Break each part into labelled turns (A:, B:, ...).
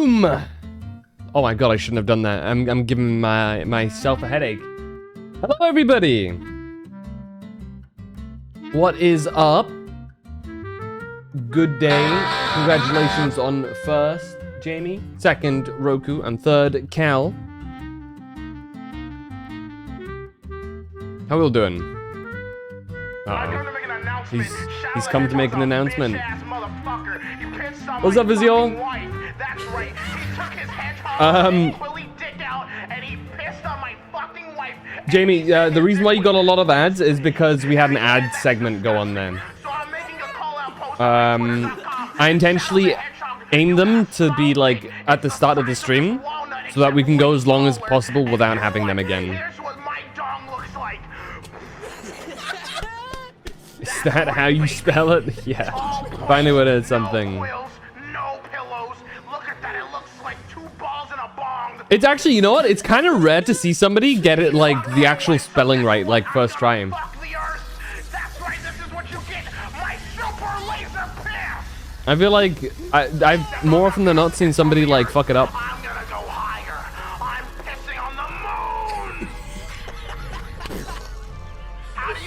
A: Boom! Oh my god, I shouldn't have done that. I'm giving myself a headache. Hello, everybody! What is up? Good day. Congratulations on first, Jamie. Second, Roku. And third, Cal. How we all doing? Uh-oh. He's come to make an announcement. What's up, Vizio? Jamie, the reason why you got a lot of ads is because we had an ad segment go on there. I intentionally aimed them to be like at the start of the stream so that we can go as long as possible without having them again. Is that how you spell it? Yeah. Finally would have something. It's actually, you know what? It's kind of rare to see somebody get it like the actual spelling right, like first try. I feel like I've more often than not seen somebody like fuck it up.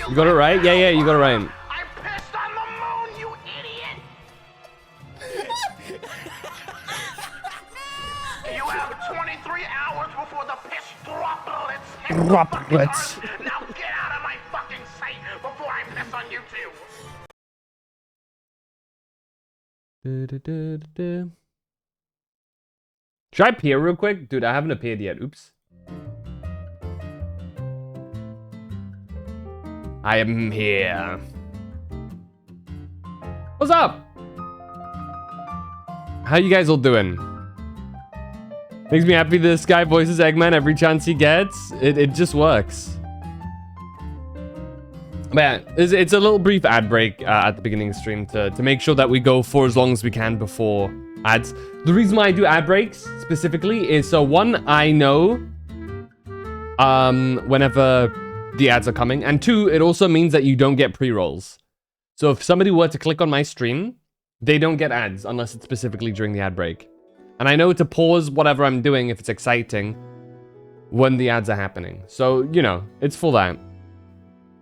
A: You got it right? Yeah, you got it right.
B: I pissed on the moon, you idiot! You have 23 hours before the piss droplets hit the fucking earth. Now get out of my fucking sight before I piss on you too.
A: Should I appear real quick? Dude, I haven't appeared yet. Oops. I am here. What's up? How you guys all doing? Makes me happy this guy voices Eggman every chance he gets. It just works. But yeah, it's a little brief ad break at the beginning of the stream to make sure that we go for as long as we can before ads. The reason why I do ad breaks specifically is so one, I know whenever the ads are coming, and two, it also means that you don't get pre-rolls. So if somebody were to click on my stream, they don't get ads unless it's specifically during the ad break. And I know to pause whatever I'm doing if it's exciting when the ads are happening. So, you know, it's for that.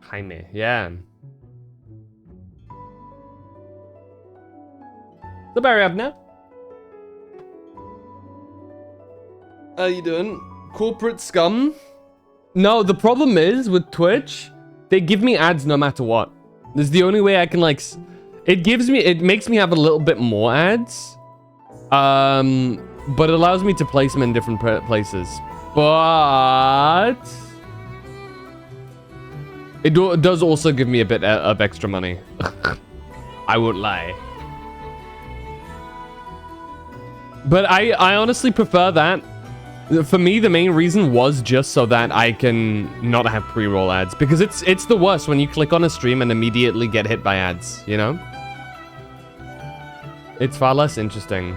A: Jaime, yeah. So Barry Abner. How you doing? Corporate scum? No, the problem is with Twitch, they give me ads no matter what. This is the only way I can like, it makes me have a little bit more ads. But it allows me to place them in different places. But it does also give me a bit of extra money. I won't lie. But I honestly prefer that. For me, the main reason was just so that I can not have pre-roll ads. Because it's the worst when you click on a stream and immediately get hit by ads, you know? It's far less interesting.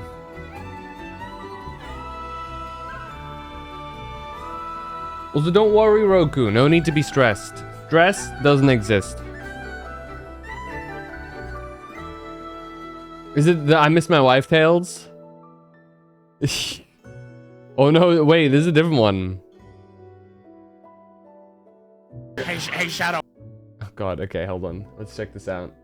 A: Also, don't worry, Roku. No need to be stressed. Stress doesn't exist. Is it the I Miss My Wife tales? Oh no, wait, this is a different one.
B: Hey, Shadow.
A: Oh god, okay, hold on. Let's check this out.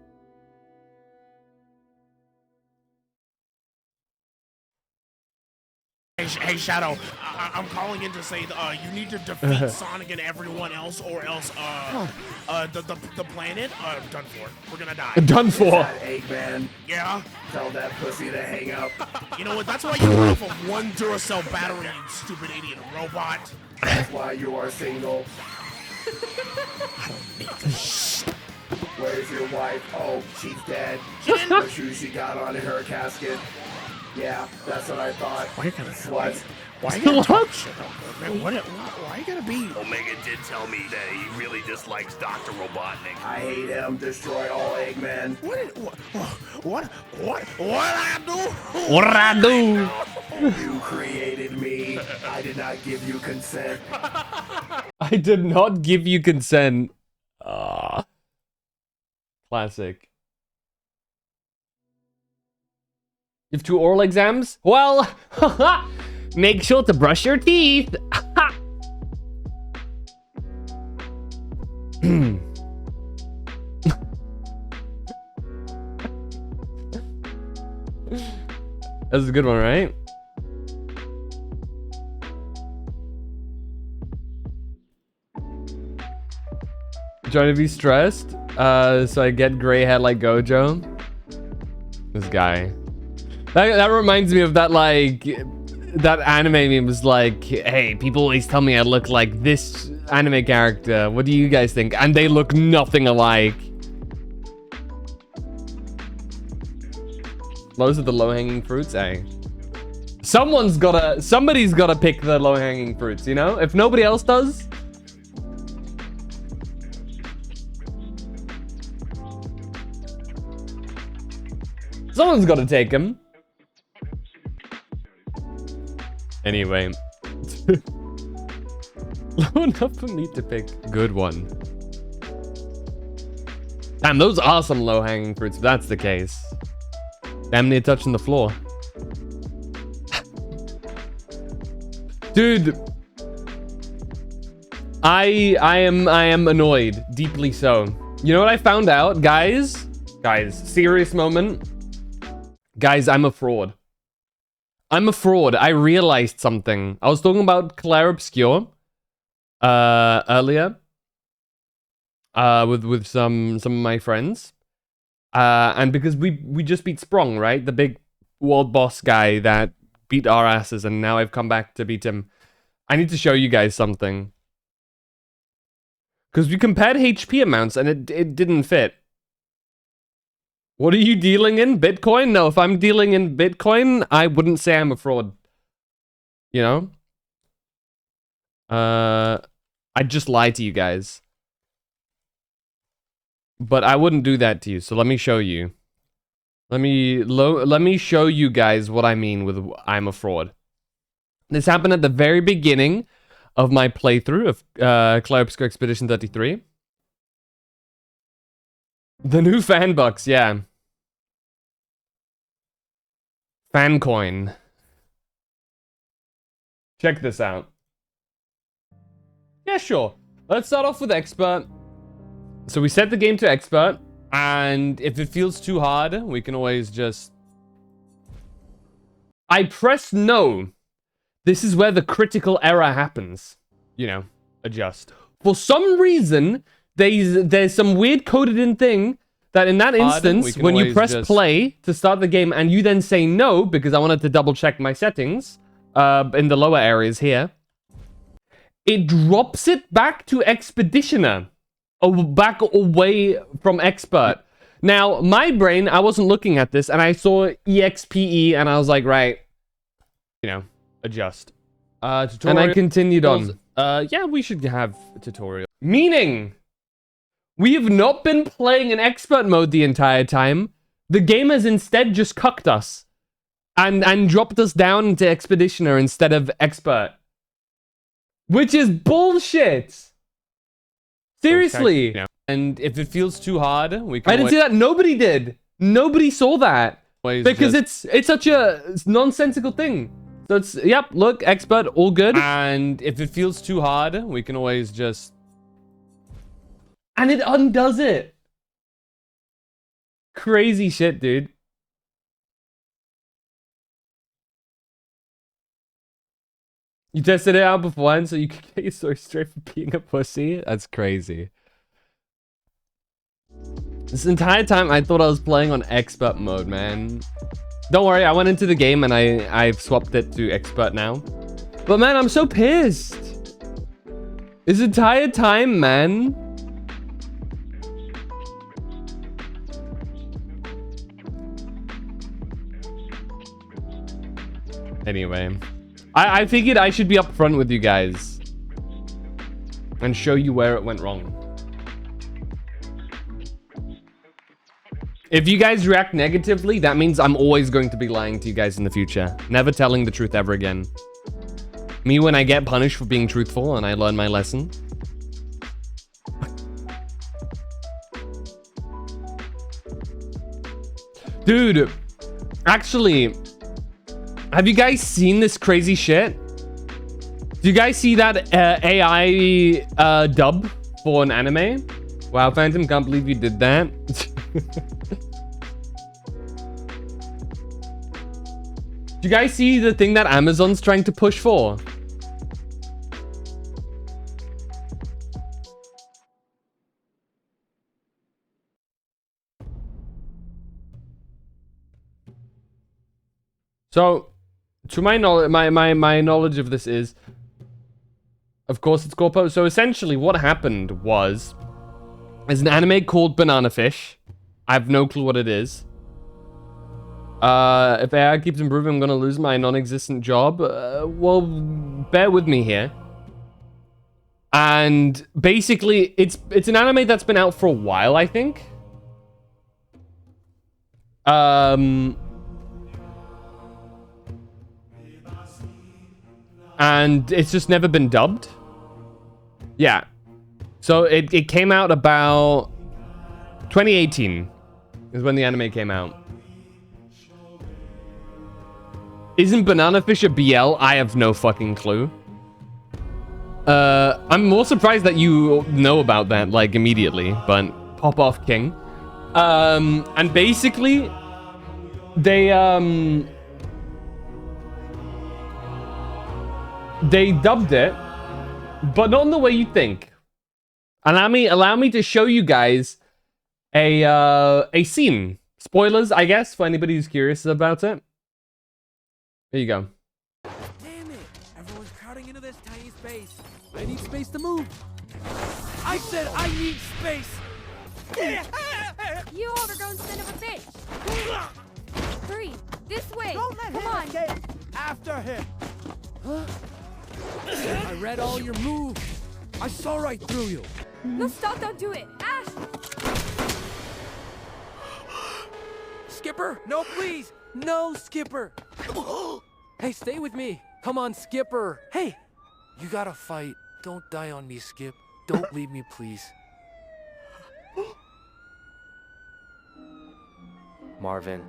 B: Hey, Shadow. I'm calling in to say you need to defeat Sonic and everyone else, or else the planet done for. We're gonna die.
A: Done for.
C: Eggman.
B: Yeah.
C: Tell that pussy to hang up.
B: You know what? That's why you run off of one Duracell battery, you stupid idiot robot.
C: That's why you are single. Where's your wife? Oh, she's dead. The shoes she got on in her casket. Yeah, that's what I thought.
B: Why you gotta
C: what?
B: Why you gotta talk shit over man? Why you gotta be?
D: Omega did tell me that he really dislikes Dr. Robotnik.
C: I hate him. Destroy all Eggman.
B: What I do?
A: What did I do?
C: You created me. I did not give you consent.
A: I did not give you consent. Classic. You have 2 oral exams? Well, make sure to brush your teeth. That's a good one, right? Trying to be stressed, so I get gray hair like Gojo. This guy. That reminds me of that, like, that anime meme was like, hey, people always tell me I look like this anime character. What do you guys think? And they look nothing alike. Those are the low-hanging fruits, eh? Somebody's gotta pick the low-hanging fruits, you know? If nobody else does. Someone's gotta take him. Anyway. Low enough for me to pick. Good one. Damn, those are some low-hanging fruits, if that's the case. Damn near touching the floor. Dude. I am annoyed. Deeply so. You know what I found out, guys? Guys, serious moment. Guys, I'm a fraud. I'm a fraud. I realized something. I was talking about Claire Obscure earlier with some of my friends. And because we just beat Sprung, right? The big world boss guy that beat our asses, and now I've come back to beat him. I need to show you guys something. Because we compared HP amounts and it didn't fit. What are you dealing in? Bitcoin? No, if I'm dealing in Bitcoin, I wouldn't say I'm a fraud. You know? I'd just lie to you guys. But I wouldn't do that to you, so let me show you. Let me show you guys what I mean with I'm a fraud. This happened at the very beginning of my playthrough of Claire Obscure Expedition 33. The new fan bucks, yeah. Fan coin. Check this out. Yeah, sure. Let's start off with expert. So we set the game to expert, and if it feels too hard, we can always just... I press no. This is where the critical error happens. You know, adjust. For some reason, there's some weird coded in thing that in that instance, when you press play to start the game and you then say no, because I wanted to double check my settings in the lower areas here, it drops it back to Expeditioner. Back away from expert. Now, my brain, I wasn't looking at this, and I saw EXPE, and I was like, right, you know, adjust. Tutorial. And I continued on. Yeah, we should have a tutorial. Meaning, we have not been playing in expert mode the entire time. The game has instead just cucked us. And dropped us down into Expeditioner instead of expert. Which is bullshit! Seriously. Okay. Yeah. And if it feels too hard, we can... I didn't see that. Nobody did. Nobody saw that. Because it's such a nonsensical thing. So it's, yep, look, expert, all good. And if it feels too hard, we can always just... And it undoes it. Crazy shit, dude. You tested it out beforehand so you could get your story straight for being a pussy? That's crazy. This entire time I thought I was playing on expert mode, man. Don't worry, I went into the game and I've swapped it to expert now. But man, I'm so pissed. This entire time, man. Anyway. I figured I should be upfront with you guys and show you where it went wrong. If you guys react negatively, that means I'm always going to be lying to you guys in the future. Never telling the truth ever again. Me when I get punished for being truthful and I learn my lesson. Dude, actually... Have you guys seen this crazy shit? Do you guys see that AI dub for an anime? Wow, Phantom, can't believe you did that. Do you guys see the thing that Amazon's trying to push for? So, to my knowledge, my knowledge of this is, of course, it's Corpo. So essentially, what happened was, there's an anime called Banana Fish. I have no clue what it is. If AI keeps improving, I'm gonna lose my non-existent job. Well, bear with me here. And basically, it's an anime that's been out for a while, I think. And it's just never been dubbed. Yeah. So it came out about 2018 is when the anime came out. Isn't Banana Fish a BL? I have no fucking clue. I'm more surprised that you know about that, like, immediately, but pop off king. And basically, they dubbed it, but not in the way you think. Allow me to show you guys a scene. Spoilers, I guess, for anybody who's curious about it. Here you go.
E: Damn it! Everyone's crowding into this tiny space. I need space to move. I said I need space.
F: You overgrown son of a bitch! Hurry, this way!
E: Don't let
F: Come
E: him
F: on!
E: escape. After him. I read all your moves. I saw right through you.
F: No, stop! Don't do it! Ash!
E: Skipper, no, please, no, Skipper. Hey, stay with me. Come on, Skipper. Hey, you gotta fight. Don't die on me, Skip. Don't leave me, please. Marvin,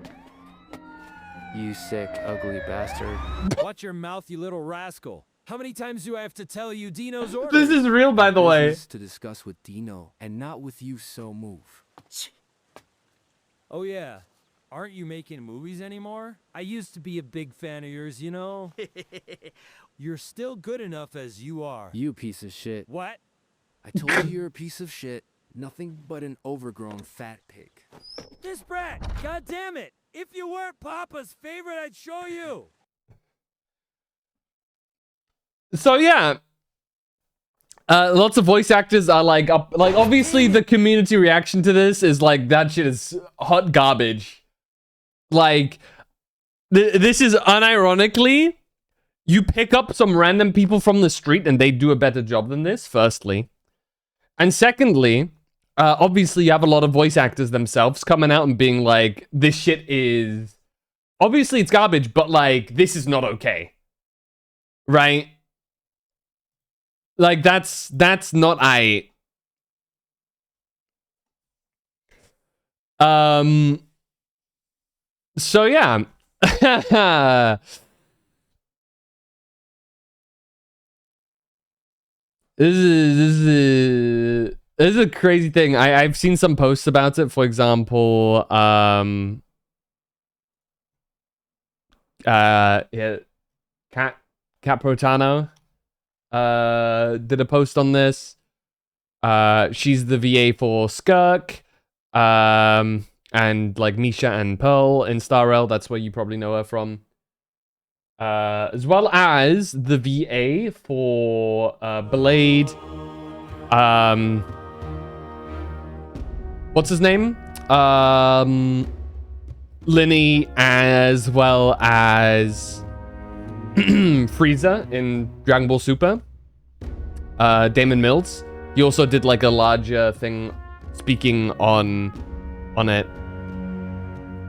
E: you sick, ugly bastard.
G: Watch your mouth, you little rascal. How many times do I have to tell you Dino's orders?
A: This is real, by the way.
E: This is to discuss with Dino, and not with you, so move.
G: Oh yeah. Aren't you making movies anymore? I used to be a big fan of yours, you know? You're still good enough as you are.
E: You piece of shit.
G: What?
E: I told you you're a piece of shit. Nothing but an overgrown fat pig.
G: This brat! God damn it! If you weren't Papa's favorite, I'd show you!
A: So yeah, lots of voice actors are like obviously the community reaction to this is like, that shit is hot garbage. Like, this is unironically, you pick up some random people from the street and they do a better job than this, firstly. And secondly, obviously you have a lot of voice actors themselves coming out and being like, this shit is, obviously it's garbage, but like, this is not okay. Right? Like, that's not I. So yeah. This is a crazy thing. I've seen some posts about it. For example, yeah, Cat Protano did a post on this. She's the VA for Skirk. And like Misha and Pearl in Star Rail, that's where you probably know her from. As well as the VA for Blade. What's his name? Linny, as well as Frieza in Dragon Ball Super. Damon Mills. He also did like a larger thing speaking on it.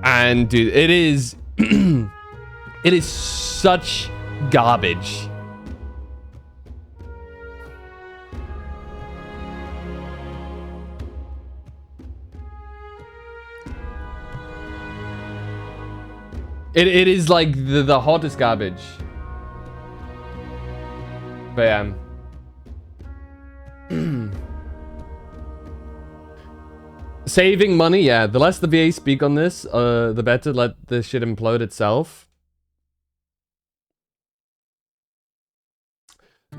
A: And dude, it is it is such garbage. It is like the hottest garbage. But yeah. Saving money, yeah. The less the VA speak on this, the better. Let the shit implode itself.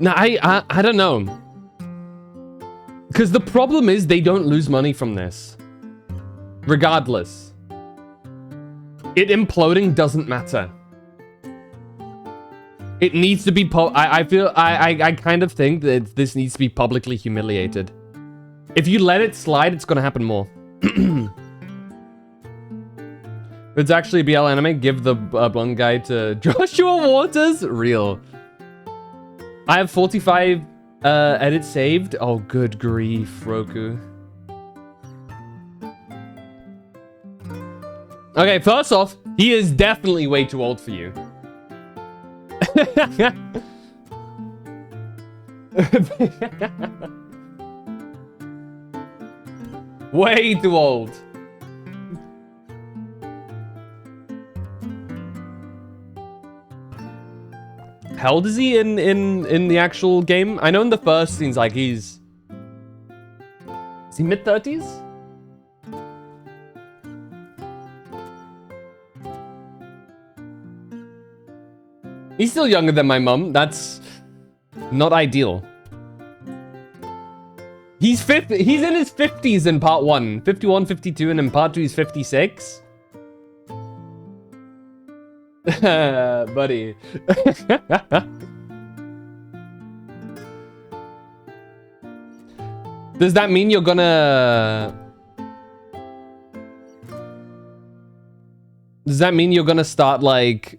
A: Nah, I don't know. Because the problem is they don't lose money from this. Regardless. It imploding doesn't matter. It needs to be I kind of think that this needs to be publicly humiliated. If you let it slide, it's gonna happen more. It's actually a BL anime. Give the blonde guy to Joshua Waters. Real. I have 45 edits saved. Oh, good grief, Roku. Okay, first off, he is definitely way too old for you. Way too old. How old is he in the actual game? I know in the first scenes, like is he mid-30s? He's still younger than my mum. That's not ideal. He's in his 50s in part 1. 51, 52, and in part 2 he's 56. Buddy. Does that mean you're gonna... Does that mean you're gonna start, like...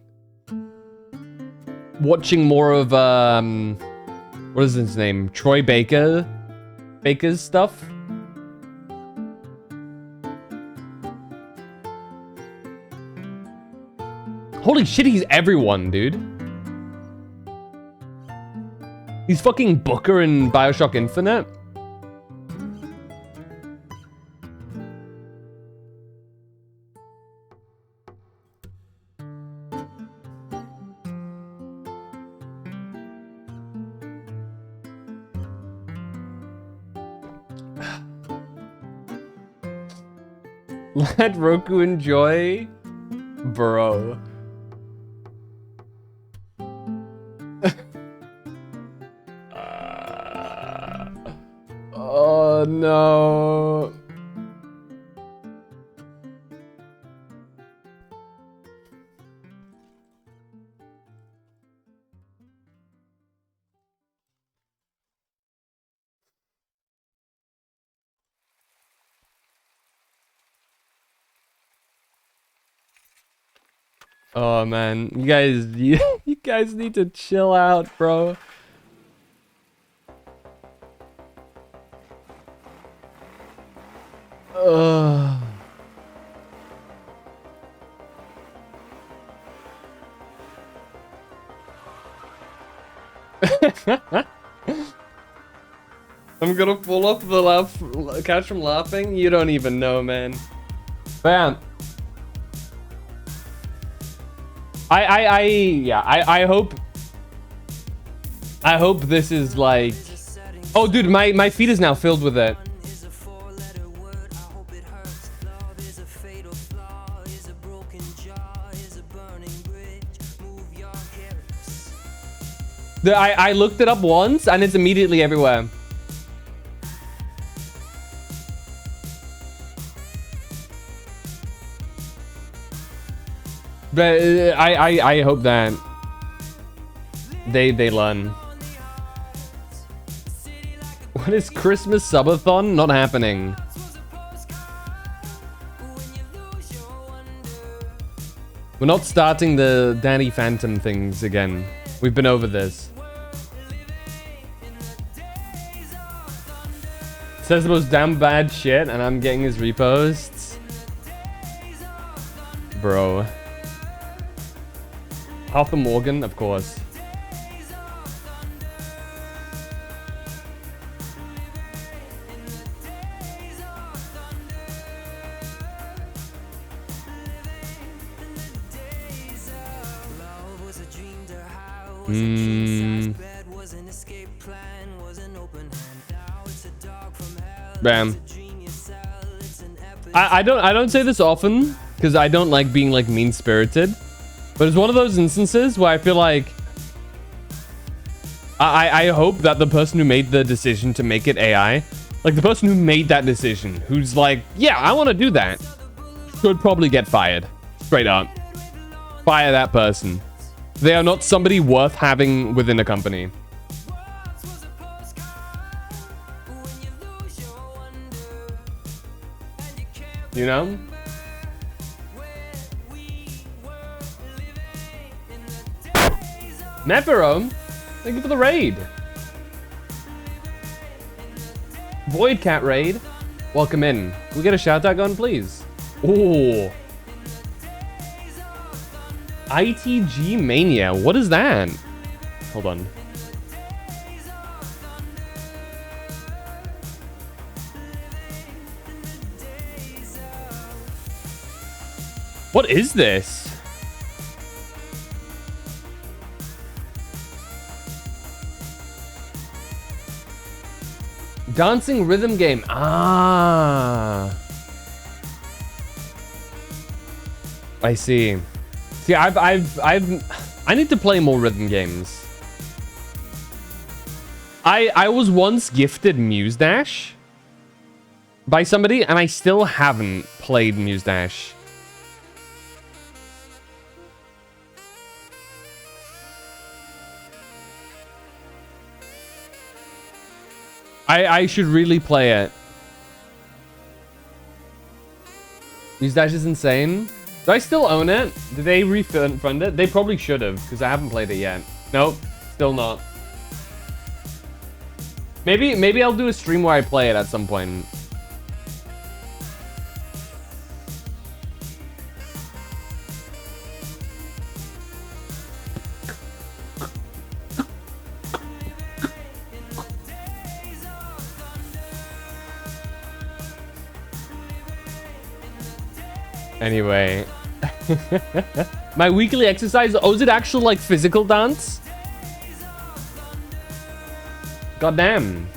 A: watching more of, what is his name? Troy Baker's stuff? Holy shit, he's everyone, dude. He's fucking Booker in BioShock Infinite. Let Roku enjoy, bro. Oh no. Oh man, you guys need to chill out, bro. Ugh. I'm gonna fall off the couch from laughing. You don't even know, man. Bam. I hope this is like... Oh, dude, my feed is now filled with it. I looked it up once and it's immediately everywhere. But I hope that they learn. What is Christmas subathon? Not happening. We're not starting the Danny Phantom things again. We've been over this. Says the most damn bad shit and I'm getting his reposts. Bro. Arthur Morgan, of course. Bam. I don't say this often because I don't like being like mean-spirited, but it's one of those instances where I feel like I hope that the person who made the decision to make it AI, like the person who made that decision, who's like, yeah, I want to do that, should probably get fired. Straight up. Fire that person. They are not somebody worth having within a company. You know? Mefero, thank you for the raid. Void Cat raid. Welcome in. Can we get a shout out gun, please? Oh. ITG Mania. What is that? Hold on. What is this? Dancing rhythm game. Ah. I see. See, I need to play more rhythm games. I was once gifted Muse Dash by somebody, and I still haven't played Muse Dash. I should really play it. Muse Dash is insane. Do I still own it? Did they refund it? They probably should have, because I haven't played it yet. Nope, still not. Maybe I'll do a stream where I play it at some point. Anyway. My weekly exercise. Oh, is it actual like physical dance? Goddamn.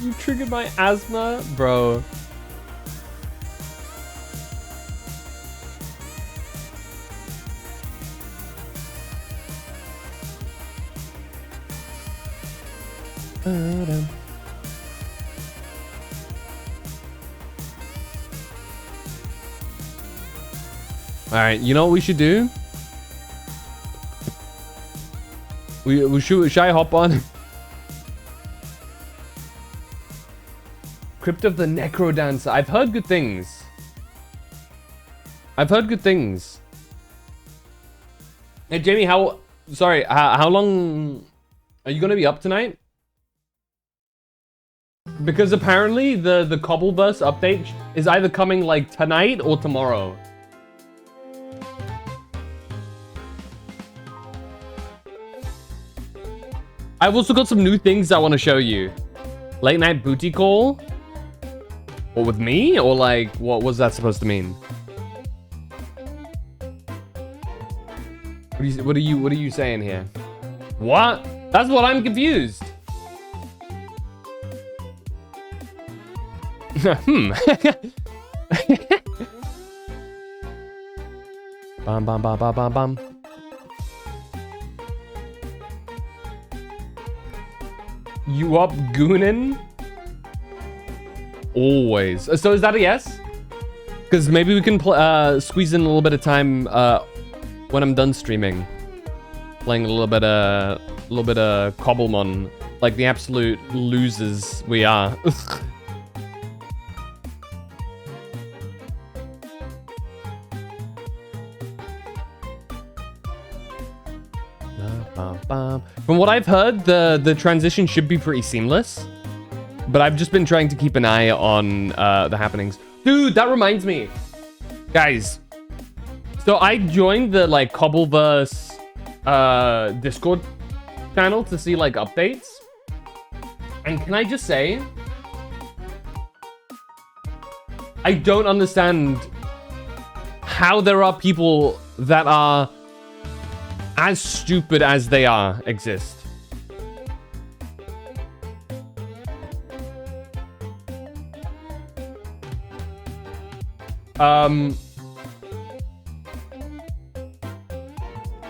A: You triggered my asthma, bro. All right, you know what we should do? Should I hop on? Crypt of the Necro Dancer. I've heard good things. I've heard good things. Hey, Jamie, how long are you gonna be up tonight? Because apparently the Cobbleverse update is either coming like tonight or tomorrow. I've also got some new things I want to show you. Late night booty call? Or with me? Or like, what was that supposed to mean? What are you saying here? What? That's what I'm confused. Bam bam bam bam bam bam. You up goonin'? Always. So is that a yes? Because maybe we can squeeze in a little bit of time when I'm done streaming, playing a little bit of Cobblemon, like the absolute losers we are. From what I've heard, the transition should be pretty seamless, but I've just been trying to keep an eye on the happenings. Dude, that reminds me, guys. So I joined the like Cobbleverse Discord channel to see like updates, And can I just say, I don't understand how there are people that are as stupid as they are exist.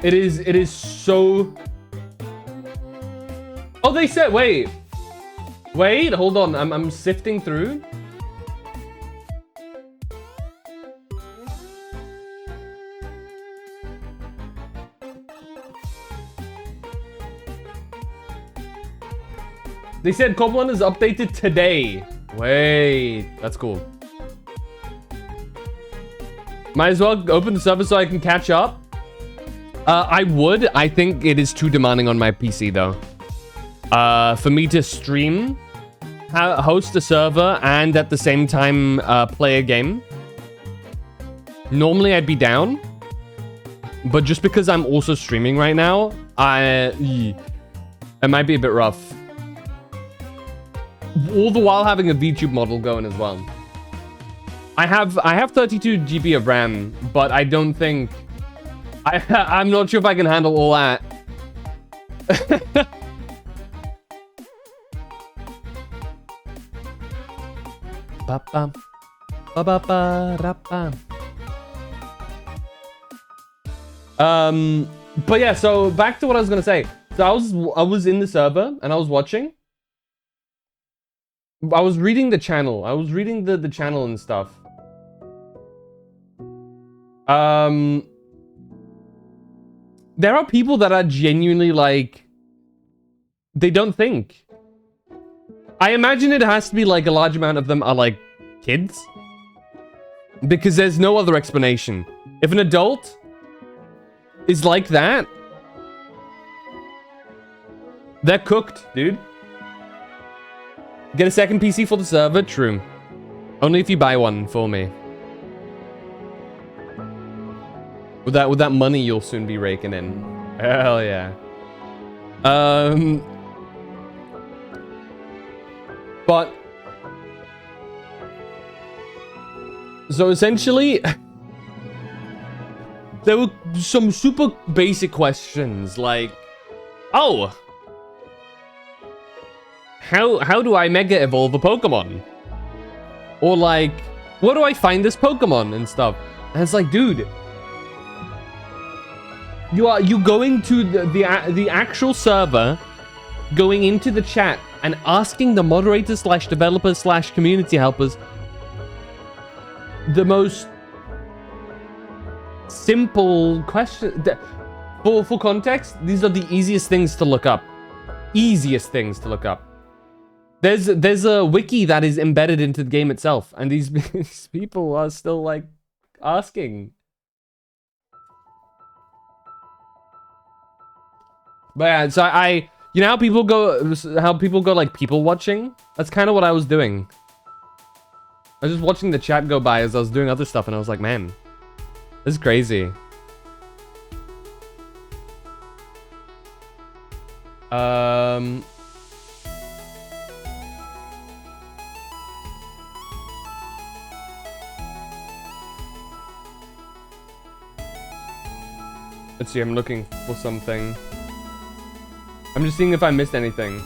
A: It is so... Oh, they said, wait, hold on, I'm sifting through. They said COD 1 is updated today. Wait, that's cool. Might as well open the server so I can catch up. I would. I think it is too demanding on my PC though. For me to stream, host a server, and at the same time play a game. Normally I'd be down. But just because I'm also streaming right now, it might be a bit rough. All the while having a VTube model going as well. I have 32 GB of RAM, but I don't think... I'm not sure if I can handle all that. Ba-bam. Ba-ba-ba-ra-bam. But yeah, so back to what I was gonna say. So I was in the server and I was watching. I was reading the channel. I was reading the channel and stuff. There are people that are genuinely like, they don't think. I imagine it has to be like a large amount of them are like kids. Because there's no other explanation. If an adult is like that, they're cooked, dude. Get a second PC for the server? True. Only if you buy one for me. With that money you'll soon be raking in. Hell yeah. But so essentially there were some super basic questions like, oh, how do I mega evolve a Pokemon? Or like, where do I find this Pokemon and stuff? And it's like, dude, you going to the actual server, going into the chat and asking the moderators / developers / community helpers the most simple question. For context, these are the easiest things to look up. Easiest things to look up. There's a wiki that is embedded into the game itself, and these people are still like asking. But yeah, so you know how people go like people watching? That's kind of what I was doing. I was just watching the chat go by as I was doing other stuff, and I was like, man, this is crazy. Let's see, I'm looking for something. I'm just seeing if I missed anything.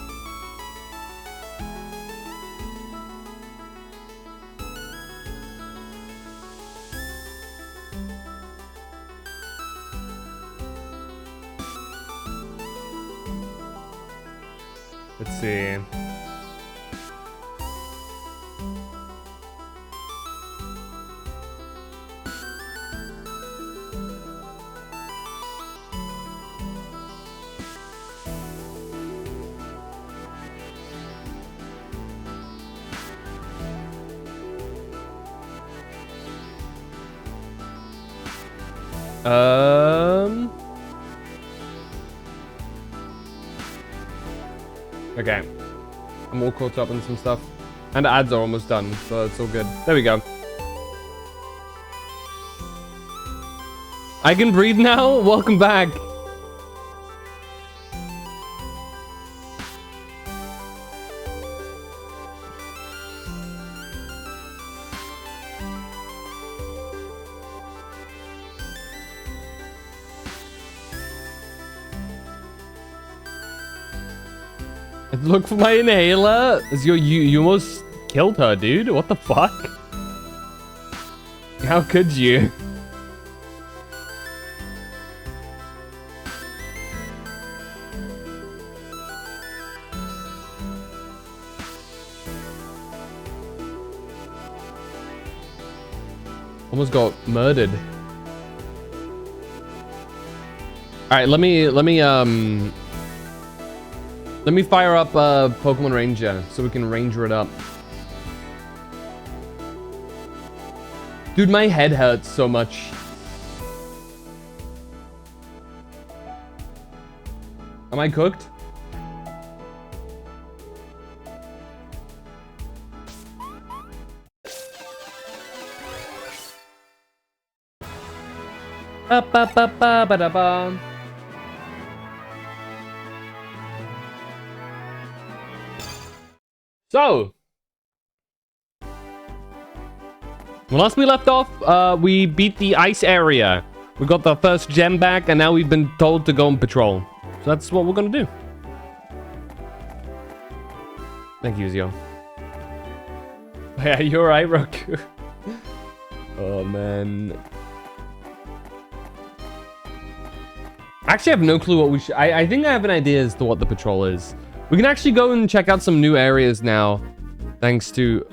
A: Let's see. Okay. I'm all caught up on some stuff. And the ads are almost done, so it's all good. There we go. I can breathe now? Welcome back. Look for my inhaler. You almost killed her, dude. What the fuck? How could you? Almost got murdered. All right, let me fire up Pokemon Ranger so we can ranger it up. Dude, my head hurts so much. Am I cooked? Ba ba ba ba ba da ba. So, when last we left off, we beat the ice area. We got the first gem back, and now we've been told to go on patrol. So that's what we're gonna do. Thank you, Zio. Yeah, you're right, Roku. Oh, man. I actually have no clue what we should... I think I have an idea as to what the patrol is. We can actually go and check out some new areas now. Thanks to...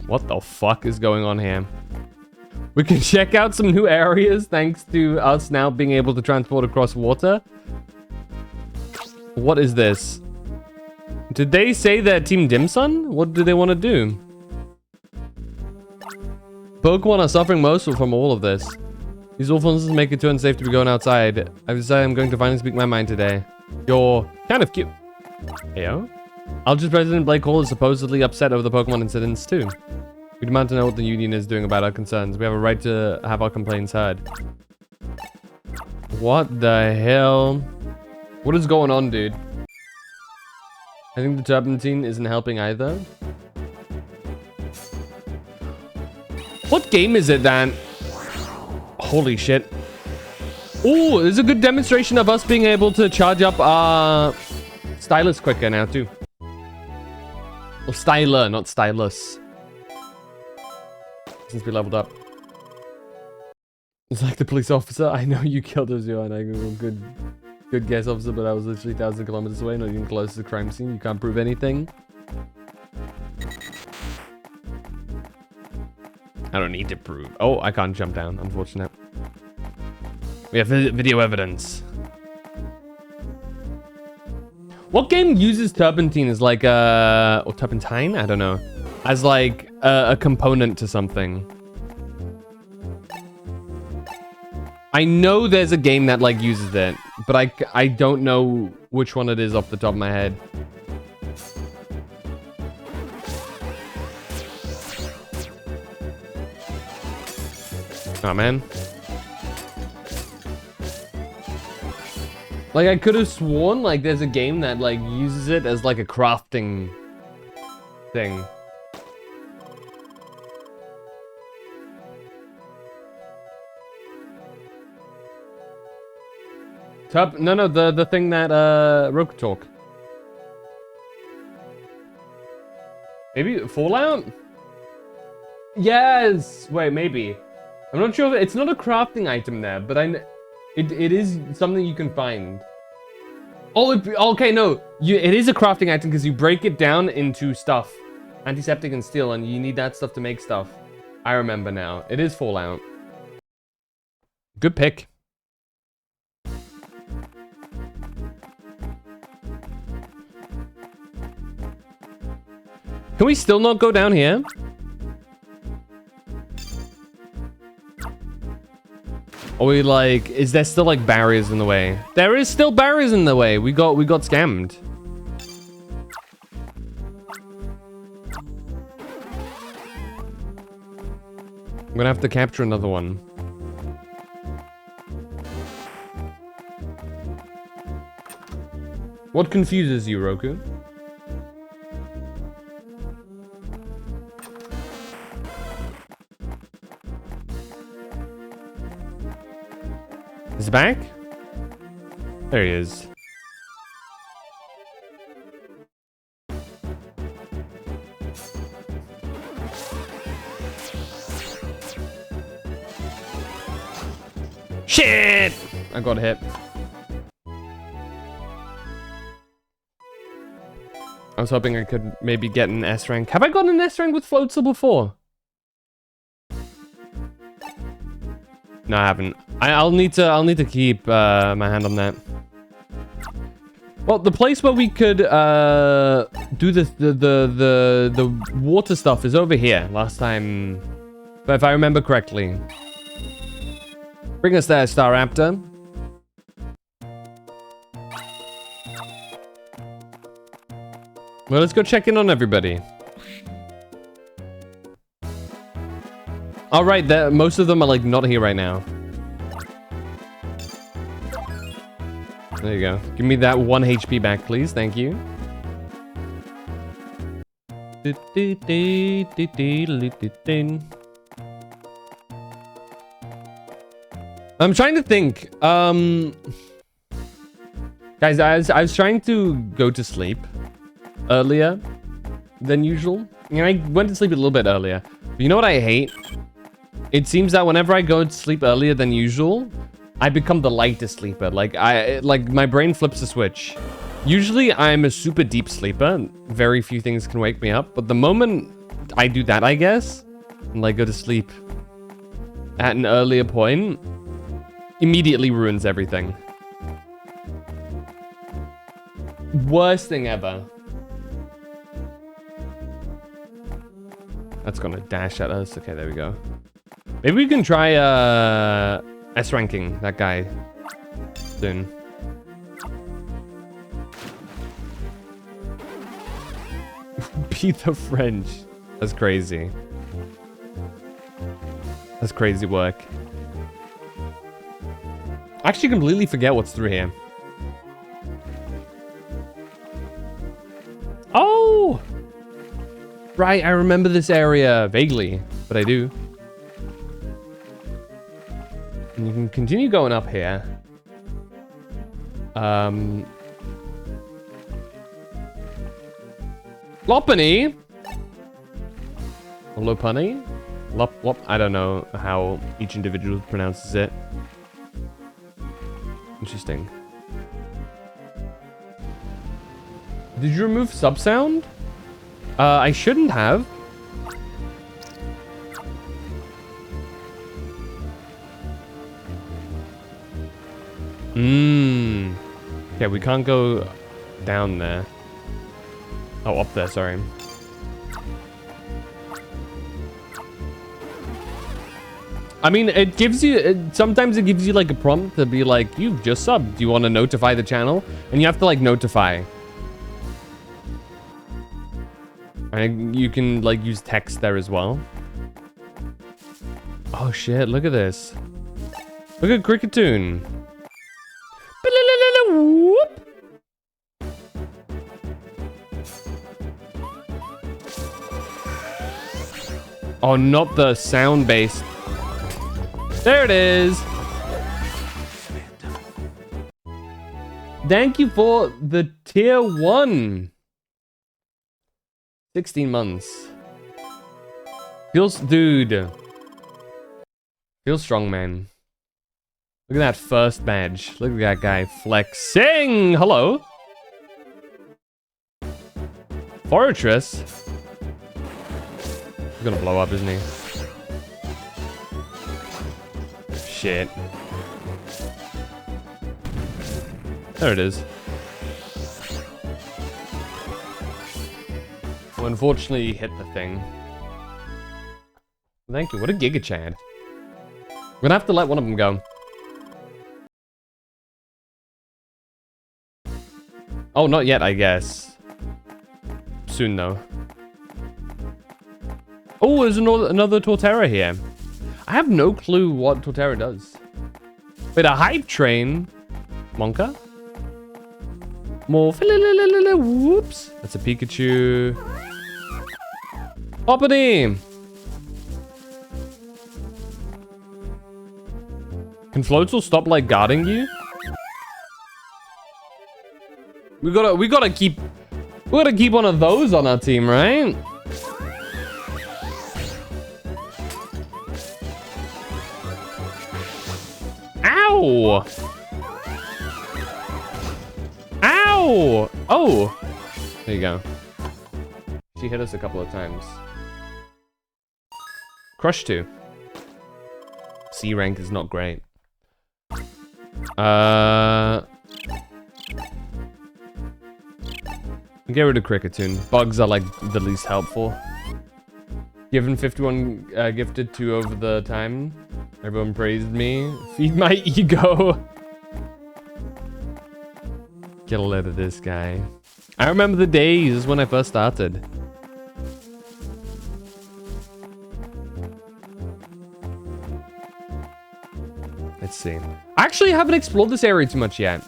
A: What the fuck is going on here? We can check out some new areas thanks to us now being able to transport across water. What is this? Did they say they're Team Dimsun? What do they want to do? Pokemon are suffering most from all of this. These orphans make it too unsafe to be going outside. I've decided I'm going to finally speak my mind today. You're kind of cute. Heyo? Alga's President Blake Hall is supposedly upset over the Pokemon incidents too. We demand to know what the Union is doing about our concerns. We have a right to have our complaints heard. What the hell? What is going on, dude? I think the Turpentine isn't helping either. What game is it, Dan? Holy shit. Ooh, this is a good demonstration of us being able to charge up our stylus quicker now, too. Or styler, not stylus. Since we leveled up. It's like the police officer. I know you killed Ozio, and I go, good guess, officer, but I was literally 1,000 kilometers away, not even close to the crime scene. You can't prove anything. I don't need to prove. Oh, I can't jump down. Unfortunate. We have video evidence. What game uses turpentine as like a... Or turpentine? I don't know. As like a component to something. I know there's a game that like uses it. But I don't know which one it is off the top of my head. Oh, man. Like, I could have sworn, like, there's a game that, like, uses it as, like, a crafting thing. No, the thing that, Roku Talk. Maybe Fallout? Yes! Wait, maybe. I'm not sure if it's not a crafting item there, but it is something you can find. Oh, okay, no. It is a crafting item because you break it down into stuff. Antiseptic and steel, and you need that stuff to make stuff. I remember now. It is Fallout. Good pick. Can we still not go down here? Are we like, is there still like barriers in the way? There is still barriers in the way. We got scammed. I'm gonna have to capture another one. What confuses you, Roku? Is he back? There he is. Shit! I got hit. I was hoping I could maybe get an S rank. Have I gotten an S rank with Floatzel before? No, I haven't. I'll need to keep my hand on that. Well, the place where we could do the water stuff is over here. Last time, but if I remember correctly. Bring us there, Staraptor. Well, let's go check in on everybody. All right, most of them are like not here right now. There you go. Give me that 1 HP back, please. Thank you. I'm trying to think. Guys, I was trying to go to sleep earlier than usual. You know, I went to sleep a little bit earlier. But you know what I hate? It seems that whenever I go to sleep earlier than usual, I become the lightest sleeper. Like my brain flips a switch. Usually I'm a super deep sleeper. Very few things can wake me up. But the moment I do that, I guess, and like go to sleep at an earlier point, immediately ruins everything. Worst thing ever. That's gonna dash at us. Okay, there we go. Maybe we can try S ranking that guy soon. Beat the French. That's crazy. That's crazy work. I actually completely forget what's through here. Oh! Right, I remember this area vaguely, but I do. And you can continue going up here. Lopunny? Or Lopunny? Lop, I don't know how each individual pronounces it. Interesting. Did you remove sub sound? I shouldn't have. Okay, we can't go down there. Oh, up there, sorry. I mean, it gives you, sometimes it gives you like a prompt to be like, you've just subbed. Do you want to notify the channel? And you have to like notify. And you can like use text there as well. Oh shit, look at this. Look at Cricketoon. Whoop. Oh, not the sound based. There it is. Thank you for the tier 1. 16 months. Feels, dude. Feels strong, man. Look at that first badge. Look at that guy flexing. Hello. Fortress. He's gonna blow up, isn't he? Shit. There it is. Well, unfortunately, he hit the thing. Thank you. What a Giga Chad. We're gonna have to let one of them go. Oh, not yet, I guess. Soon, though. Oh, there's another Torterra here. I have no clue what Torterra does. Wait, a hype train? Monka? More. Whoops. That's a Pikachu. Hoppity! Can Floatzel stop, like, guarding you? We gotta keep one of those on our team, right? Ow! Ow! Oh! There you go. She hit us a couple of times. Crush 2. C rank is not great. Get rid of Cricketune. Bugs are like the least helpful. Given 51 gifted 2 over the time. Everyone praised me. Feed my ego. Get a load of this guy. I remember the days when I first started. Let's see. I actually haven't explored this area too much yet.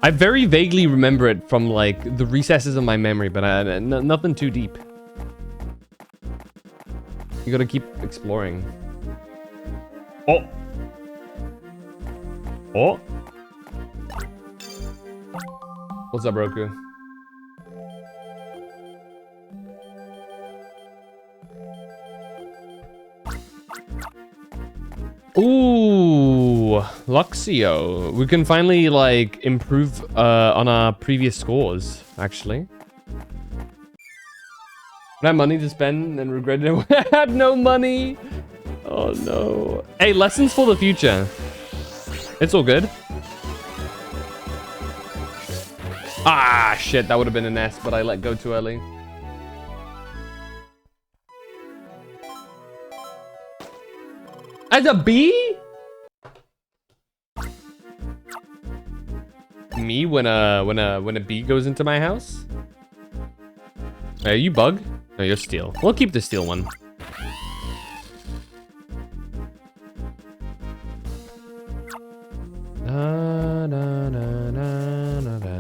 A: I very vaguely remember it from like the recesses of my memory, but nothing too deep. You gotta keep exploring. Oh. Oh. What's up, Roku? Ooh, Luxio. We can finally like improve on our previous scores, actually. I had money to spend and regretted it. I had no money. Oh no. Hey, lessons for the future. It's all good. Ah, shit, that would have been an S, but I let go too early. As a B? Me when a bee goes into my house? Are you bug? No, you're steel. We'll keep the steel one.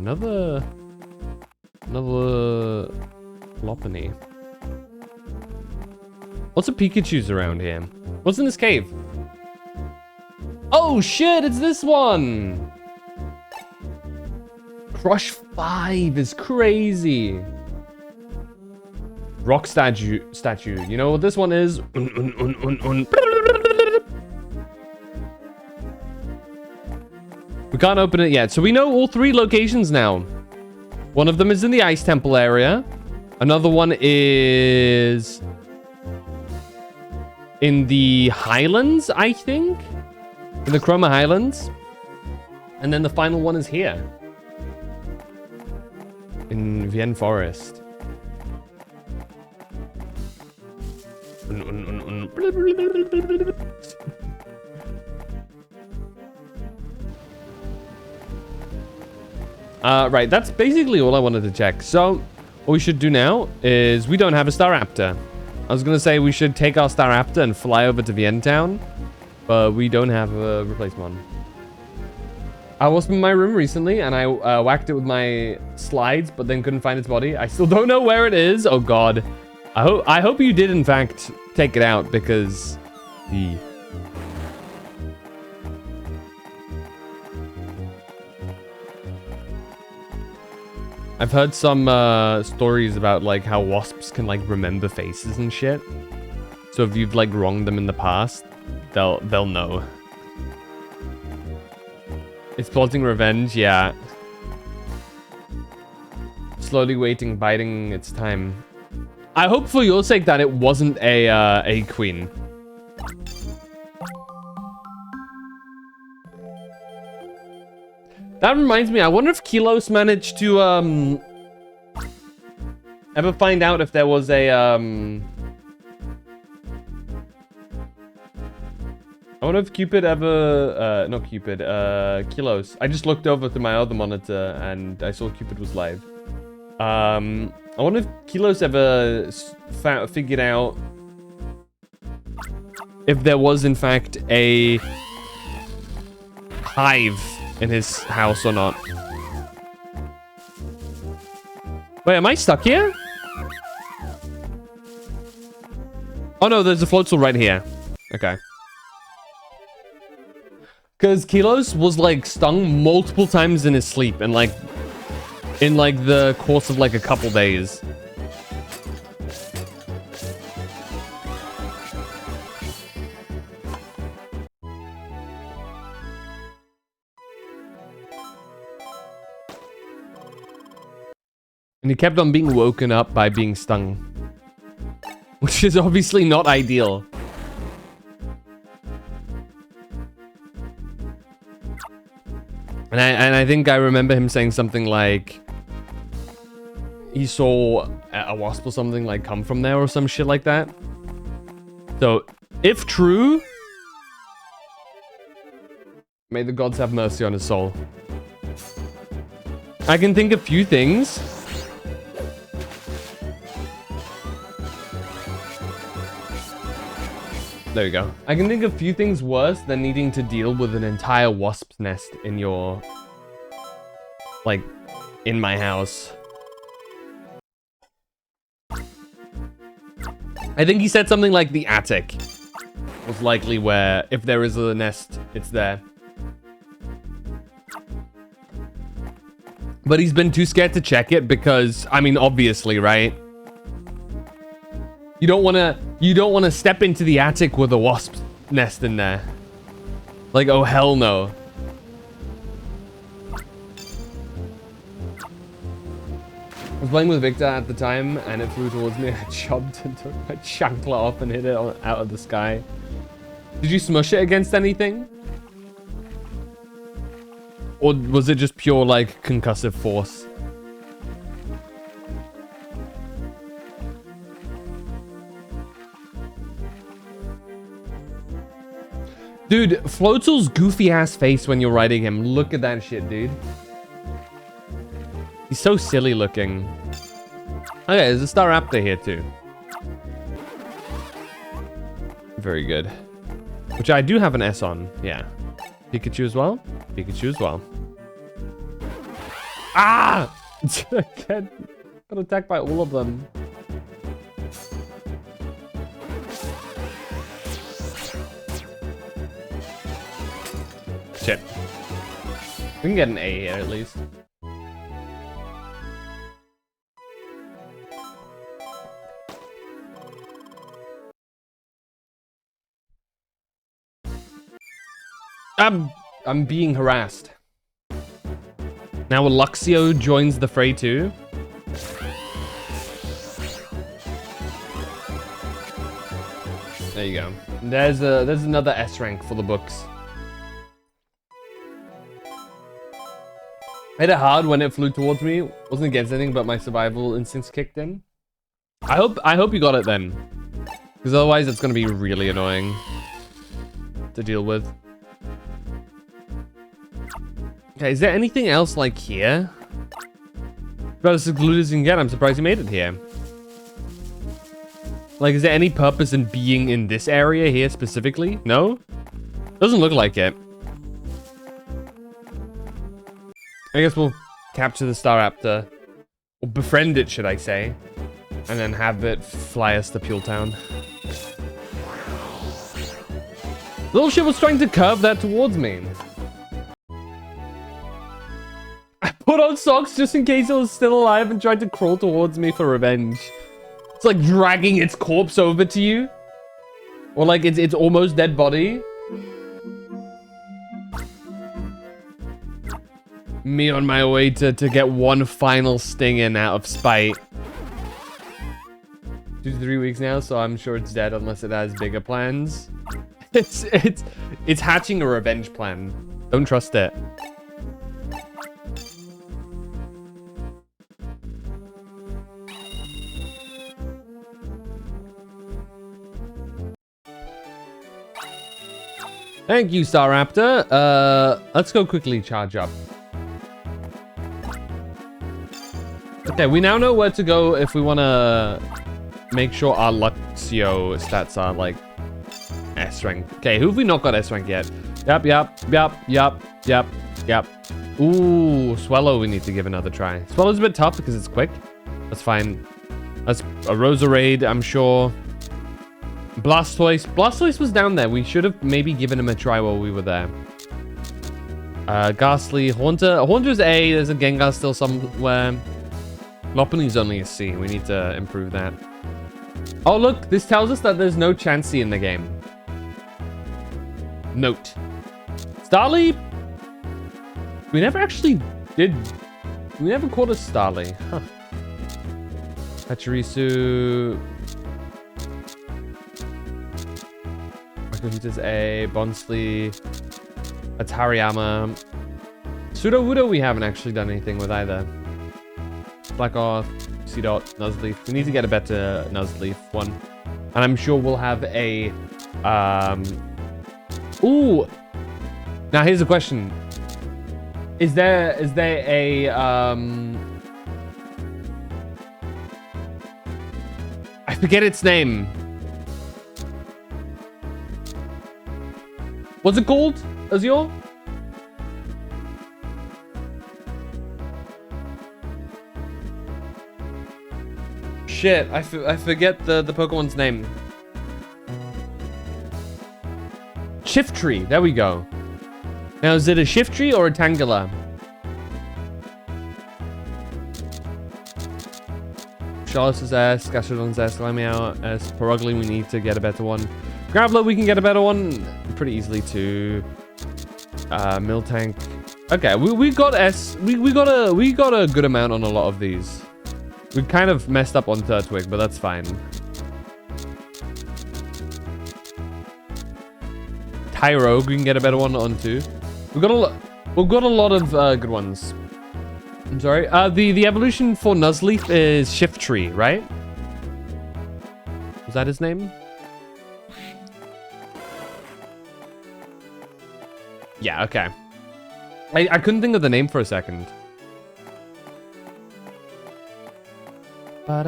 A: Another Lopunny. Lots of Pikachus around here. What's in this cave? Oh shit, it's this one! Crush 5 is crazy. Rock statue. You know what this one is? We can't open it yet. So we know all 3 locations now. One of them is in the Ice Temple area. Another one is in the Highlands, I think. In the Chroma Highlands. And then the final one is here. In Vienne Forest. Right, that's basically all I wanted to check. So, what we should do now is we don't have a Staraptor. I was gonna say we should take our Staraptor and fly over to Vienne Town, but we don't have a replacement. I was in my room recently and I whacked it with my slides, but then couldn't find its body. I still don't know where it is. Oh god. I hope you did in fact take it out because the I've heard some stories about like how wasps can like remember faces and shit. So if you've like wronged them in the past, they'll know. It's plotting revenge, yeah. Slowly waiting, biding its time. I hope for your sake that it wasn't a queen. That reminds me, I wonder if Kilos managed to ever find out if there was a I wonder if Cupid ever not Cupid, Kilos. I just looked over to my other monitor and I saw Cupid was live. I wonder if Kilos ever figured out if there was in fact a hive in his house or not. Wait, am I stuck here? Oh no, there's a floatzel right here. Okay. Because Kilos was like stung multiple times in his sleep and like in like the course of like a couple days. And he kept on being woken up by being stung. Which is obviously not ideal. And I think I remember him saying something like he saw a wasp or something like come from there or some shit like that. So, if true, may the gods have mercy on his soul. I can think of few things. There we go. I can think of few things worse than needing to deal with an entire wasp's nest in your... like, in my house. I think he said something like the attic was likely where, if there is a nest, it's there. But he's been too scared to check it because, I mean, obviously, right? You don't want to step into the attic with a wasp nest in there. Like, oh hell no. I was playing with Victor at the time and it flew towards me. I jumped and took my chancla off and hit it out of the sky. Did you smush it against anything? Or was it just pure like concussive force? Dude, Floatzel's goofy ass face when you're riding him. Look at that shit, dude. He's so silly looking. Okay, there's a Staraptor here too. Very good. Which I do have an S on, yeah. Pikachu as well? Pikachu as well. Ah! Got attacked by all of them. Shit. We can get an A here at least. I'm being harassed. Now Luxio joins the fray too. There you go. There's another S rank for the books. Hit it hard when it flew towards me. Wasn't against anything, but my survival instincts kicked in. I hope you got it then, because otherwise it's gonna be really annoying to deal with. Okay, is there anything else like here? About as secluded as you can get. I'm surprised you made it here. Like, is there any purpose in being in this area here specifically? No? Doesn't look like it. I guess we'll capture the Staraptor. Or befriend it, should I say. And then have it fly us to Pule Town. Little shit was trying to curve that towards me. I put on socks just in case it was still alive and tried to crawl towards me for revenge. It's like dragging its corpse over to you. Or like its almost dead body. Me on my way to get one final sting in out of spite. 2 to 3 weeks now, so I'm sure it's dead unless it has bigger plans. It's hatching a revenge plan. Don't trust it. Thank you, Staraptor. Let's go quickly charge up. Okay, we now know where to go if we want to make sure our Luxio stats are like S rank. Okay, who have we not got S rank yet? Yep. Ooh, Swellow we need to give another try. Swellow's a bit tough because it's quick. That's fine. That's a Roserade, I'm sure. Blastoise was down there. We should have maybe given him a try while we were there. Ghastly, Haunter's A. There's a Gengar still somewhere. Lopunny's only a C. We need to improve that. Oh, look. This tells us that there's no Chansey in the game. Note. Starly? We never actually did... We never caught a Starly. Huh. Pachirisu. Makuhita's A. Bonsly. Atariyama. Sudowoodo we haven't actually done anything with either. Black Oath, C-Dot, Nuzleaf. We need to get a better Nuzleaf one. And I'm sure we'll have a... Ooh! Now here's a question. Is there a... I forget its name. What's it called? Azure? Shit, I forget the Pokemon's name. Shiftry, there we go. Now, is it a Shiftry or a Tangela? Charlotte's S, Gastrodon's S, Almia S, Perugly, we need to get a better one. Graveler, we can get a better one pretty easily too. Miltank. Okay, we got S. We got a good amount on a lot of these. We kind of messed up on Turtwig, but that's fine. Tyrogue, we can get a better one on too. We've got a lot of good ones. I'm sorry. The evolution for Nuzleaf is Shiftry, right? Was that his name? Yeah, okay. I couldn't think of the name for a second. Oh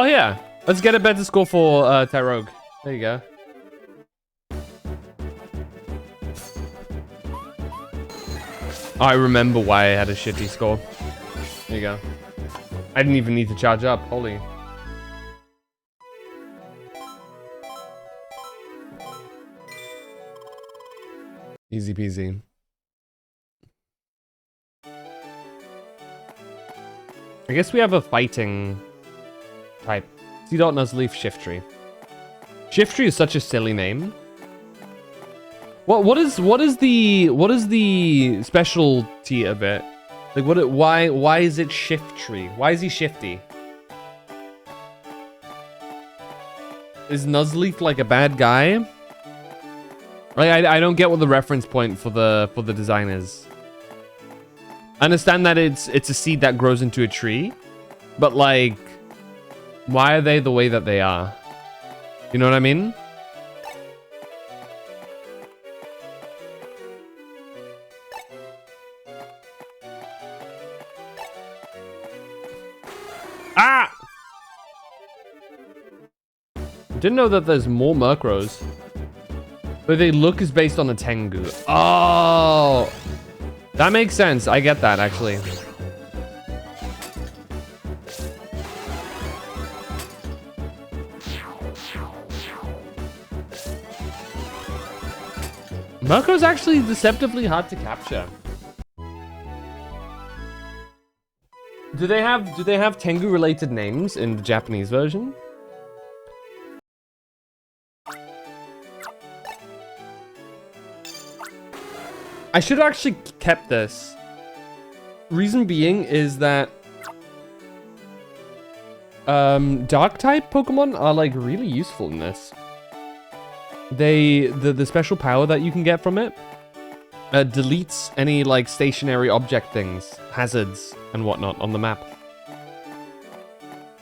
A: yeah, let's get a better score for Tyrogue. There you go. Oh, I remember why I had a shitty score. There you go. I didn't even need to charge up. Holy. Easy peasy. I guess we have a fighting type. C-Dot Nuzleaf Shiftry. Shiftry is such a silly name. What is the specialty of it? Like why is it Shiftry? Why is he shifty? Is Nuzleaf like a bad guy? Like I don't get what the reference point for the design is. I understand that it's a seed that grows into a tree, but like, why are they the way that they are? You know what I mean? Ah! Didn't know that there's more Murkrows. But they look is based on a Tengu. Oh! That makes sense. I get that, actually. Murkrow's actually deceptively hard to capture. Do they have Tengu related names in the Japanese version? I should have actually kept this. Reason being is that dark type Pokemon are like really useful in this. The special power that you can get from it deletes any like stationary object things, hazards and whatnot on the map.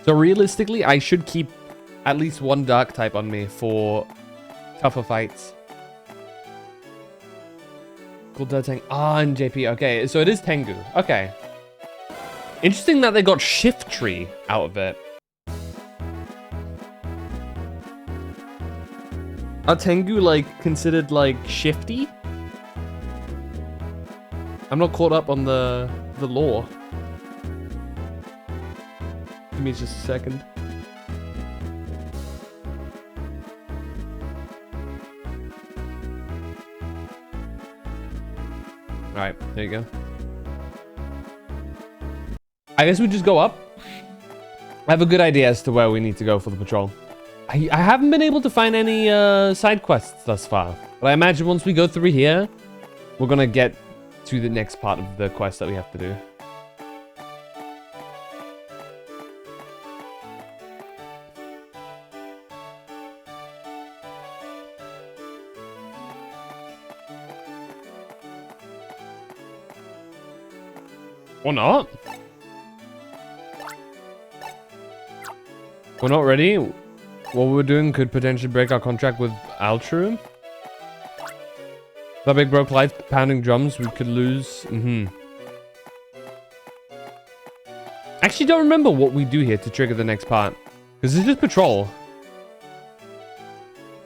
A: So realistically, I should keep at least one dark type on me for tougher fights. Cool Tang. Ah, and JP. Okay, so it is Tengu. Okay. Interesting that they got Shiftry out of it. Are Tengu like considered like shifty? I'm not caught up on the lore. Give me just a second. Alright, there you go. I guess we just go up. I have a good idea as to where we need to go for the patrol. I haven't been able to find any side quests thus far. But I imagine once we go through here, we're gonna get to the next part of the quest that we have to do. Or not? We're not ready. What we're doing could potentially break our contract with Altru. That big broke lights, pounding drums, we could lose. Actually, don't remember what we do here to trigger the next part. Because this is patrol.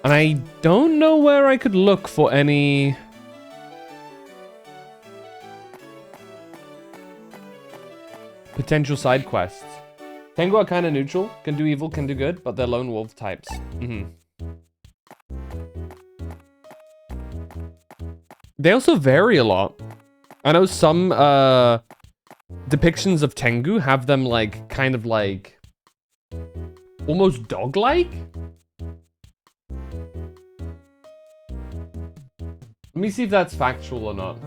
A: And I don't know where I could look for any... potential side quests. Tengu are kind of neutral. Can do evil, can do good, but they're lone wolf types. They also vary a lot. I know some depictions of Tengu have them like, kind of like, almost dog-like. Let me see if that's factual or not.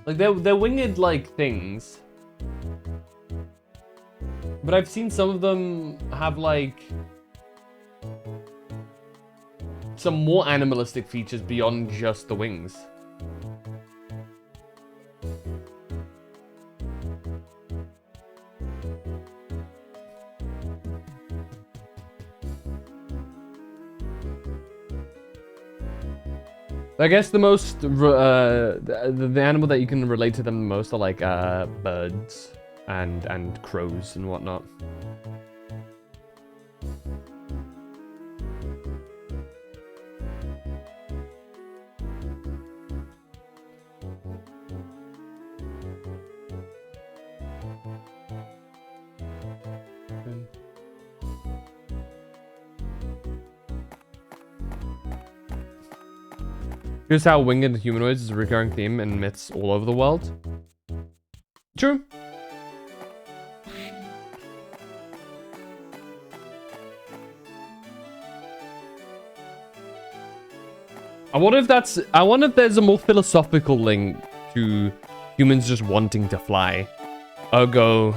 A: Like, they're winged, like, things. But I've seen some of them have, like... some more animalistic features beyond just the wings. I guess the most, the animal that you can relate to them the most are like birds and crows and whatnot. Here's how winged humanoids is a recurring theme in myths all over the world. True. I wonder if there's a more philosophical link to humans just wanting to fly. Ergo,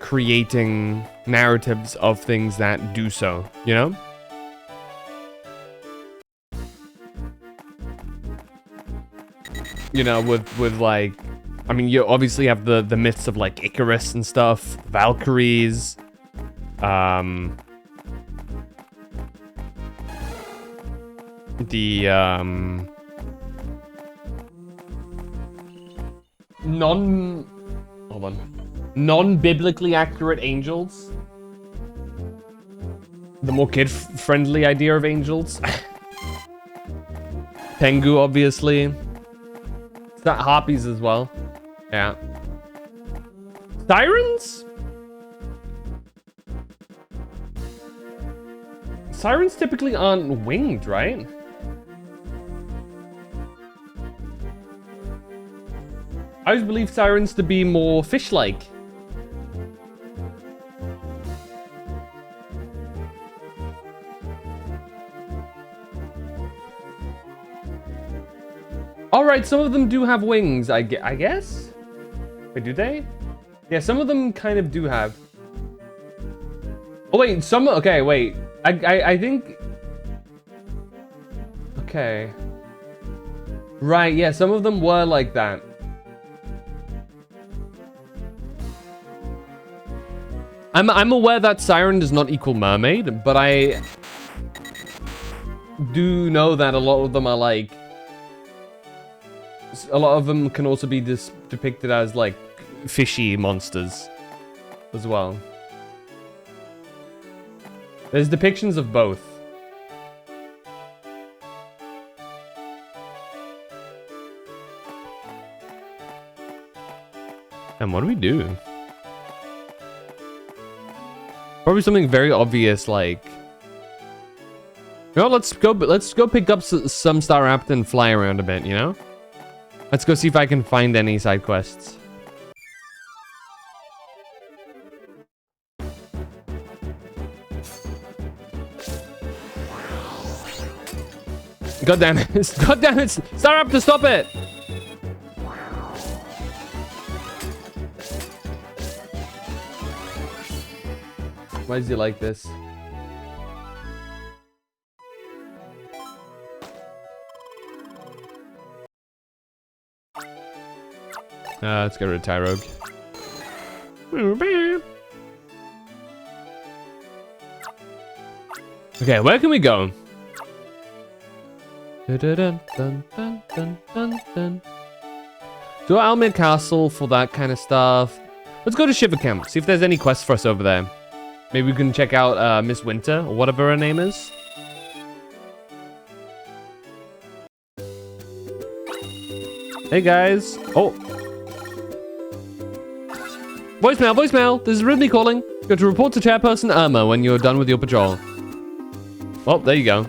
A: creating narratives of things that do so, you know? You know, with like, I mean, you obviously have the myths of like Icarus and stuff, Valkyries, the non-biblically accurate angels, the more kid-friendly idea of angels. Tengu, obviously. That harpies as well. Yeah. Sirens? Sirens typically aren't winged, right? I always believe sirens to be more fish-like. Alright, some of them do have wings, I guess? Wait, do they? Yeah, some of them kind of do have. Oh, wait, okay, wait. I think... Okay. Right, yeah, some of them were like that. I'm aware that siren does not equal mermaid, but I do know that a lot of them are like... A lot of them can also be depicted as, like, fishy monsters as well. There's depictions of both. And what do we do? Probably something very obvious, like... You know, let's go pick up some Star Raptor and fly around a bit, you know? Let's go see if I can find any side quests. God damn it. God damn it. Start up to stop it. Why is he like this? Let's get rid of Tyrogue. Okay, where can we go? To Almia Castle for that kind of stuff. Let's go to Shiver Camp, see if there's any quests for us over there. Maybe we can check out Miss Winter, or whatever her name is. Hey guys. Oh. Voicemail, voicemail. This is Ridley calling. Go to report to Chairperson Irma when you're done with your patrol. Well, there you go.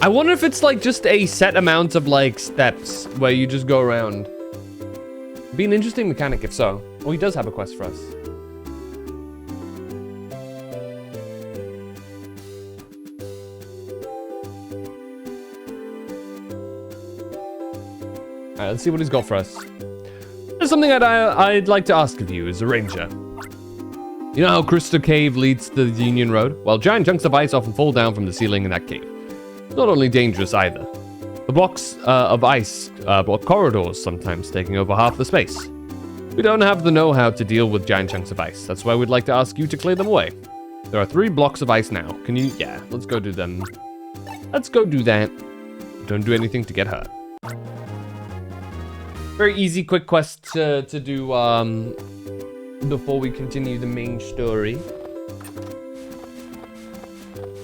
A: I wonder if it's like just a set amount of like steps where you just go around. Be an interesting mechanic if so. Oh, he does have a quest for us. Alright, let's see what he's got for us. There's something I'd like to ask of you as a ranger. You know how Crystal Cave leads to the Union Road? Well, giant chunks of ice often fall down from the ceiling in that cave. It's not only dangerous either. The blocks of ice block corridors, sometimes taking over half the space. We don't have the know-how to deal with giant chunks of ice. That's why we'd like to ask you to clear them away. There are 3 blocks of ice now. Can you? Yeah, let's go do them. Let's go do that. Don't do anything to get hurt. Very easy, quick quest to do before we continue the main story.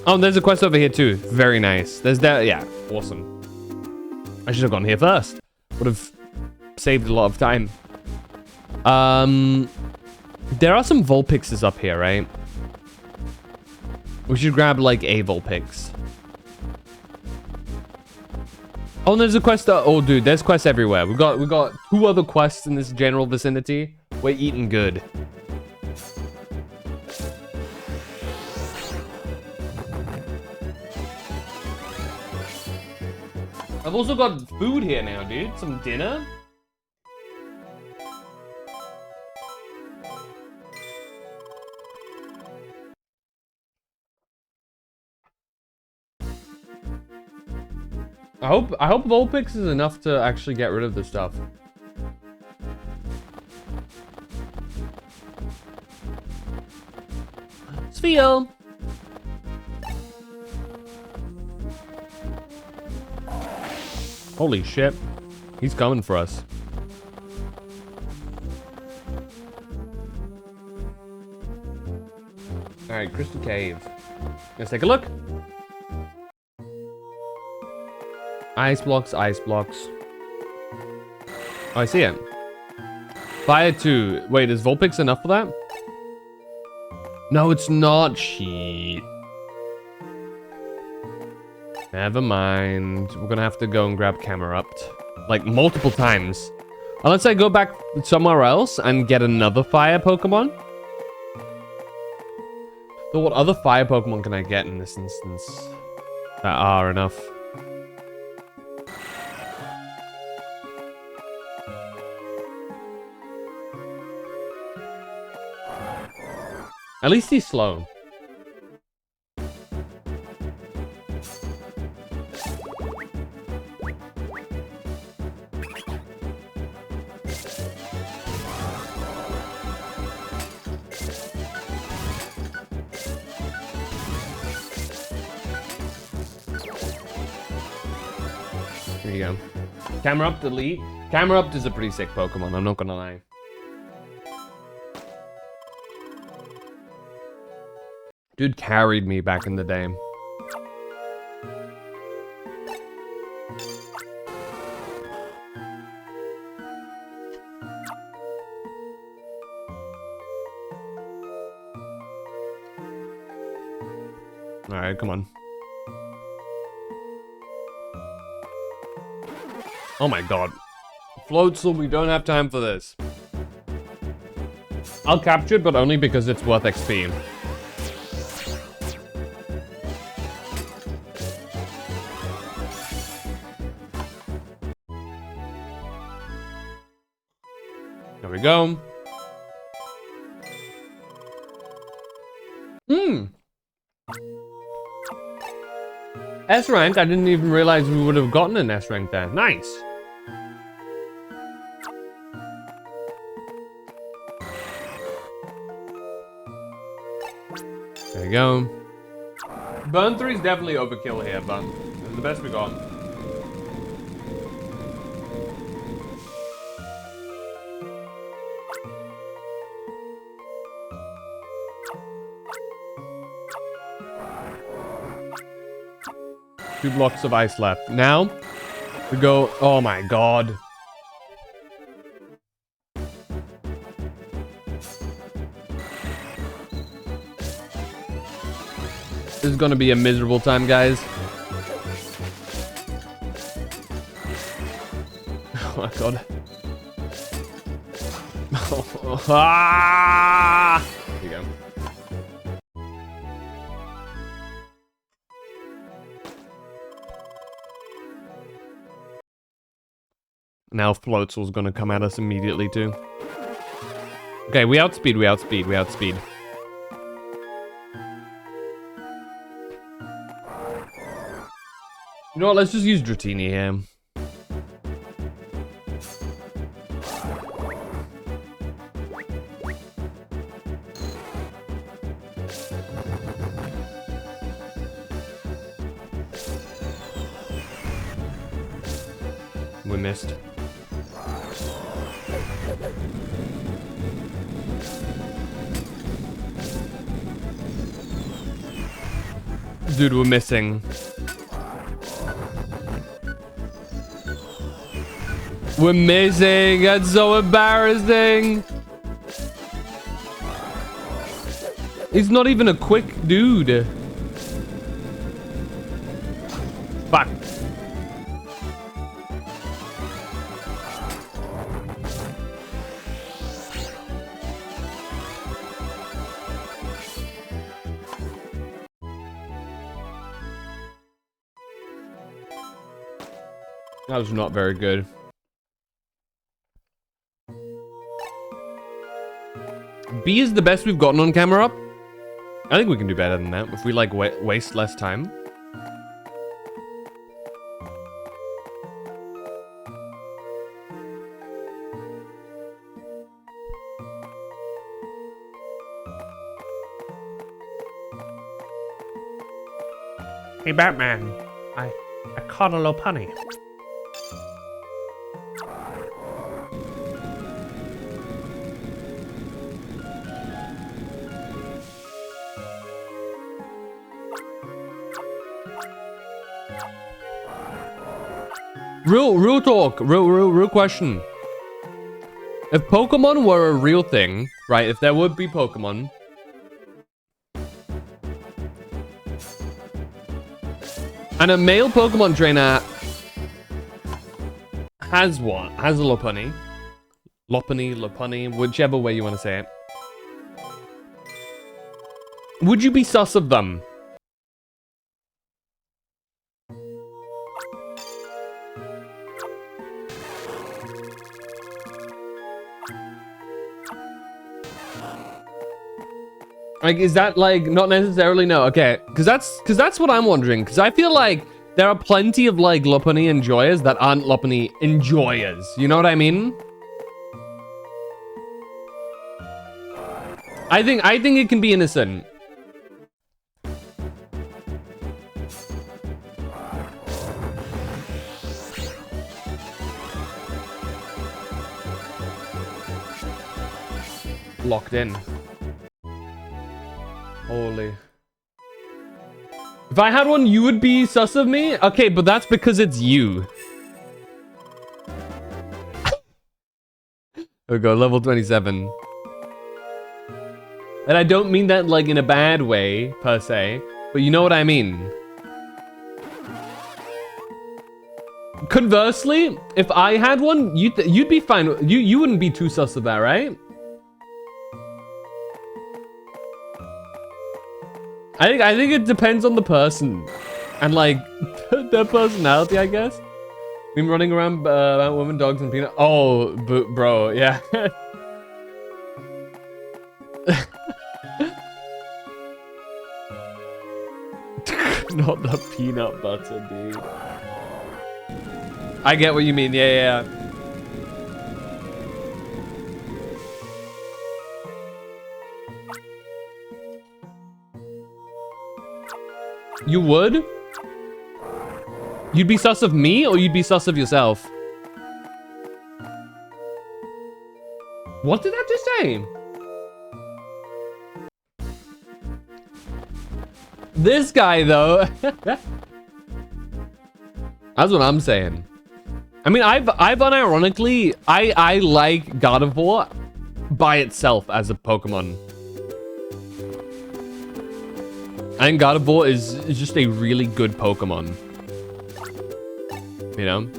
A: Oh, and there's a quest over here too. Very nice. There's that. Yeah, awesome. I should have gone here first. Would have saved a lot of time. There are some Vulpixes up here, right? We should grab like a Vulpix. Oh, and there's a quest. Oh, dude, there's quests everywhere. We got 2 other quests in this general vicinity. We're eating good. I've also got food here now, dude. Some dinner. I hope Vulpix is enough to actually get rid of this stuff. Sphere. Holy shit. He's coming for us. Alright, Crystal Cave. Let's take a look. Ice blocks, ice blocks. Oh, I see it. Fire 2. Wait, is Vulpix enough for that? No, it's not. Shit. Never mind. We're gonna have to go and grab Camerupt. Like, multiple times. Unless I go back somewhere else and get another fire Pokemon. So what other fire Pokemon can I get in this instance that are enough? At least he's slow. Here you go. Camerupt Elite. Camerupt is a pretty sick Pokemon, I'm not gonna lie. Dude carried me back in the day. Alright, come on. Oh my god. Floatzel, we don't have time for this. I'll capture it, but only because it's worth XP. There we go. S rank, I didn't even realize we would have gotten an S rank there. Nice. There you go. Burn 3 is definitely overkill here, but it's the best we got. Two blocks of ice left. Now, we go... Oh my god. This is gonna be a miserable time, guys. Oh my god. Ah! Here you go. Now Floatzel's gonna come at us immediately too. Okay, we outspeed. You know what, let's just use Dratini here. We missed. Dude, we're missing. We're missing. That's so embarrassing. He's not even a quick dude. Fuck. That was not very good. B is the best we've gotten on camera up. I think we can do better than that if we like waste less time. Hey Batman, I caught a Lopunny. Real talk, real question. If Pokemon were a real thing, right? If there would be Pokemon, and a male Pokemon trainer has what? Has a Lopunny. Lopunny, whichever way you want to say it. Would you be sus of them? Like, is that like not necessarily no? Okay, because that's what I'm wondering. Because I feel like there are plenty of like Lopunny enjoyers that aren't Lopunny enjoyers. You know what I mean? I think it can be innocent. Locked in. Holy. If I had one, you would be sus of me? Okay, but that's because it's you. There we go, level 27. And I don't mean that like in a bad way, per se, but you know what I mean. Conversely, if I had one, you'd be fine. You wouldn't be too sus of that, right? I think it depends on the person and like their personality, I guess. Been running around about women, dogs, and peanut. Oh, bro, yeah. Not the peanut butter, dude. I get what you mean. Yeah. You would? You'd be sus of me, or you'd be sus of yourself? What did I just say? This guy, though. That's what I'm saying. I mean, I've unironically, I like God of War by itself as a Pokemon. I think God of War is just a really good Pokemon. You know?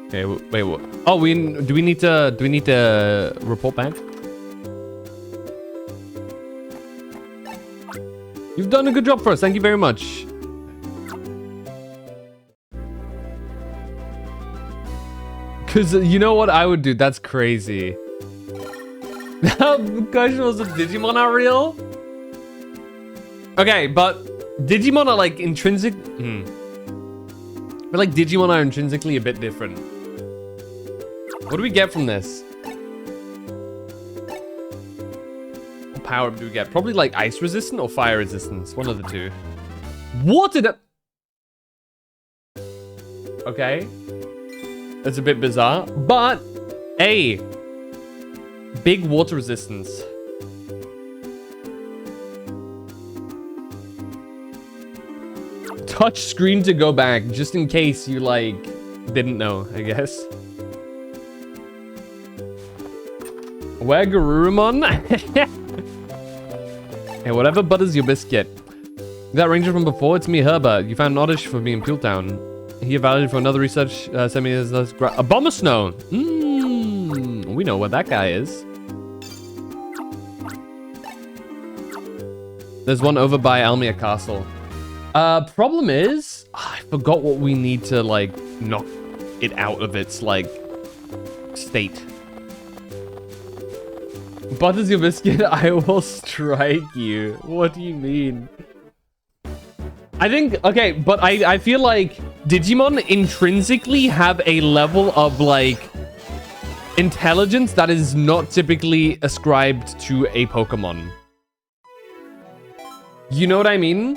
A: Okay, wait, what? Oh, do we need to report back? You've done a good job for us. Thank you very much. Because you know what I would do? That's crazy. The question was if Digimon are real? Okay, but Digimon are like intrinsic... I feel like Digimon are intrinsically a bit different. What do we get from this? What power do we get? Probably like ice resistant or fire resistance. One of the two. What did it... Okay. That's a bit bizarre. But, hey. Big water resistance. Touch screen to go back, just in case you, like, didn't know, I guess. Where Garurumon? Hey, whatever butters your biscuit. That ranger from before, it's me, Herbert. You found Oddish for me in Peeltown. He evaluated for another research, sent me as a bomber snow. We know what that guy is. There's one over by Almia Castle. Problem is, I forgot what we need to, like, knock it out of its, like, state. Butters your biscuit, I will strike you. What do you mean? I think, okay, but I feel like Digimon intrinsically have a level of, like, intelligence that is not typically ascribed to a Pokemon. You know what I mean?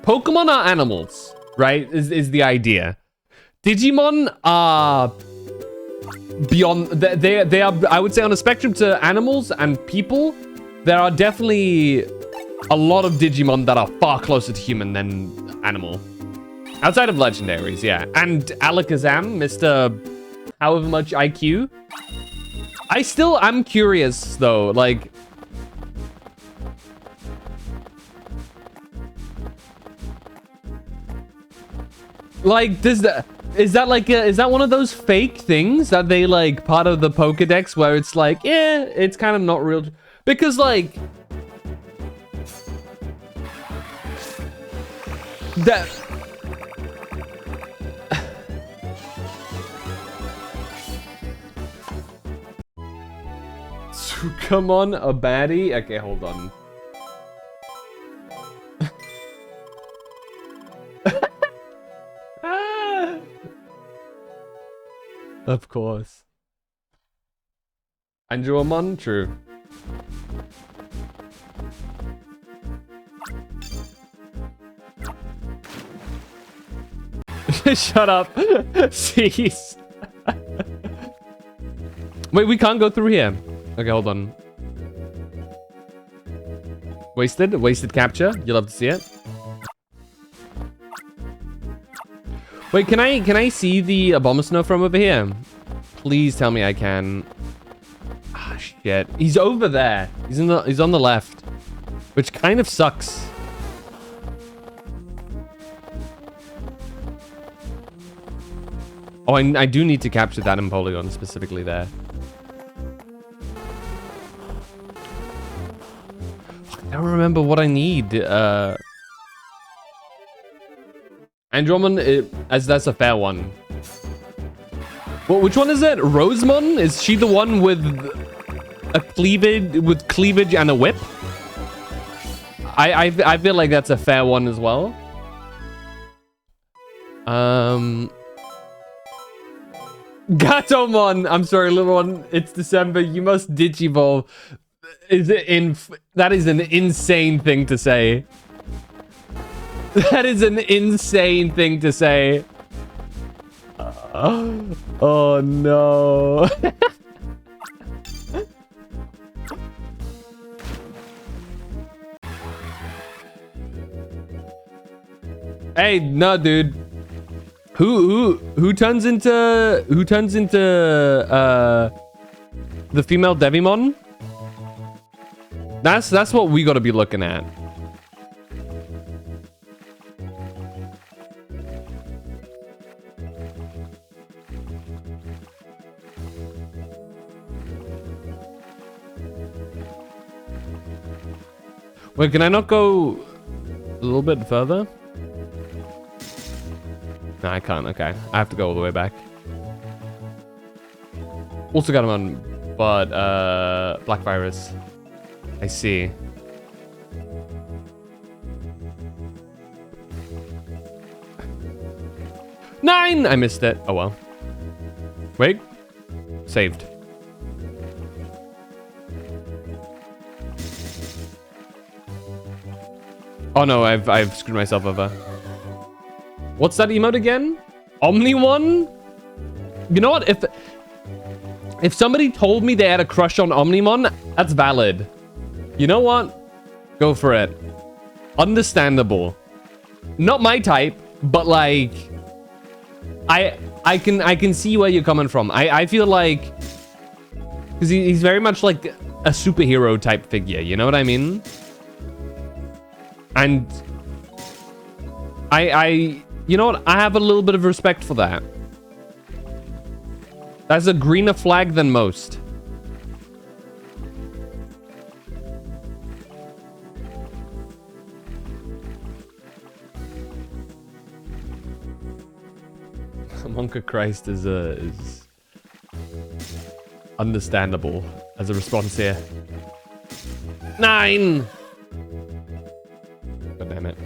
A: Pokemon are animals, right? Is the idea. Digimon are beyond... They are, I would say, on a spectrum to animals and people, there are definitely a lot of Digimon that are far closer to human than animal. Outside of legendaries, yeah. And Alakazam, Mr. however much IQ. I'm curious, though, like... Like, is that one of those fake things that they, like, part of the Pokedex where it's like, yeah, it's kind of not real? Because, like... That... Come on, a baddie? Okay, hold on. Of course. Andromon? True. Shut up. Cease. Wait, we can't go through here. Okay, hold on. Wasted capture. You'll love to see it. Wait, can I see the Abomasnow from over here? Please tell me I can. Ah, shit. He's over there. He's on the left, which kind of sucks. Oh, I do need to capture that Empoleon specifically there. I don't remember what I need. Andromon, that's a fair one. Well, which one is it? Rosemon? Is she the one with a cleavage and a whip? I feel like that's a fair one as well. Gatomon, I'm sorry, little one. It's December. You must digivolve. That is an insane thing to say. That is an insane thing to say. Oh no. Hey, no, dude. Who turns into the female Devimon? That's what we got to be looking at. Wait, can I not go a little bit further? No, I can't. Okay. I have to go all the way back. Also got him on, but, Black Virus. I see. Nine! I missed it. Oh, well. Wait. Saved. Oh, no. I've screwed myself over. What's that emote again? Omni one? You know what? If somebody told me they had a crush on Omnimon, that's valid. You know what? Go for it. Understandable. Not my type, but like I can see where you're coming from. I feel like because he's very much like a superhero type figure, you know what I mean? And I you know what? I have a little bit of respect for that. That's a greener flag than most. Monk of Christ is understandable as a response here. 9! God damn it.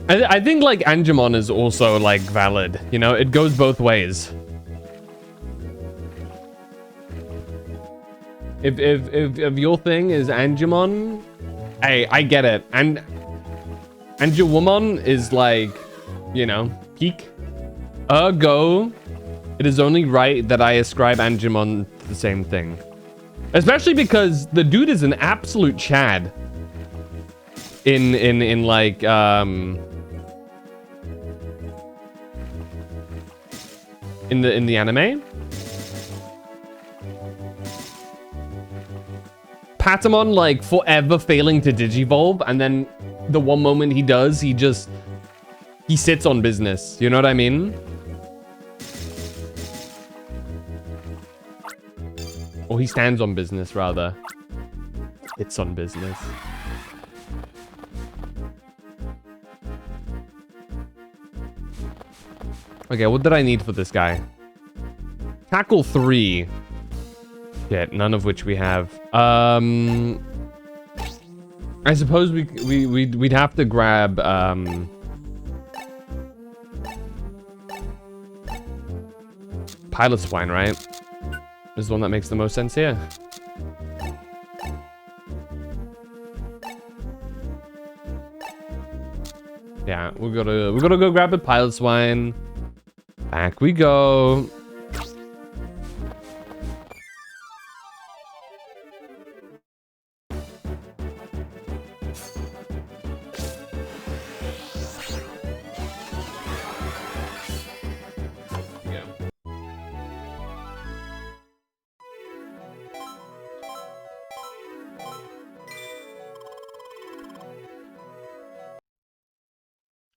A: I think like Angemon is also like valid, you know, it goes both ways. If your thing is Angemon, hey, I get it. And Angewomon is like, you know, peak. Ergo, it is only right that I ascribe Angemon to the same thing. Especially because the dude is an absolute Chad. In like in the anime. Patamon like forever failing to digivolve, and then the one moment he does, he sits on business. You know what I mean? Or he stands on business, rather. It's on business. Okay, what did I need for this guy? Tackle 3. Yeah, none of which we have. I suppose we'd have to grab Pilot Swine, right? This is the one that makes the most sense here. Yeah, we gotta go grab a Pilot Swine. Back we go.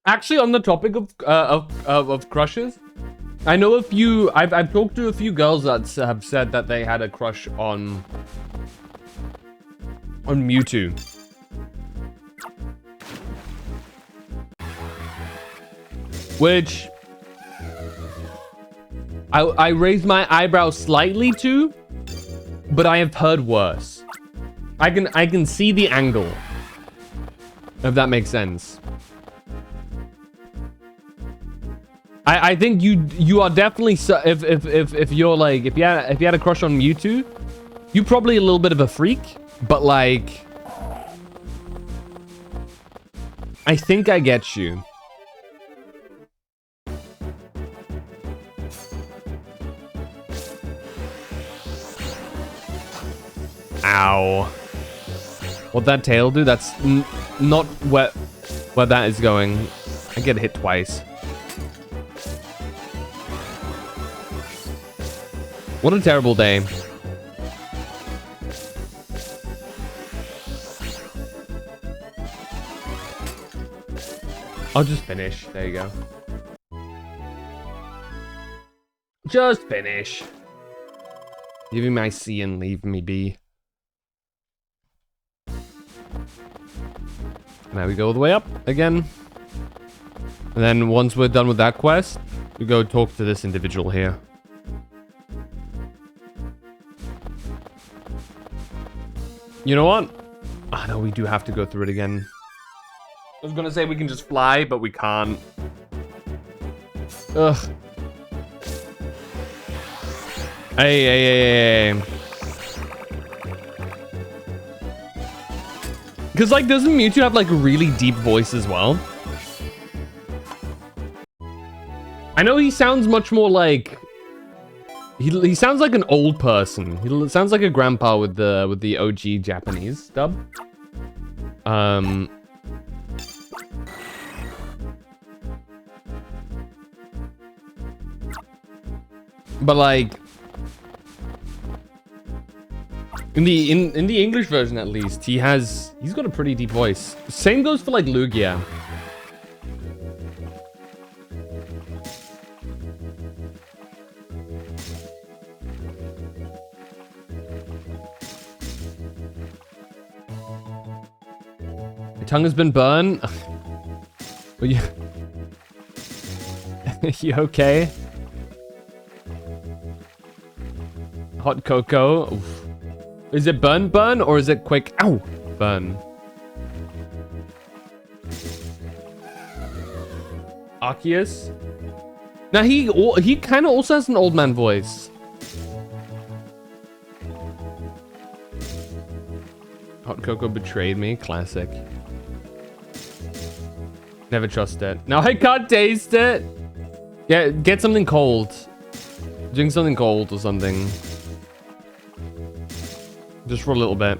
A: Actually, on the topic of crushes, I know a few. I've talked to a few girls that have said that they had a crush on on Mewtwo. Which I raised my eyebrow slightly to, but I have heard worse. I can see the angle, if that makes sense. I think you are definitely if you're like if you had a crush on Mewtwo, you're probably a little bit of a freak, but like I think I get you. Ow. What'd that tail do? That's not where that is going. I get hit twice. What a terrible day. I'll just finish. There you go. Just finish. Give me my C and leave me be. Now we go all the way up again. And then once we're done with that quest, we go talk to this individual here. You know what? Ah, no, we do have to go through it again. I was gonna say we can just fly, but we can't. Ugh. Hey. Because, like, doesn't Mewtwo have, like, a really deep voice as well? I know he sounds much more like... He sounds like an old person. He sounds like a grandpa with the OG Japanese dub. But, like... In the English version, at least, he's got a pretty deep voice. Same goes for like Lugia. Your tongue has been burned. Are you? You okay? Hot cocoa. Oof. Is it burn or is it quick? Ow! Burn. Arceus? Now he kind of also has an old man voice. Hot cocoa betrayed me. Classic. Never trust it. Now I can't taste it. Yeah, get something cold. Drink something cold or something. Just for a little bit.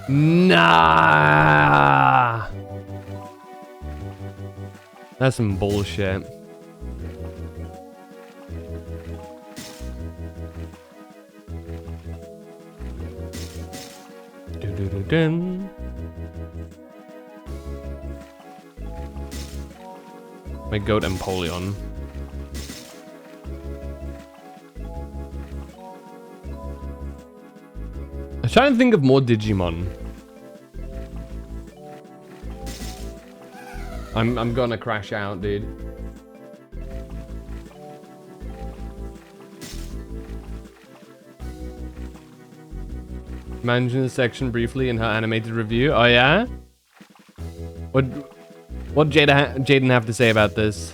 A: Nah. That's some bullshit. Do-do-do-dum. My goat Empoleon. I'm trying to think of more Digimon. I'm gonna crash out, dude. Mention the section briefly in her animated review. Oh yeah? What Jaden have to say about this?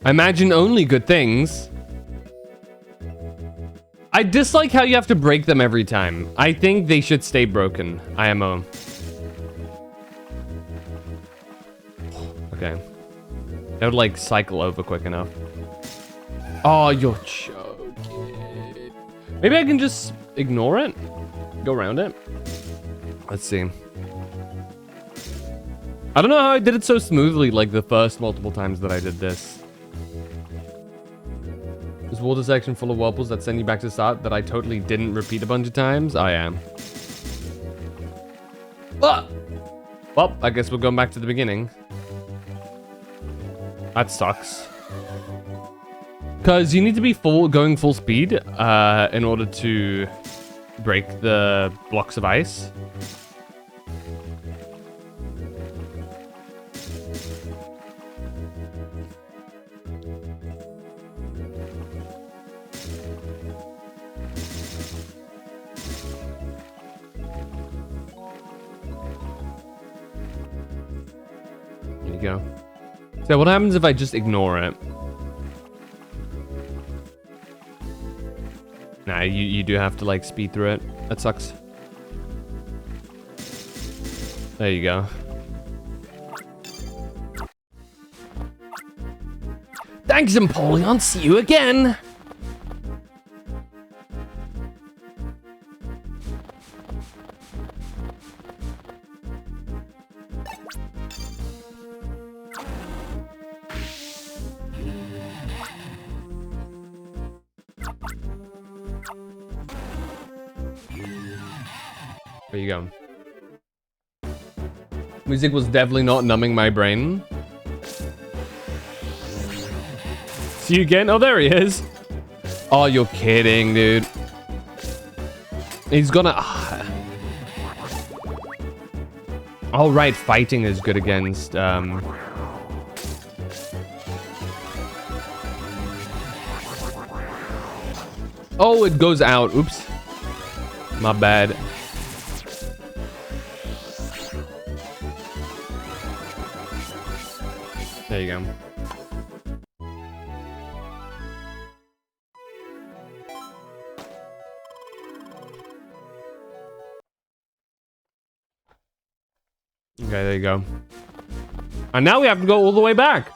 A: I imagine only good things. I dislike how you have to break them every time. I think they should stay broken. IMO. Okay. That would like cycle over quick enough. Oh, you're joking. Maybe I can just ignore it? Go around it? Let's see. I don't know how I did it so smoothly like the first multiple times that I did this. Is water section full of whirlpools that send you back to the start that I totally didn't repeat a bunch of times? I am. Ah! Well, I guess we're going back to the beginning. That sucks. Because you need to be going full speed in order to break the blocks of ice. There you go. So what happens if I just ignore it? Nah, you do have to like speed through it. That sucks. There you go. Thanks, Empoleon. See you again. There you go. Music was definitely not numbing my brain. See you again? Oh, there he is. Oh, you're kidding, dude. He's gonna... Oh, right. Fighting is good against... Oh, it goes out. Oops. My bad. There you go. Okay, there you go. And now we have to go all the way back.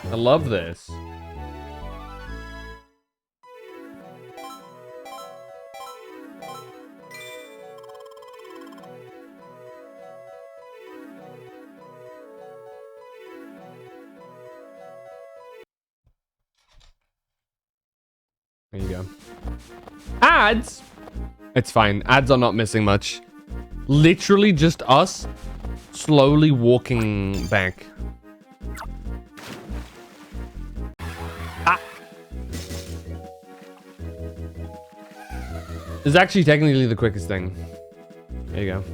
A: I love this. There you go. Ads? It's fine. Ads are not missing much. Literally just us slowly walking back. Ah! It's actually technically the quickest thing. There you go.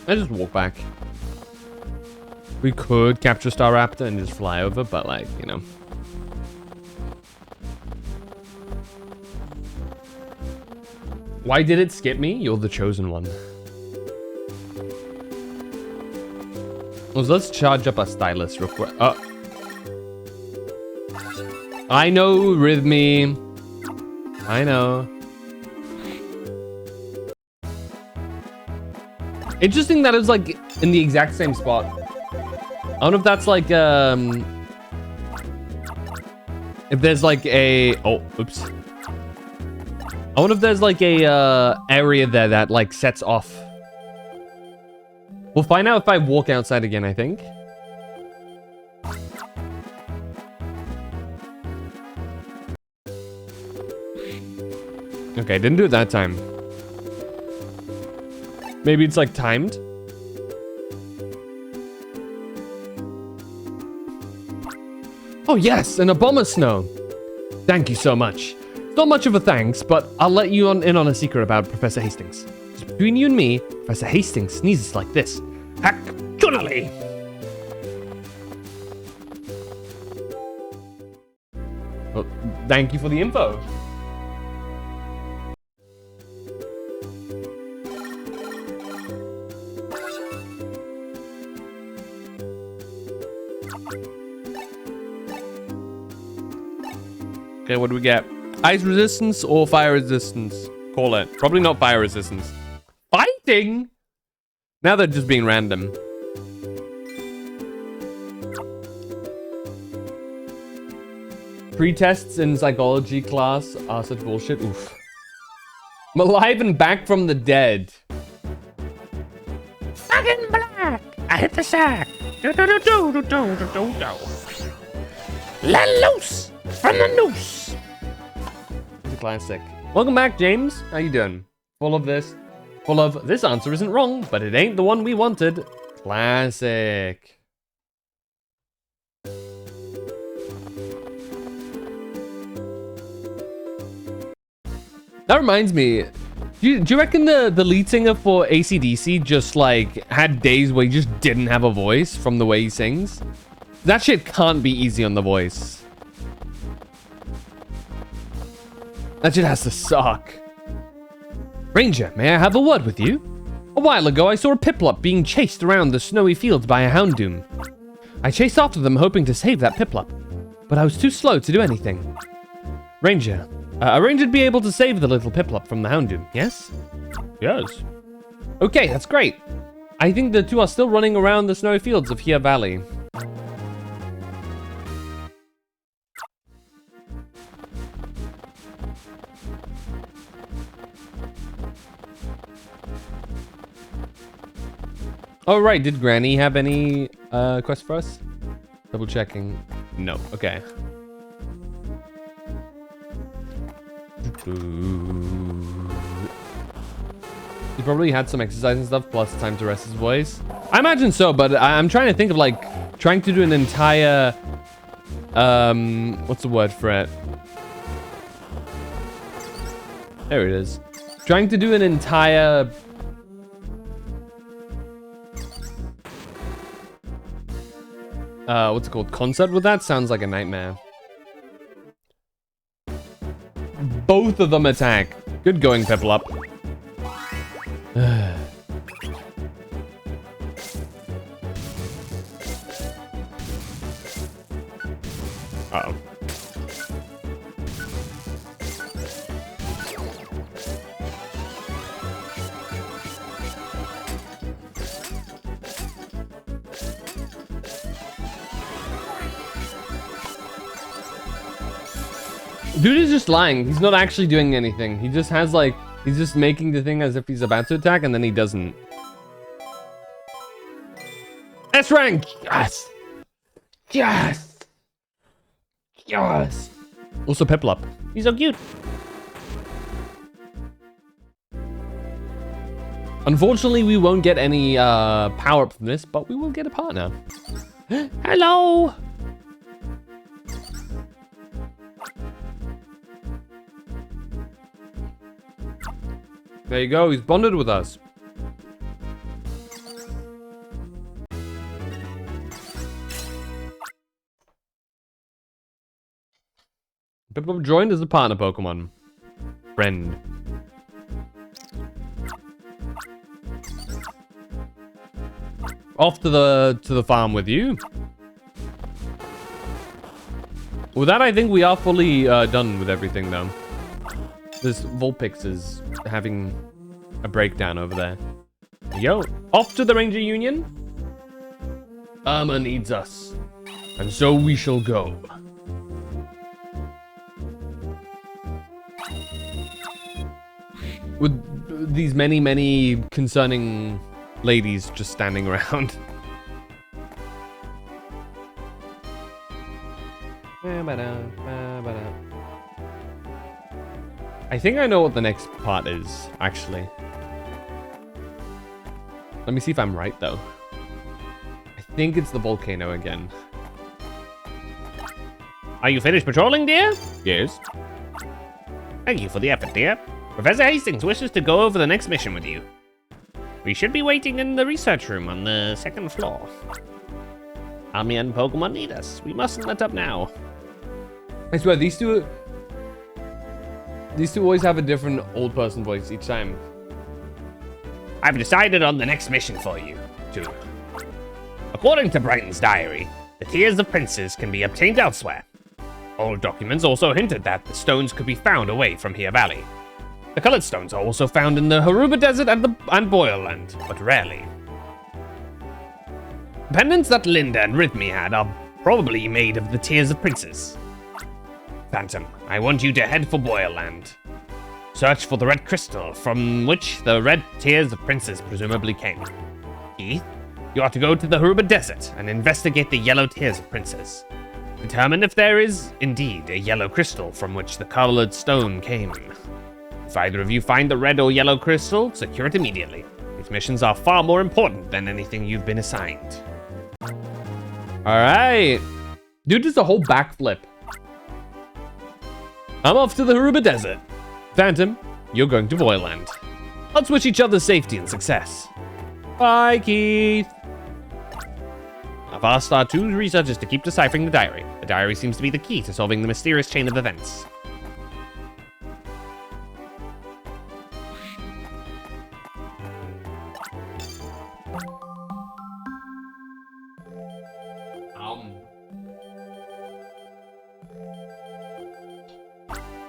A: I just walk back. We could capture Staraptor and just fly over, but like, you know. Why did it skip me? You're the chosen one. Let's charge up our stylus real quick. I know, Rhythmy. I know. Interesting that it was like in the exact same spot. I don't know if that's like if there's like a oops. I wonder if there's like a area there that like sets off. We'll find out if I walk outside again, I think. Okay, didn't do it that time. Maybe it's like timed. Oh yes, an Obama snow. Thank you so much. Not much of a thanks, but I'll let you in on a secret about Professor Hastings. Just between you and me, Professor Hastings sneezes like this. Actually. Well, thank you for the info. Okay, what do we get? Ice resistance or fire resistance? Call it. Probably not fire resistance. Fighting? Now they're just being random. Pre-tests in psychology class are such bullshit. Oof. I'm alive and back from the dead.
B: Fucking black. I hit the sack. Let loose from the noose.
A: It's a classic. Welcome back, James. How you doing? Full of this answer isn't wrong, but it ain't the one we wanted. Classic. That reminds me, do you reckon the lead singer for AC/DC just like had days where he just didn't have a voice from the way he sings? That shit can't be easy on the voice. That shit has to suck. Ranger, may I have a word with you? A while ago, I saw a Piplup being chased around the snowy fields by a Houndoom. I chased after them hoping to save that Piplup, but I was too slow to do anything. Ranger, a ranger would be able to save the little Piplup from the Houndoom, yes? Yes. Okay, that's great. I think the two are still running around the snowy fields of Hia Valley. Oh, right. Did Granny have any quest for us? Double checking. No. Okay. He probably had some exercise and stuff, plus time to rest his voice. I imagine so, but I'm trying to think of like trying to do an entire what's the word for it? There it is. Trying to do an entire what's it called? Concert with that sounds like a nightmare. Both of them attack. Good going, Piplup. Uh-oh. Dude is just lying. He's not actually doing anything. He just has like, he's just making the thing as if he's about to attack and then he doesn't. S rank! Yes! Yes! Yes! Also Piplup. He's so cute. Unfortunately, we won't get any power up from this, but we will get a partner. Hello! There you go, he's bonded with us. Piplup joined as a partner Pokemon. Friend. Off to the farm with you. With that, I think we are fully done with everything, though. This Vulpix is having a breakdown over there. Yo, off to the Ranger Union. Irma needs us, and so we shall go. With these many concerning ladies just standing around. I think I know what the next part is, actually. Let me see if I'm right, though. I think it's the volcano again.
H: Are you finished patrolling, dear?
A: Yes.
H: Thank you for the effort, dear. Professor Hastings wishes to go over the next mission with you. We should be waiting in the research room on the second floor. Almia and Pokemon need us. We mustn't let up now.
A: I swear, these two always have a different old person voice each time.
H: I've decided on the next mission for you, too. According to Brighton's diary, the Tears of Princes can be obtained elsewhere. Old documents also hinted that the stones could be found away from Hia Valley. The colored stones are also found in the Haruba Desert and Boyle Land, but rarely. pendants that Linda and Rhythmy had are probably made of the tears of princes. Phantom, I want you to head for Boyerland. Search for the red crystal from which the red tears of princes presumably came. Keith, you are to go to the Haruba Desert and investigate the yellow tears of princes. Determine if there is, indeed, a yellow crystal from which the colored stone came. If either of you find the red or yellow crystal, secure it immediately. These missions are far more important than anything you've been assigned.
A: Alright. Dude does a whole backflip. I'm off to the Haruba Desert. Phantom, you're going to Voyland. Let's wish each other safety and success. Bye, Keith. I've asked our 2 researchers to keep deciphering the diary. The diary seems to be the key to solving the mysterious chain of events.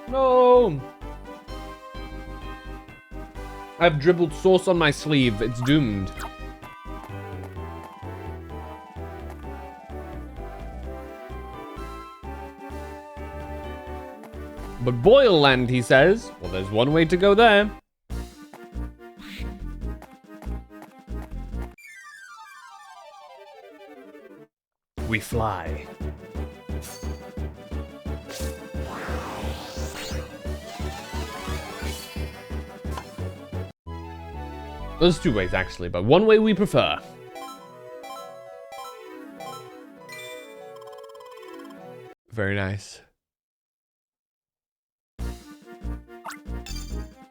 A: No! I've dribbled sauce on my sleeve. It's doomed. But Boyerland, he says. Well, there's one way to go there.
H: We fly.
A: There's 2 ways, actually, but one way we prefer. Very nice.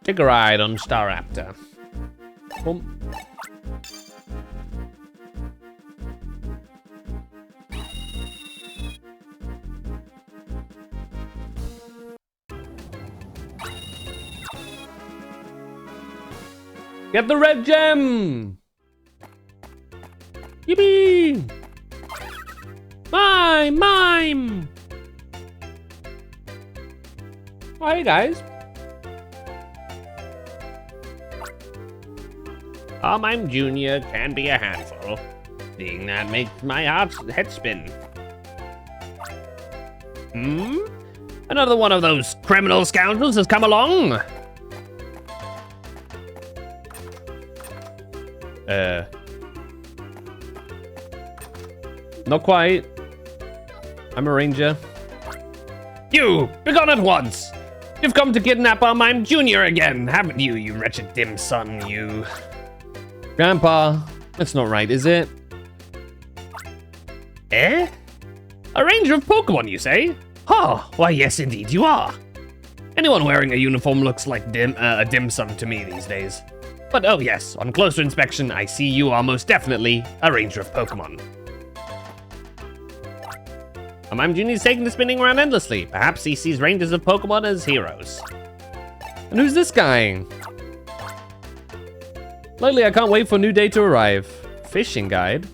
H: Take a ride on Staraptor.
A: Boom. Get the red gem! Yippee! Mime! Oh, hey guys.
H: Mime Jr. can be a handful. Seeing that makes my head spin. Another one of those criminal scoundrels has come along.
A: Not quite. I'm a ranger.
H: You, begone at once! You've come to kidnap our Mime Jr. again, haven't you, you wretched dim son, you...
A: Grandpa, that's not right, is it?
H: Eh? A ranger of Pokemon, you say? Oh, why yes indeed you are. Anyone wearing a uniform looks like a dim sum to me these days. But oh yes, on closer inspection, I see you are most definitely a ranger of Pokemon. Mime Jr.'s taking the spinning around endlessly. Perhaps he sees rangers of Pokemon as heroes.
A: And who's this guy? Lately, I can't wait for a new day to arrive. Fishing guide?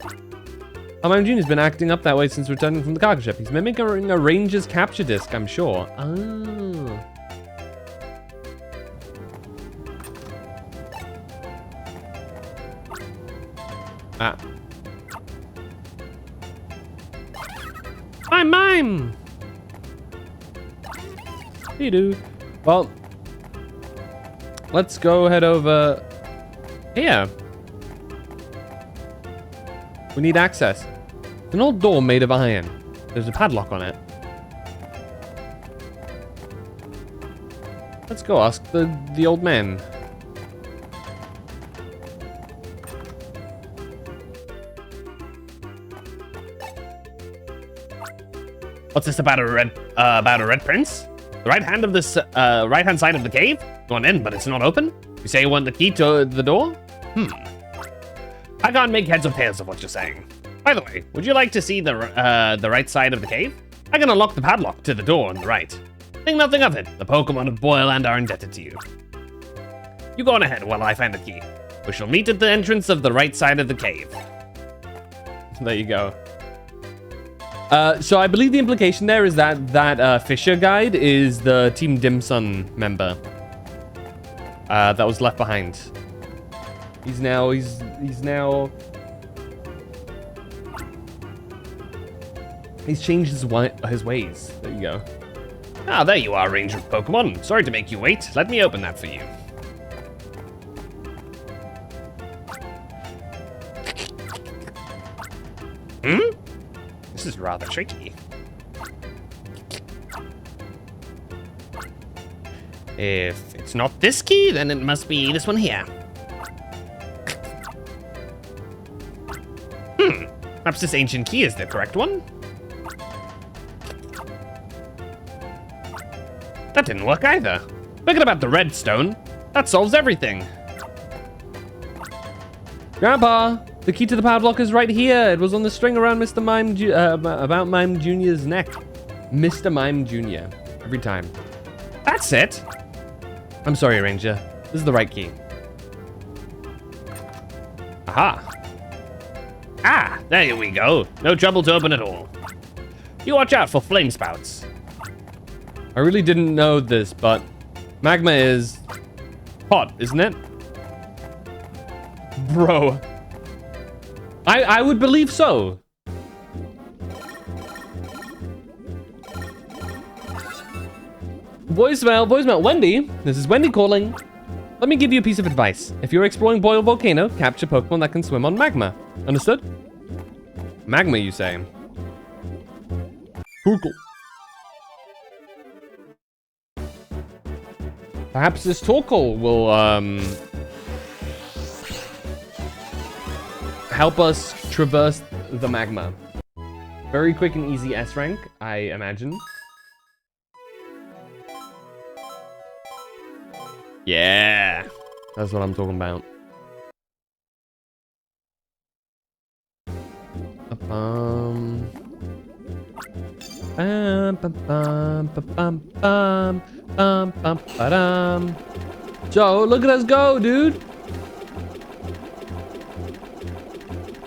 A: Mime Jr.'s been acting up that way since returning from the cargo ship. He's mimicking a ranger's capture disc, I'm sure. Oh. Ah. Mime! Hey, dude. Well, let's go head over here. We need access. An old door made of iron. There's a padlock on it. Let's go ask the old man.
H: What's this about a red prince? The right hand side of the cave? Gone in, but it's not open? You say you want the key to the door? I can't make heads or tails of what you're saying. By the way, would you like to see the right side of the cave? I can unlock the padlock to the door on the right. Think nothing of it. The Pokemon of Boyerland are indebted to you. You go on ahead while I find the key. We shall meet at the entrance of the right side of the cave.
A: There you go. So I believe the implication there is that Fisher guide is the Team Dim Sum member that was left behind. He's now He's changed his ways. There you go.
H: Ah, there you are, Ranger of Pokemon. Sorry to make you wait. Let me open that for you. This is rather tricky. If it's not this key, then it must be this one here. Perhaps this ancient key is the correct one? That didn't work either. Forget about the redstone. That solves everything.
A: Grandpa, the key to the power block is right here. It was on the string around Mr. Mime, about Mime Jr.'s neck. Mr. Mime Jr. Every time.
H: That's it.
A: I'm sorry, Ranger. This is the right key.
H: Aha. Ah, there we go. No trouble to open at all. You watch out for flame spouts.
A: I really didn't know this, but magma is hot, isn't it? Bro. I would believe so. Voicemail. Wendy, this is Wendy calling. Let me give you a piece of advice. If you're exploring Boil Volcano, capture Pokemon that can swim on magma. Understood? Magma, you say? Cool. Perhaps this Torkoal will, help us traverse the magma. Very quick and easy S rank, I imagine. Yeah, that's what I'm talking about. Joe, look at us go, dude.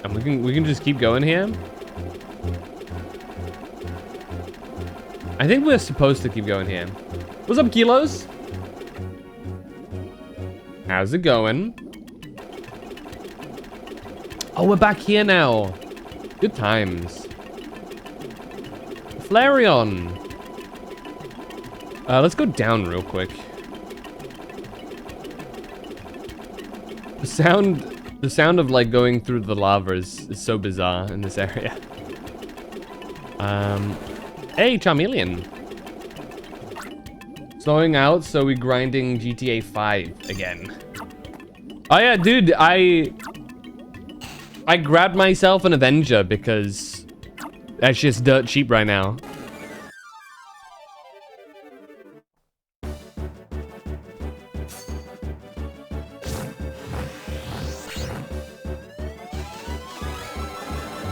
A: And we can just keep going here. I think we're supposed to keep going here. What's up, Kilos? How's it going? Oh, we're back here now. Good times. Flareon. Let's go down real quick. The sound of like going through the lava is so bizarre in this area. Hey, Charmeleon. Slowing out, so we grinding GTA 5 again. Oh yeah, dude, I grabbed myself an Avenger because that's just dirt cheap right now.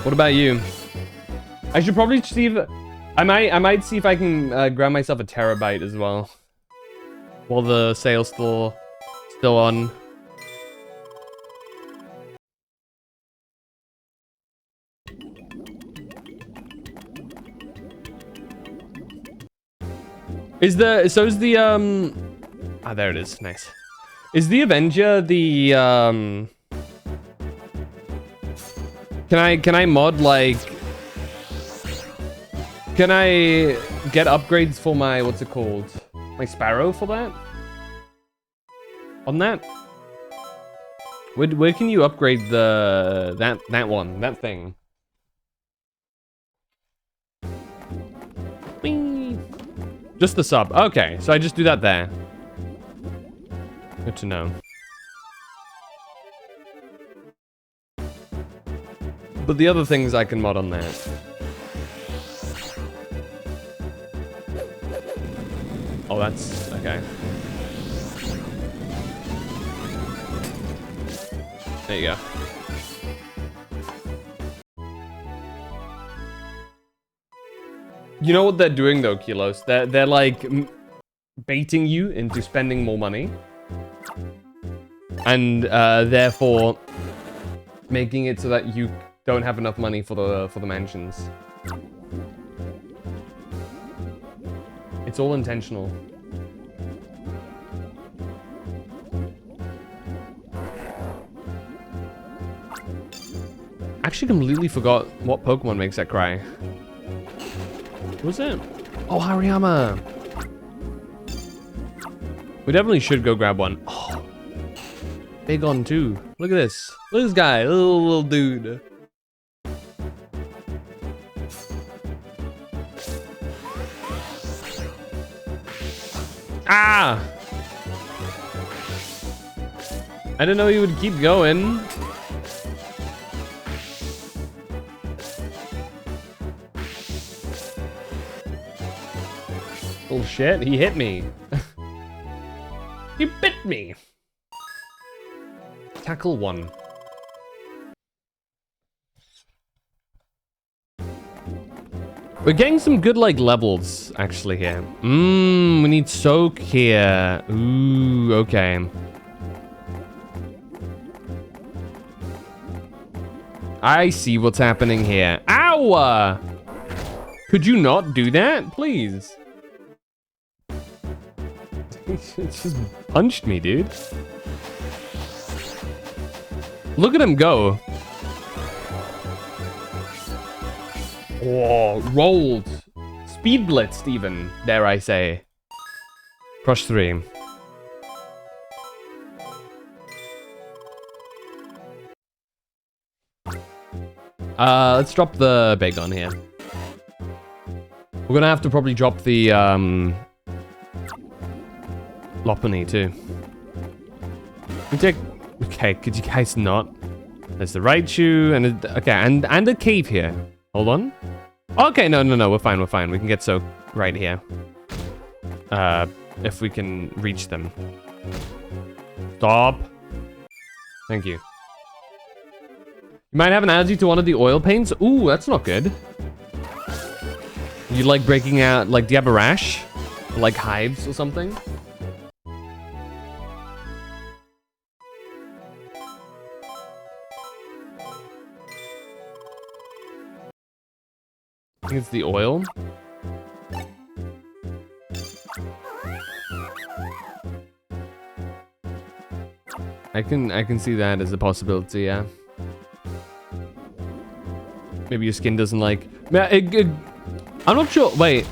A: What about you? I should probably see if I might see if I can grab myself a terabyte as well, while the sale's still on. Is the there it is. Nice. Is the Avenger the Can I mod, like, can I get upgrades for my, what's it called? My Sparrow for that? On that? Where can you upgrade that thing? Whee! Just the sub. Okay, so I just do that there. Good to know. But the other things I can mod on that. Oh, that's okay. There you go. You know what they're doing though, Kilos? They're like baiting you into spending more money, and therefore making it so that you don't have enough money for the mansions. It's all intentional. Actually completely forgot what Pokemon makes that cry. Was it? Oh, Hariyama. We definitely should go grab one. Oh, big on too. Look at this. Look at this guy, little dude. Ah! I didn't know he would keep going. Oh shit, he hit me. He bit me. Tackle 1. We're getting some good, like, levels, actually, here. We need soak here. Ooh, okay. I see what's happening here. Ow! Could you not do that, please? It just punched me, dude. Look at him go. Oh, rolled. Speed blitzed even, dare I say. Crush 3. Let's drop the Bagon here. We're gonna have to probably drop the Lopunny too. We take. Okay, could you guys not? There's the Raichu and okay, and a cave here. Hold on. Okay, no, we're fine. We can get soaked right here. If we can reach them. Stop. Thank you. You might have an allergy to one of the oil paints. Ooh, that's not good. You like breaking out, like, do you have a rash? Like hives or something? I think it's the oil. I can see that as a possibility, yeah. Maybe your skin doesn't like... I'm not sure. Wait.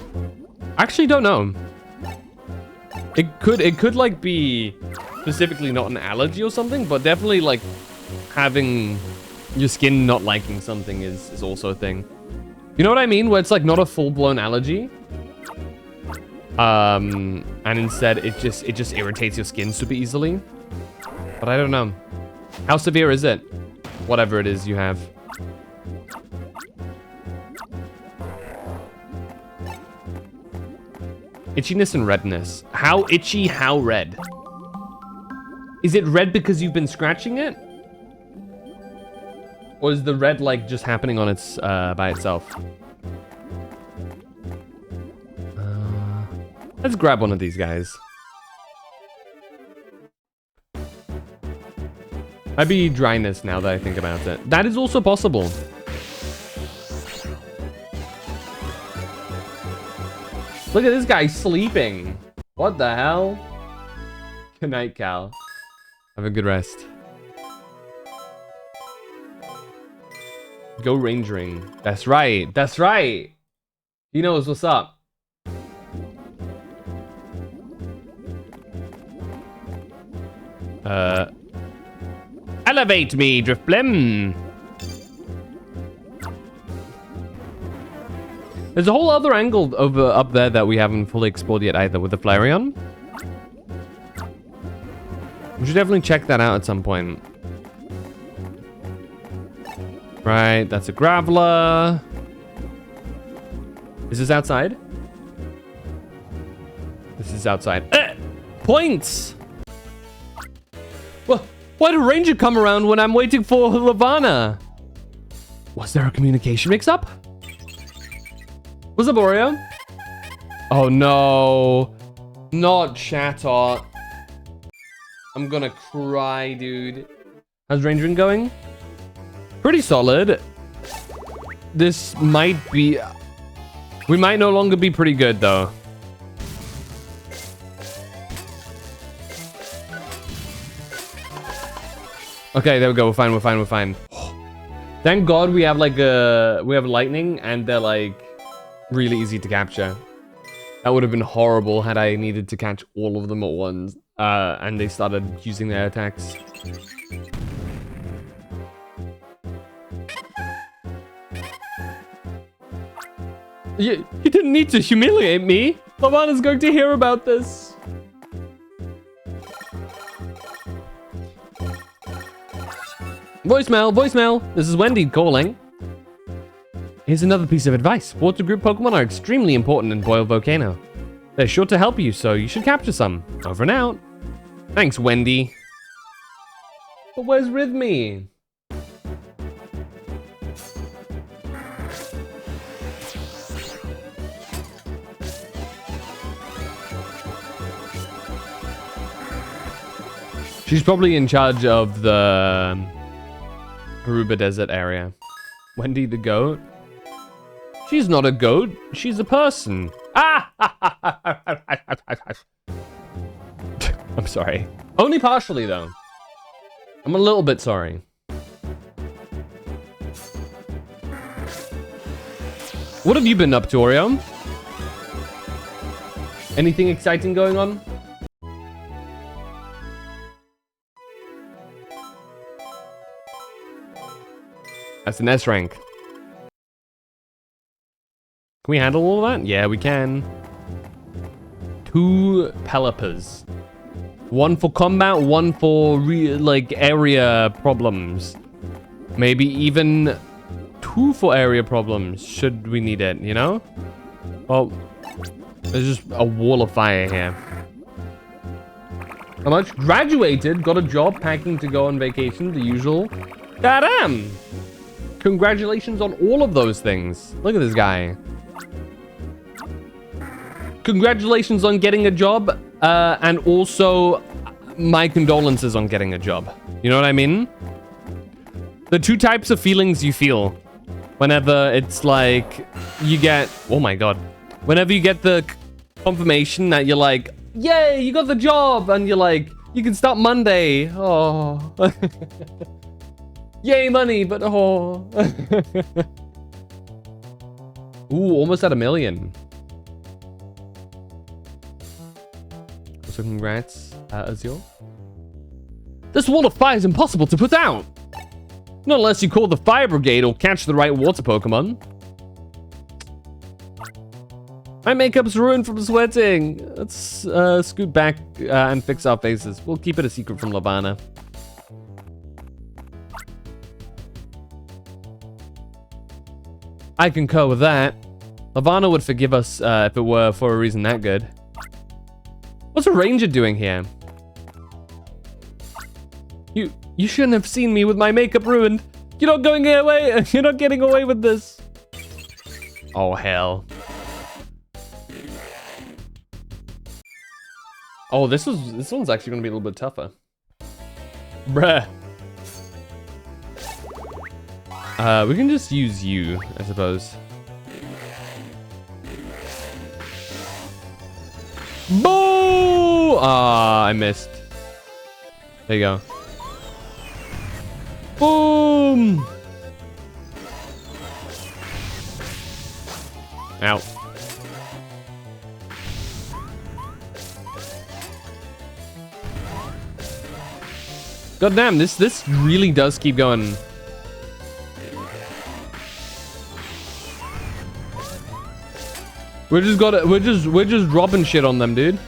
A: Actually don't know. It could like be specifically not an allergy or something, but definitely like having your skin not liking something is also a thing. You know what I mean? Where it's like not a full-blown allergy. And instead it just irritates your skin super easily. But I don't know. How severe is it? Whatever it is you have. Itchiness and redness. How itchy, how red? Is it red because you've been scratching it? Or is the red like just happening on its by itself? Let's grab one of these guys. Might be dryness now that I think about it. That is also possible. Look at this guy sleeping. What the hell? Good night, Cal. Have a good rest. Go rangering. That's right. That's right. He knows what's up. Elevate me, Driftblim. There's a whole other angle over up there that we haven't fully explored yet either with the Flareon. We should definitely check that out at some point. Right, that's a Graveler. Is this outside? This is outside. Points! Well, why did Ranger come around when I'm waiting for Lavana? Was there a communication mix-up? What's up, Oreo? Oh no. Not Chatot. I'm gonna cry, dude. How's Rangering going? Pretty solid. This might be... We might no longer be pretty good, though. Okay, there we go. We're fine. Thank God we have like we have lightning and they're like really easy to capture. That would have been horrible had I needed to catch all of them at once, and they started using their attacks. You didn't need to humiliate me. Lavana's going to hear about this. Voicemail, voicemail. This is Wendy calling. Here's another piece of advice. Water group Pokemon are extremely important in Boil Volcano. They're sure to help you, so you should capture some. Over and out. Thanks, Wendy. But where's Rhythmy? She's probably in charge of the Aruba Desert area. Wendy the goat? She's not a goat, she's a person. Ah! I'm sorry. Only partially, though. I'm a little bit sorry. What have you been up to, Oreo? Anything exciting going on? That's an S rank. Can we handle all of that? Yeah, we can. 2 Pelippas. 1 for combat, 1 for area problems. Maybe even 2 for area problems, should we need it, you know? Well, there's just a wall of fire here. How much? Graduated, got a job, packing to go on vacation, the usual. Goddamn! Congratulations on all of those things. Look at this guy. Congratulations on getting a job, and also my condolences on getting a job. You know what I mean? The 2 types of feelings you feel whenever it's like you get, oh my god, whenever you get the confirmation that you're like, yay, you got the job, and you're like, you can start Monday. Oh. Yay, money, but oh. Ooh, almost at 1 million. So congrats, Azure. This wall of fire is impossible to put out. Not unless you call the fire brigade or catch the right water Pokemon. My makeup's ruined from sweating. Let's scoot back and fix our faces. We'll keep it a secret from Lavana. I concur with that. Lavana would forgive us if it were for a reason that good. What's a ranger doing here? You shouldn't have seen me with my makeup ruined. You're not going away. You're not getting away with this. Oh hell. Oh, this one's actually gonna be a little bit tougher. Bruh. We can just use you, I suppose. Boo! Ah, I missed. There you go. Boom! Ow. God damn, this really does keep going. We're just dropping shit on them, dude.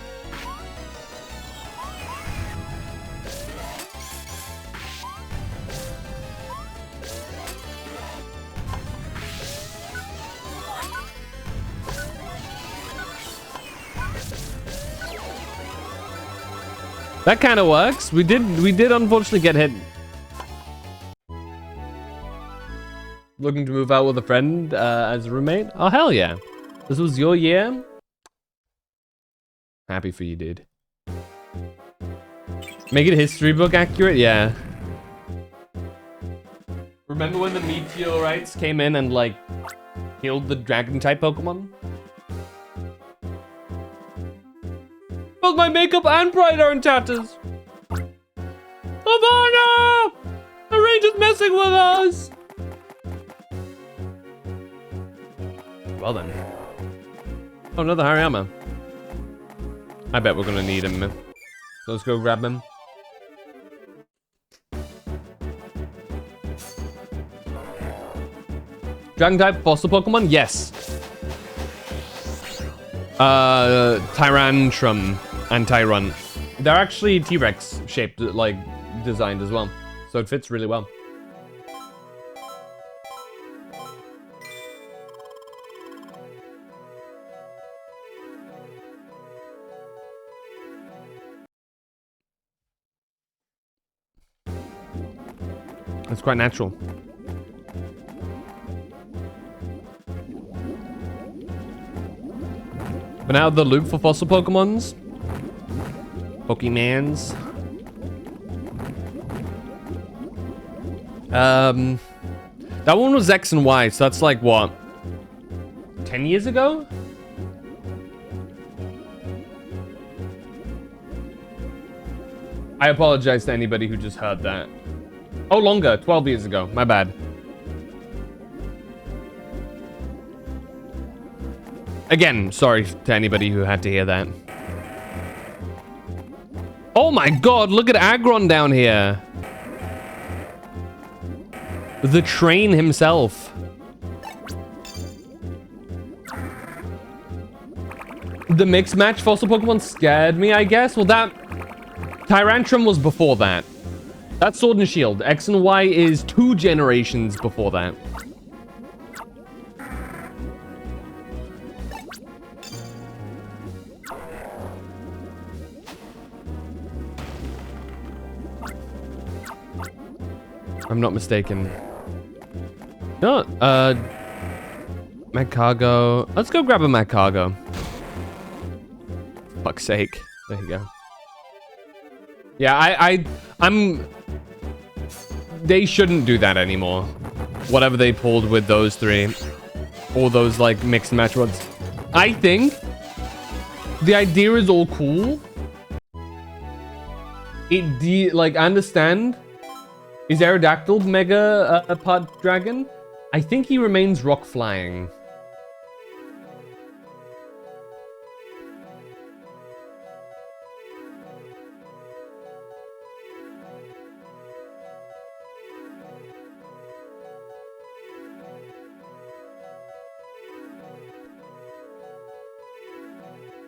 A: That kind of works. We did unfortunately get hit. Looking to move out with a friend as a roommate? Oh hell yeah. This was your year? Happy for you, dude. Make it history book accurate? Yeah. Remember when the meteorites came in and like killed the dragon type Pokemon? Both my makeup and pride are in tatters. Lavana! The range is messing with us! Well then. Oh, another Hariyama. I bet we're gonna need him. So let's go grab him. Dragon type fossil Pokemon? Yes. Tyrantrum and Tyrunt. They're actually T-Rex shaped, like, designed as well. So it fits really well. It's quite natural. But now the loop for fossil Pokemons. Pokemans. That one was X and Y, so that's like what? 10 years ago? I apologize to anybody who just heard that. Oh, longer. 12 years ago. My bad. Again, sorry to anybody who had to hear that. Oh my god, look at Aggron down here. The train himself. The mixed match fossil Pokemon scared me, I guess. Well, that... Tyrantrum was before that. That's Sword and Shield. X and Y is 2 generations before that. I'm not mistaken. No, Magcargo. Let's go grab a Magcargo. Fuck's sake. There you go. Yeah, I'm... They shouldn't do that anymore. Whatever they pulled with those 3. All those, like, mixed match ones. I think the idea is all cool. Like, I understand. Is Aerodactyl Mega part Dragon? I think he remains rock flying.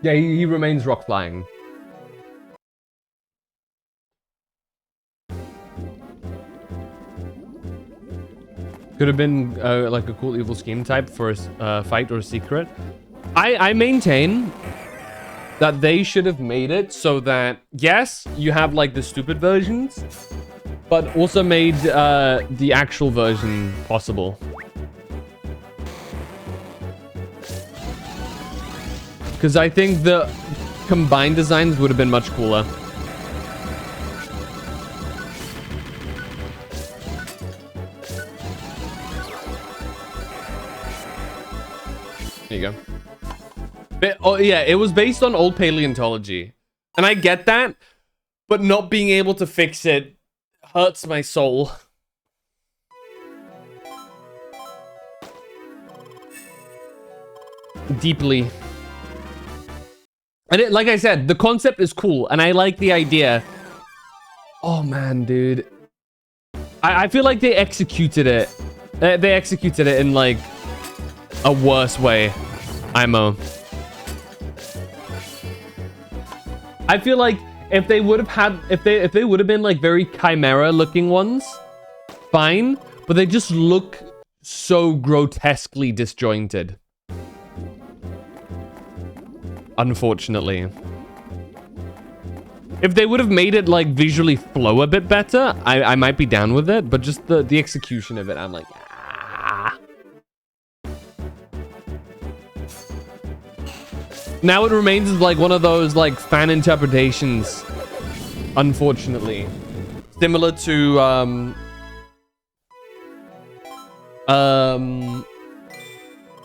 A: Yeah, he remains rock flying. Could have been like a cool evil scheme type for a fight or a secret. I maintain that they should have made it so that, yes, you have like the stupid versions, but also made the actual version possible. Because I think the combined designs would have been much cooler. There you go. But, oh yeah, it was based on old paleontology. And I get that, but not being able to fix it hurts my soul. Deeply. And like I said, the concept is cool, and I like the idea. Oh man, dude. I feel like they executed it. They executed it in like a worse way. IMO. I feel like if they would have had, if they would have been like very chimera looking ones, fine. But they just look so grotesquely disjointed. Unfortunately. If they would have made it like visually flow a bit better, I might be down with it, but just the execution of it, I'm like, ah. Now it remains as like one of those like fan interpretations, unfortunately. Similar to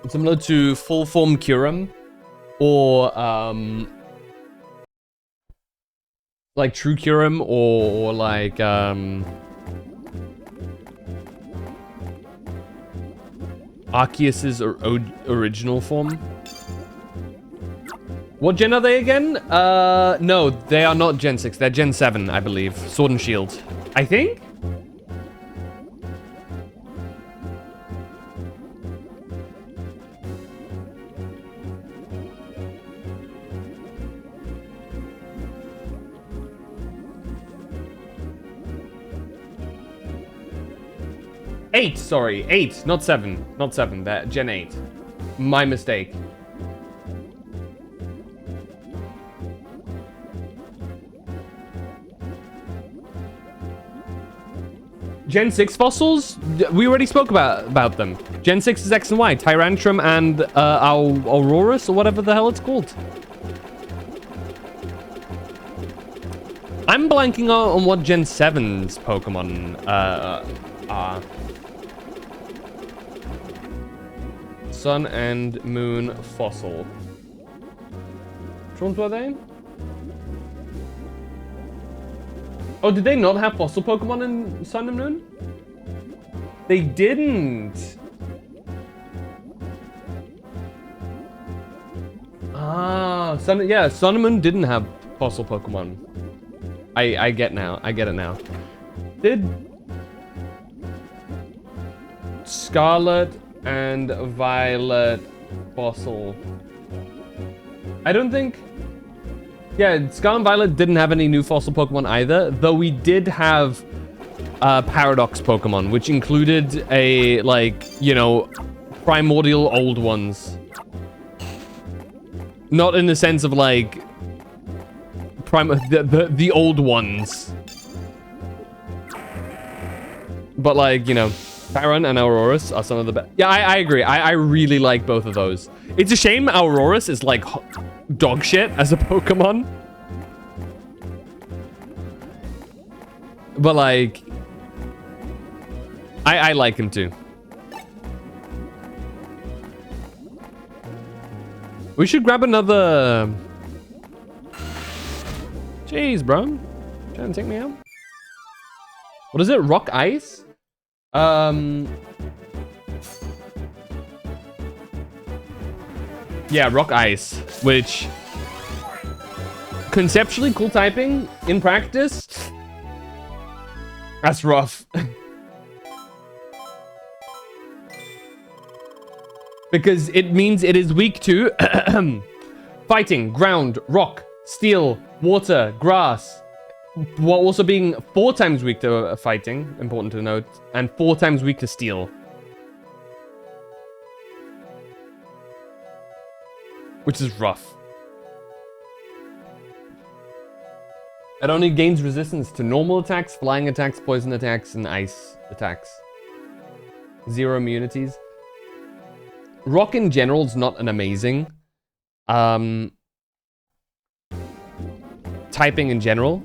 A: similar to full form Kyurem. Or, like True Kyurem, or like, Arceus's original form. What gen are they again? No, they are not Gen 6. They're Gen 7, I believe. Sword and Shield. I think? Eight, sorry. 8, not 7. Not 7. They're Gen 8. My mistake. Gen 6 fossils? We already spoke about them. Gen 6 is X and Y. Tyrantrum and Aurorus, or whatever the hell it's called. I'm blanking on what Gen 7's Pokemon are. Sun and Moon fossil. Which ones were they? Oh, did they not have fossil Pokemon in Sun and Moon? They didn't. Ah, Sun and Moon didn't have fossil Pokemon. I get now. I get it now. Did Scarlet and Violet fossil? I don't think. Yeah, Scarlet and Violet didn't have any new fossil Pokemon either, though we did have Paradox Pokemon, which included a, like, you know, primordial old ones. Not in the sense of, like, the old ones. But, like, you know, Baron and Aurorus are some of the best. Yeah, I agree. I really like both of those. It's a shame Aurorus is, like, dog shit as a Pokemon. But, like, I like him too. We should grab another... Jeez, bro. Trying to take me out? What is it? Rock Ice? Yeah, Rock Ice, which conceptually cool typing, in practice, that's rough. Because it means it is weak to fighting, ground, rock, steel, water, grass, while also being 4 times weak to fighting, important to note, and 4 times weak to steel. Which is rough. It only gains resistance to normal attacks, flying attacks, poison attacks, and ice attacks. 0 immunities. Rock in general is not an amazing typing in general.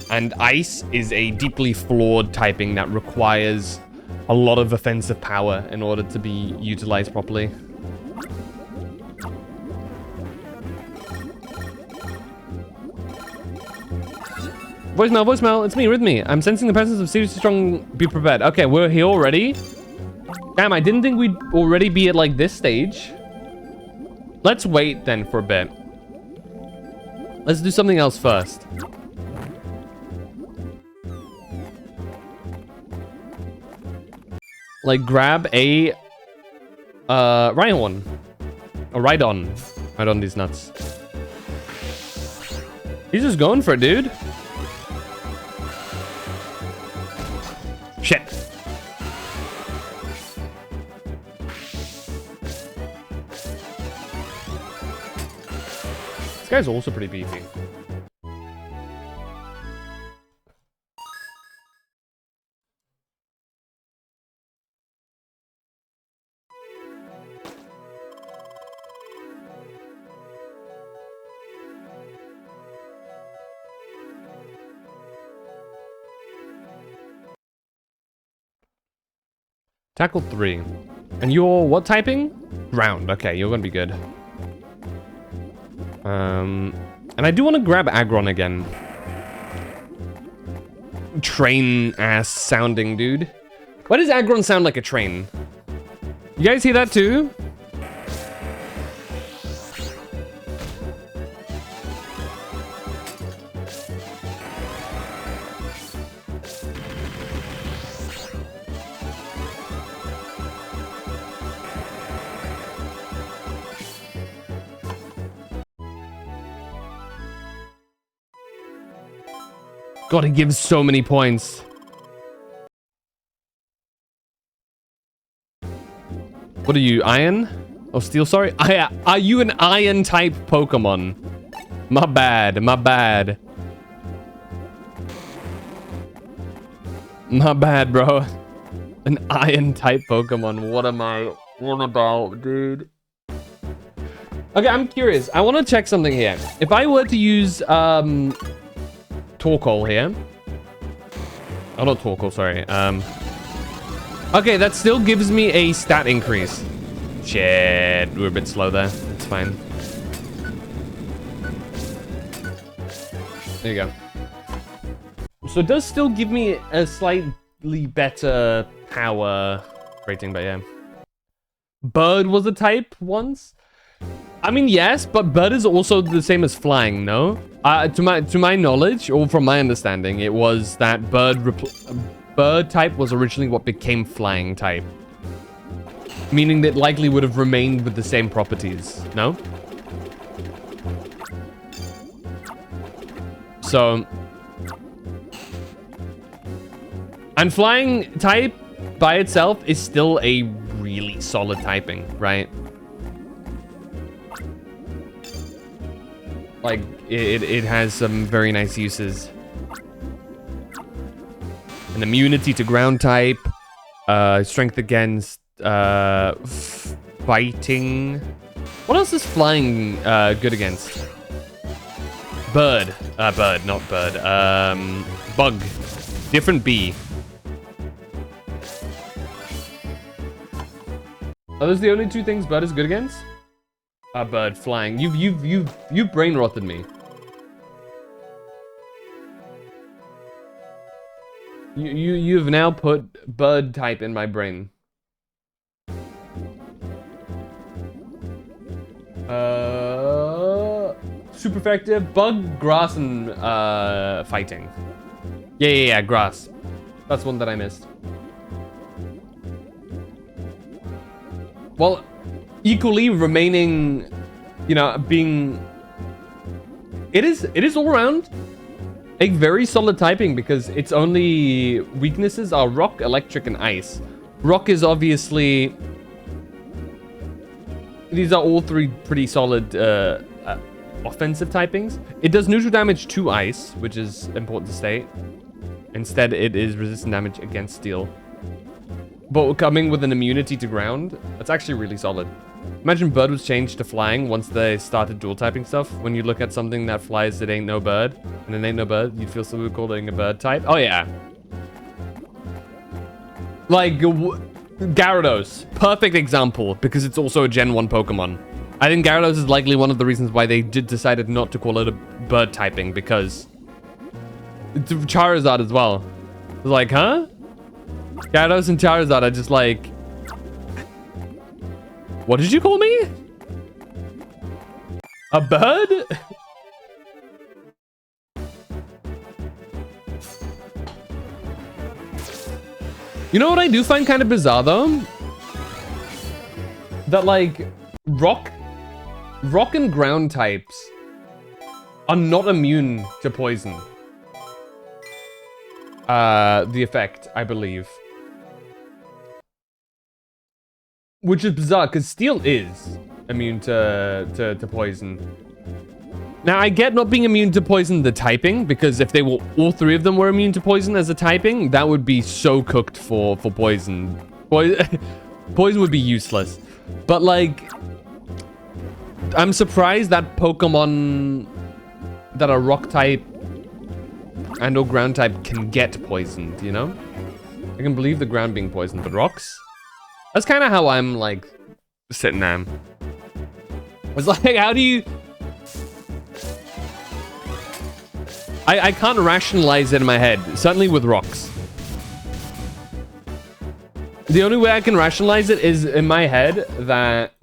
A: And ice is a deeply flawed typing that requires a lot of offensive power in order to be utilized properly. Voicemail, it's me, Rhythmy. I'm sensing the presence of seriously strong. Be prepared. Okay, we're here already. Damn, I didn't think we'd already be at, like, this stage. Let's wait, then, for a bit. Let's do something else first. Like, grab a... Rhydon. A Rhydon. Rhydon these nuts. He's just going for it, dude. Shit. This guy's also pretty beefy. Tackle 3. And you're what typing? Ground. Okay, you're gonna be good. And I do want to grab Aggron again. Train-ass sounding, dude. Why does Aggron sound like a train? You guys hear that too? God, it gives so many points. What are you, iron? Oh, steel, sorry. Are you an iron type Pokemon? My bad, my bad. My bad, bro. An iron type Pokemon. What am I on about, dude? Okay, I'm curious. I want to check something here. If I were to use Torkoal here. Oh, not Torkoal, sorry. Okay, that still gives me a stat increase. Shit, we're a bit slow there. It's fine. There you go. So it does still give me a slightly better power rating, but yeah. Bird was a type once? I mean, yes, but bird is also the same as flying, no? To my knowledge, or from my understanding, it was that bird type was originally what became flying type. Meaning that likely would have remained with the same properties, no? So... And flying type by itself is still a really solid typing, right? Like, it has some very nice uses. An immunity to ground type, strength against fighting. What else is flying good against? Bird. Bird, not bird. Bug. Different bee. Are those the only two things bird is good against? Bird, flying. You've brain rotted me. You've now put bird type in my brain. Super effective. Bug, grass, and fighting. Yeah, grass. That's one that I missed. Well, equally remaining, you know, being... It is all around a very solid typing because its only weaknesses are rock, electric, and ice. Rock is obviously... These are all three pretty solid offensive typings. It does neutral damage to ice, which is important to state. Instead, it is resistant damage against steel. But coming with an immunity to ground, that's actually really solid. Imagine bird was changed to flying once they started dual typing stuff. When you look at something that flies, it ain't no bird. And it ain't no bird, you'd feel so weird calling a bird type. Oh yeah. Like, Gyarados. Perfect example, because it's also a Gen 1 Pokemon. I think Gyarados is likely one of the reasons why they decided not to call it a bird typing, because... Charizard as well. It's like, huh? Gyarados and Charizard are just like... What did you call me? A bird? You know what I do find kind of bizarre though? That like rock and ground types are not immune to poison. The effect, I believe. Which is bizarre, because steel is immune to poison. Now, I get not being immune to poison the typing, because if they were all three of them were immune to poison as a typing, that would be so cooked for poison. Poison would be useless. But, like, I'm surprised that Pokemon that are rock type and or ground type can get poisoned, you know? I can believe the ground being poisoned, but rocks? That's kind of how I'm, like, sitting there. It's like, how do you... I can't rationalize it in my head, certainly with rocks. The only way I can rationalize it is in my head that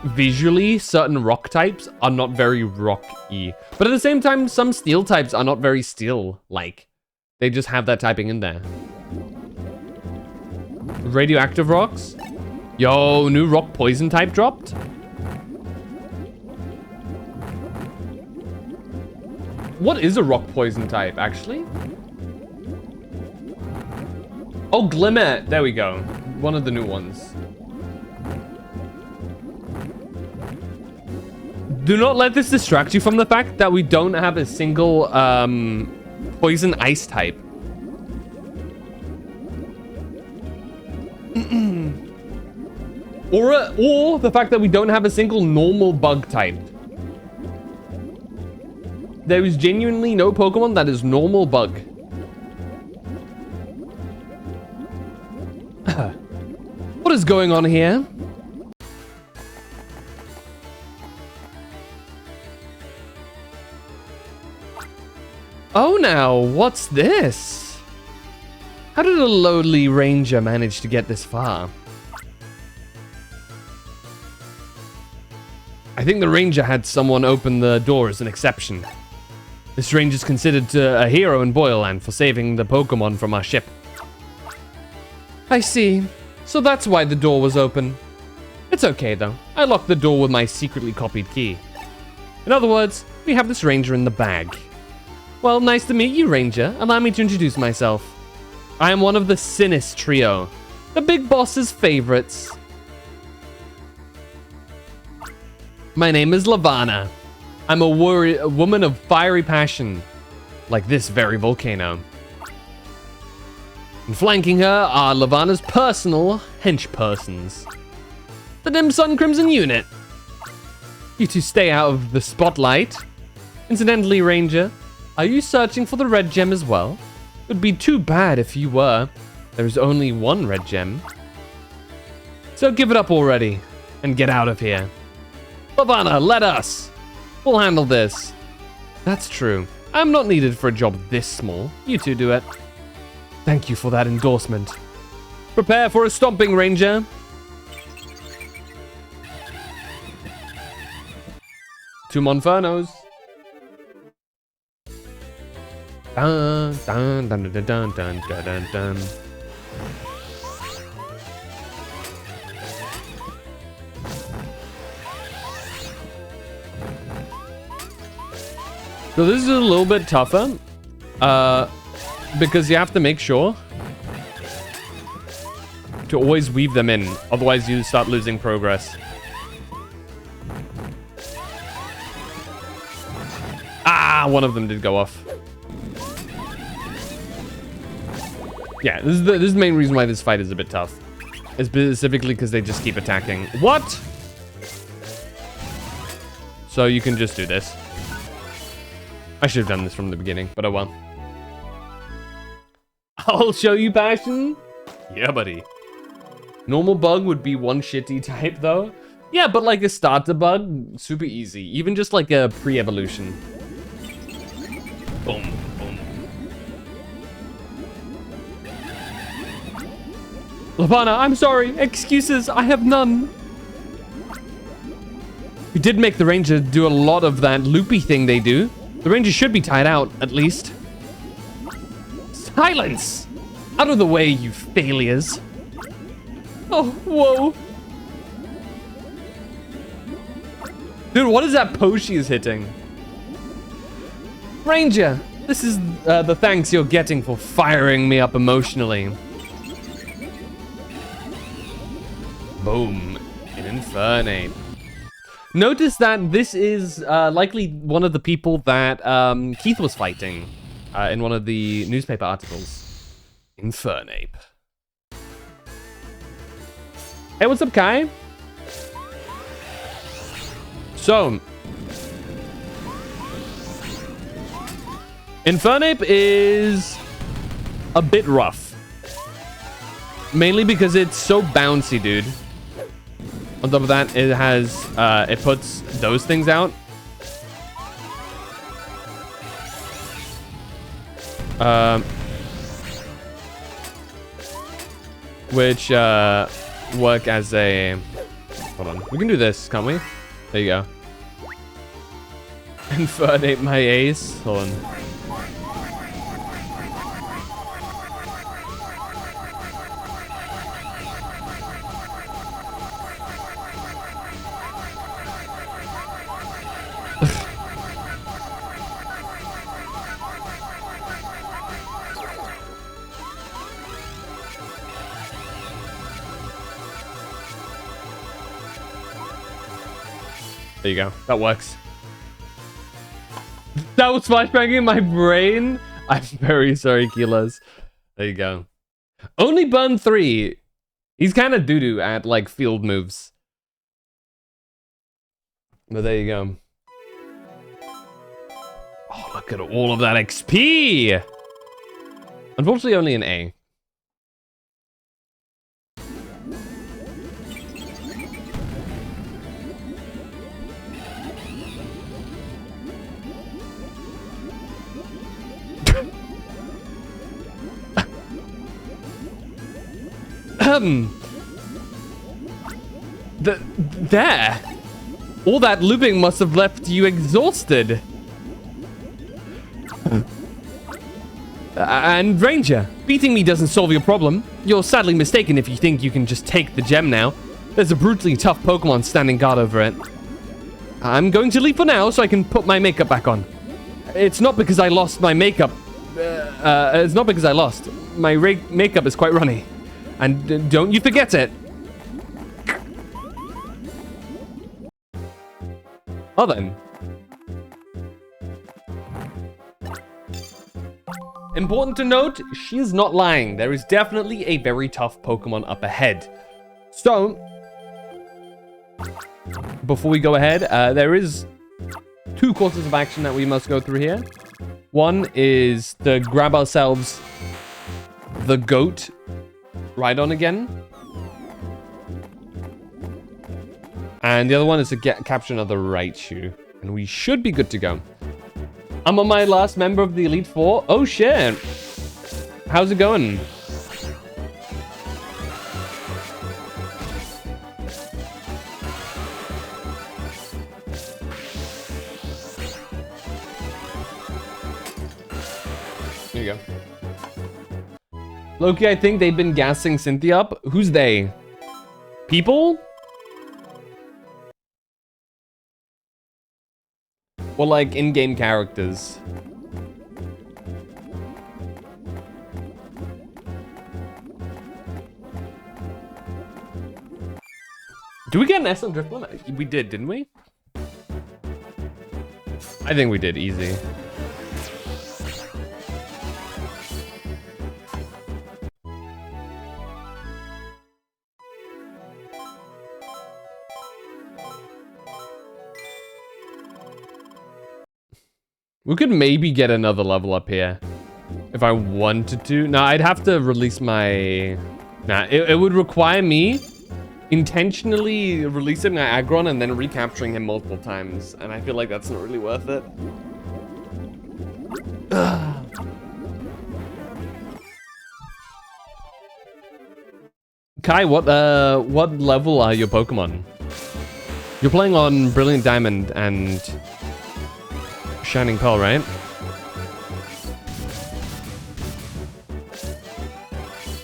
A: visually certain rock types are not very rocky. But at the same time, some steel types are not very steel-like. They just have that typing in there. Radioactive rocks? Yo, new rock poison type dropped? What is a rock poison type, actually? Oh, Glimmer. There we go. One of the new ones. Do not let this distract you from the fact that we don't have a single poison ice type. Or the fact that we don't have a single normal bug type. There is genuinely no Pokemon that is normal bug. What is going on here? Oh, now, what's this? How did a lowly ranger manage to get this far? I think the ranger had someone open the door as an exception. This ranger is considered a hero in Boyland for saving the Pokemon from our ship. I see. So that's why the door was open. It's okay, though. I locked the door with my secretly copied key. In other words, we have this ranger in the bag. Well, nice to meet you, Ranger. Allow me to introduce myself. I am one of the Sinus trio, the big boss's favorites. My name is Lavana. I'm a woman of fiery passion, like this very volcano. And flanking her are Lavana's personal henchpersons, the Dim Sun Crimson Unit. You two stay out of the spotlight. Incidentally, Ranger, are you searching for the red gem as well? It would be too bad if you were. There's only one red gem. So give it up already and get out of here. Lavana, let us. We'll handle this. That's true. I'm not needed for a job this small. You two do it. Thank you for that endorsement. Prepare for a stomping, Ranger. Two Monfernos. Dun, dun, dun, dun, dun, dun, dun, dun, dun. So this is a little bit tougher, because you have to make sure to always weave them in, otherwise you start losing progress. Ah, one of them did go off. Yeah, this is the main reason why this fight is a bit tough. It's specifically because they just keep attacking. What? So you can just do this. I should have done this from the beginning, but oh well. I'll show you passion. Yeah, buddy. Normal bug would be one shitty type though. Yeah, but like a starter bug, super easy. Even just like a pre-evolution. Boom. Lavana, I'm sorry. Excuses, I have none. We did make the ranger do a lot of that loopy thing they do. The ranger should be tied out, at least. Silence! Out of the way, you failures. Oh, whoa. Dude, what is that pose she is hitting? Ranger, this is the thanks you're getting for firing me up emotionally. Boom. An Infernape. Notice that this is likely one of the people that Keith was fighting in one of the newspaper articles. Infernape. Hey, what's up, Kai? So, Infernape is a bit rough. Mainly because it's so bouncy, dude. On top of that, it has, it puts those things out. Which, work as a... Hold on. We can do this, can't we? There you go. Infernape my ace. Hold on. There you go. That works. That was flashbanging in my brain. I'm very sorry, Kilos. There you go. Only burn 3. He's kind of doo-doo at, like, field moves. But there you go. Oh, look at all of that XP! Unfortunately, only an A. There. All that looping must have left you exhausted. And Ranger, beating me doesn't solve your problem. You're sadly mistaken if you think you can just take the gem now. There's a brutally tough Pokemon standing guard over it. I'm going to leave for now so I can put my makeup back on. It's not because I lost my makeup. It's not because I lost. My makeup is quite runny. And don't you forget it. Oh then. Important to note, she's not lying. There is definitely a very tough Pokemon up ahead. So, before we go ahead, there is 2 courses of action that we must go through here. One is to grab ourselves the goat Rhydon again. And the other one is to capture another Raichu. And we should be good to go. I'm on my last member of the Elite Four. Oh shit. How's it going? There you go. Loki, I think they've been gassing Cynthia up. Who's they? People? Or like in-game characters? Do we get an S on Drifblim? We did, didn't we? I think we did, easy. We could maybe get another level up here. If I wanted to. No, I'd have to release my... Nah, it would require me intentionally releasing my Aggron and then recapturing him multiple times. And I feel like that's not really worth it. Kai, what level are your Pokemon? You're playing on Brilliant Diamond and Shining Pearl, right?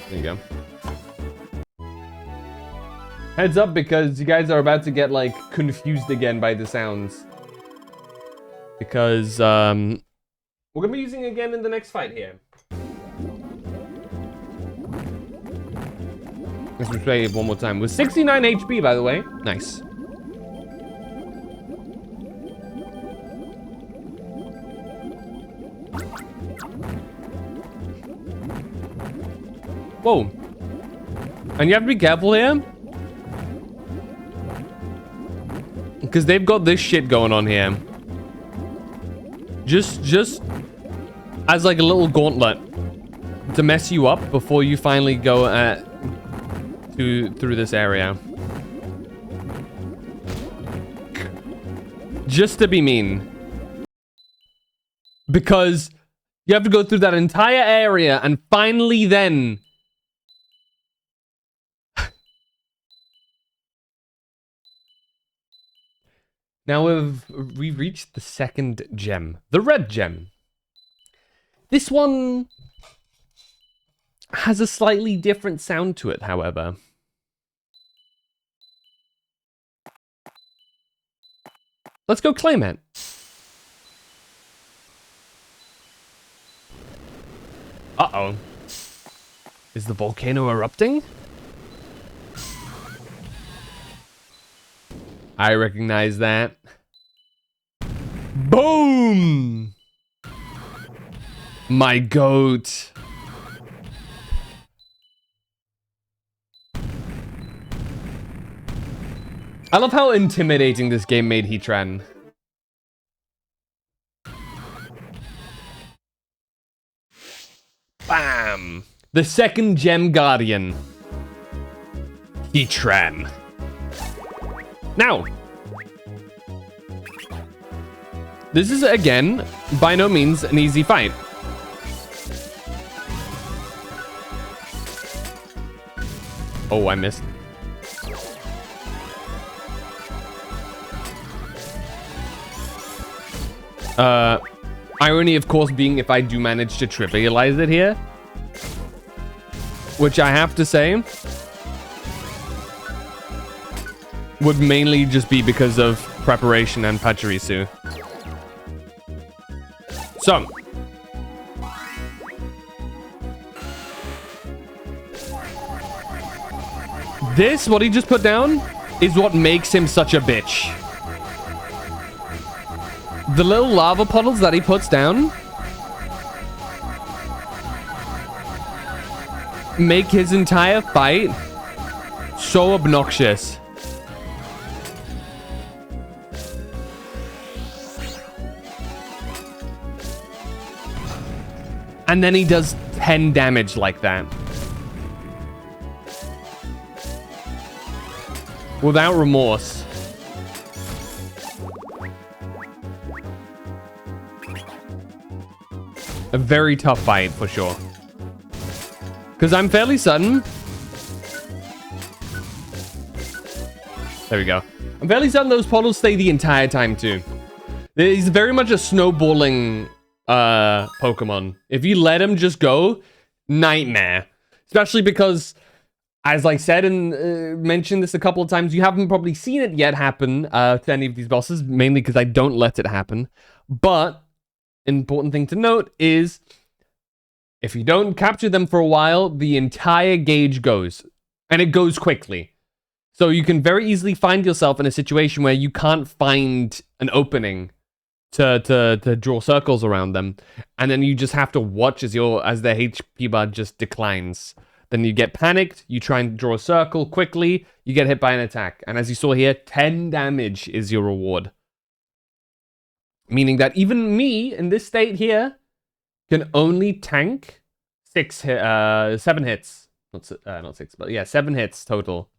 A: There you go. Heads up, because you guys are about to get, like, confused again by the sounds. Because, we're gonna be using it again in the next fight here. Let's replay it one more time. With 69 HP, by the way. Nice. Whoa. And you have to be careful here. Because they've got this shit going on here. Just as like a little gauntlet to mess you up before you finally go through this area. Just to be mean. Because you have to go through that entire area and finally then... Now we've reached the second gem, the red gem. This one has a slightly different sound to it, however. Let's go claim it. Uh-oh. Is the volcano erupting? I recognize that. Boom! My goat. I love how intimidating this game made Heatran. Bam! The second gem guardian. Heatran. Now, this is, again, by no means an easy fight. Oh, I missed. Irony, of course, being if I do manage to trivialize it here. Which I have to say would mainly just be because of preparation and Pachirisu. So. This, what he just put down, is what makes him such a bitch. The little lava puddles that he puts down make his entire fight so obnoxious. And then he does 10 damage like that. Without remorse. A very tough fight, for sure. Because I'm fairly certain... There we go. I'm fairly certain those puddles stay the entire time, too. He's very much a snowballing Pokemon. If you let him just go, nightmare. Especially because, as I said and mentioned this a couple of times, you haven't probably seen it yet happen to any of these bosses, mainly because I don't let it happen. But, important thing to note is, if you don't capture them for a while, the entire gauge goes. And it goes quickly. So you can very easily find yourself in a situation where you can't find an opening to draw circles around them. And then you just have to watch as their HP bar just declines. Then you get panicked, you try and draw a circle quickly, you get hit by an attack. And as you saw here, 10 damage is your reward. Meaning that even me, in this state here, can only tank 7 hits. Not 6, but yeah, 7 hits total.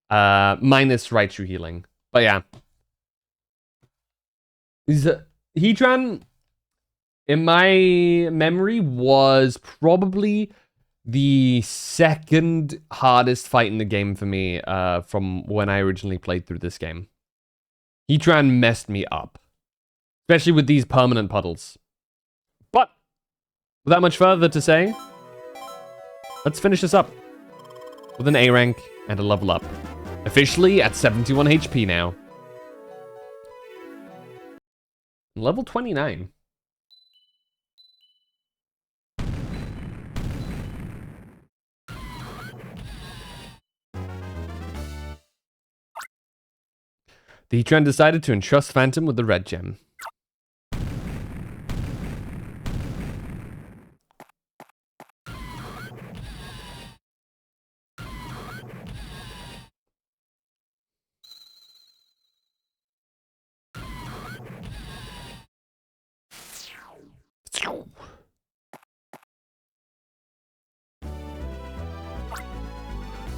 A: Minus Raichu healing. But yeah. Heatran, in my memory, was probably the second hardest fight in the game for me from when I originally played through this game. Heatran messed me up. Especially with these permanent puddles. But, without much further to say, let's finish this up with an A rank and a level up. Officially at 71 HP now. Level 29. The Heatran decided to entrust Phantom with the red gem.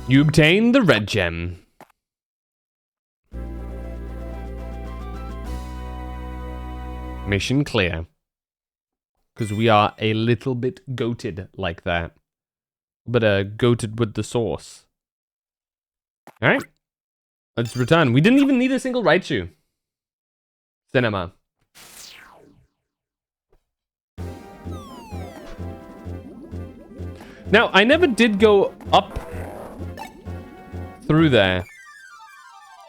A: You obtain the red gem. Mission clear. Because we are a little bit goated like that. But goated with the sauce. Alright. Let's return. We didn't even need a single Raichu. Cinema. Now, I never did go up through there.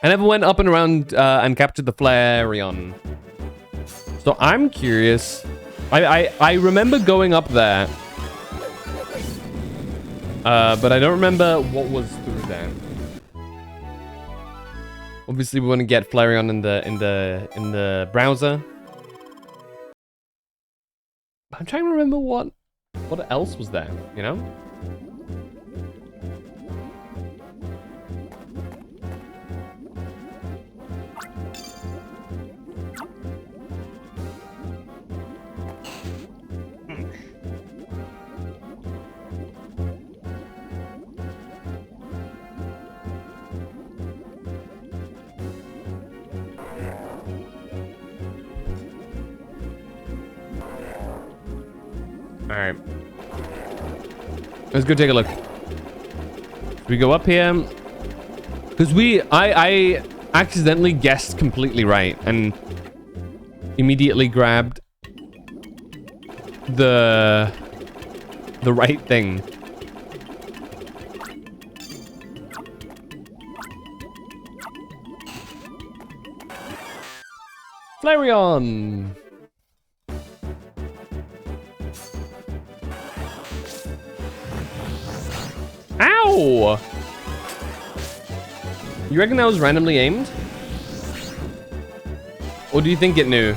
A: I never went up and around and captured the Flareon. So I'm curious. I remember going up there. But I don't remember what was through there. Obviously, we want to get Flareon in the browser. I'm trying to remember what else was there, you know? Alright. Let's go take a look. We go up here. Because I accidentally guessed completely right and immediately grabbed the right thing. Flareon! Ow! You reckon that was randomly aimed? Or do you think it knew?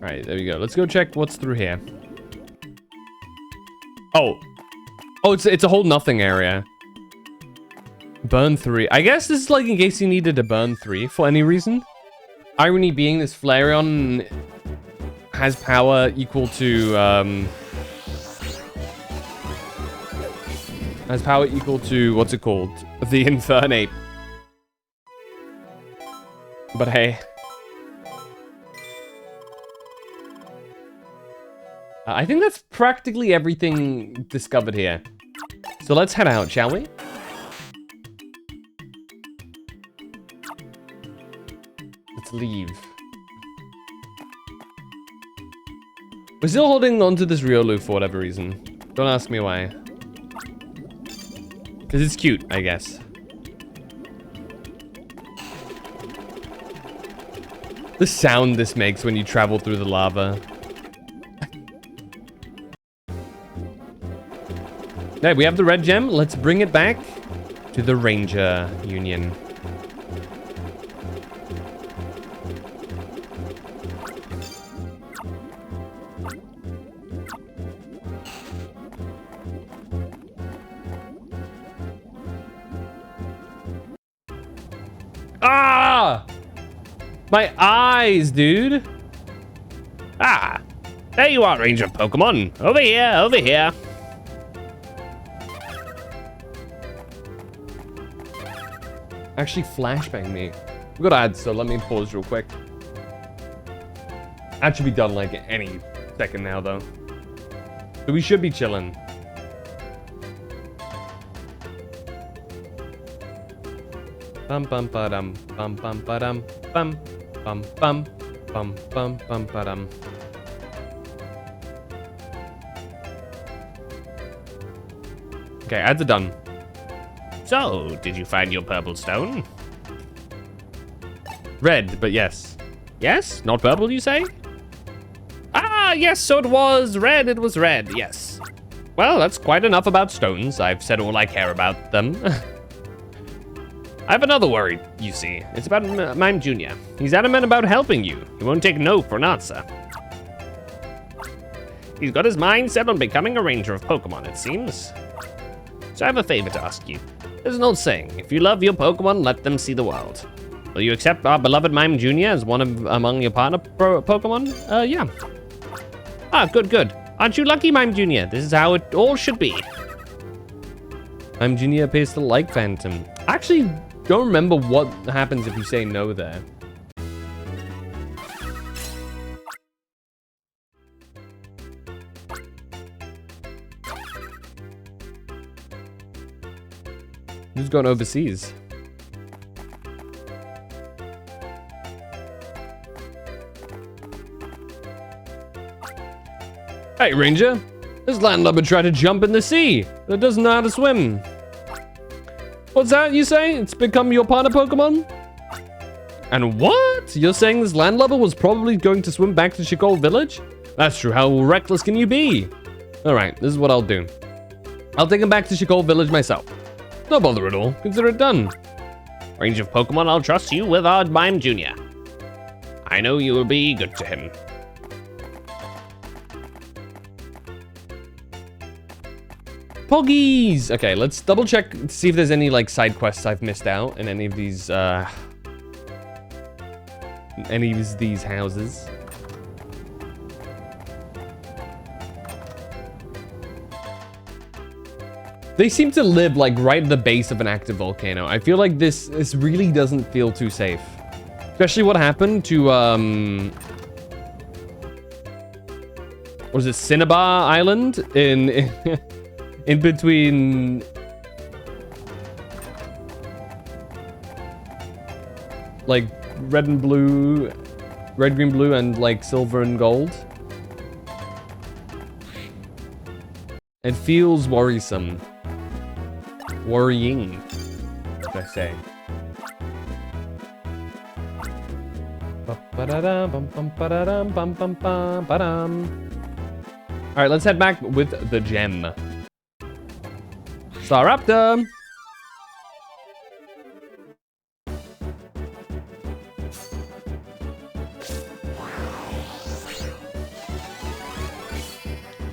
A: Alright, there we go. Let's go check what's through here. Oh, it's a whole nothing area. Burn 3. I guess this is like in case you needed to burn 3 for any reason. Irony being this Flareon has power equal to, what's it called? The Infernape. But hey. I think that's practically everything discovered here. So let's head out, shall we? Let's leave. We're still holding on to this Riolu for whatever reason. Don't ask me why. Because it's cute, I guess. The sound this makes when you travel through the lava. Hey, we have the red gem. Let's bring it back to the Ranger Union. Ah! My eyes, dude.
H: Ah, there you are, Ranger Pokemon. Over here, over here.
A: Actually flashbang me. We got ads, so let me pause real quick. That should be done like any second now, though. So we should be chilling. Bum bum ba dum bum bum ba dum bum bum bum bum bum bum ba dum. Okay, ads are done.
H: So, did you find your purple stone?
A: Red, but yes.
H: Yes? Not purple, you say? Ah, yes, so it was red. It was red, yes. Well, that's quite enough about stones. I've said all I care about them. I have another worry, you see. It's about Mime Jr. He's adamant about helping you. He won't take no for an answer. He's got his mind set on becoming a ranger of Pokemon, it seems. So I have a favor to ask you. There's an old saying, if you love your Pokemon, let them see the world. Will you accept our beloved Mime Jr. as one of among your partner Pokemon? Yeah. Ah, good, good. Aren't you lucky, Mime Jr.? This is how it all should be.
A: Mime Jr. appears to like Phantom. I actually don't remember what happens if you say no there. Who's going overseas? Hey, Ranger. This landlubber tried to jump in the sea. It doesn't know how to swim. What's that you say? It's become your partner Pokemon? And what? You're saying this landlubber was probably going to swim back to Shikol Village? That's true. How reckless can you be? Alright, this is what I'll do. I'll take him back to Shikol Village myself. No bother at all. Consider it done.
H: Range of Pokemon, I'll trust you with our Mime Jr. I know you will be good to him.
A: Poggies! Okay, let's double check to see if there's any like side quests I've missed out in any of these houses. They seem to live like right at the base of an active volcano. I feel like this really doesn't feel too safe. Especially what happened to what is it, Cinnabar Island in between like red, green, blue, and like silver and gold. It feels worrisome. Worrying, should I say. Alright, let's head back with the gem. Staraptor!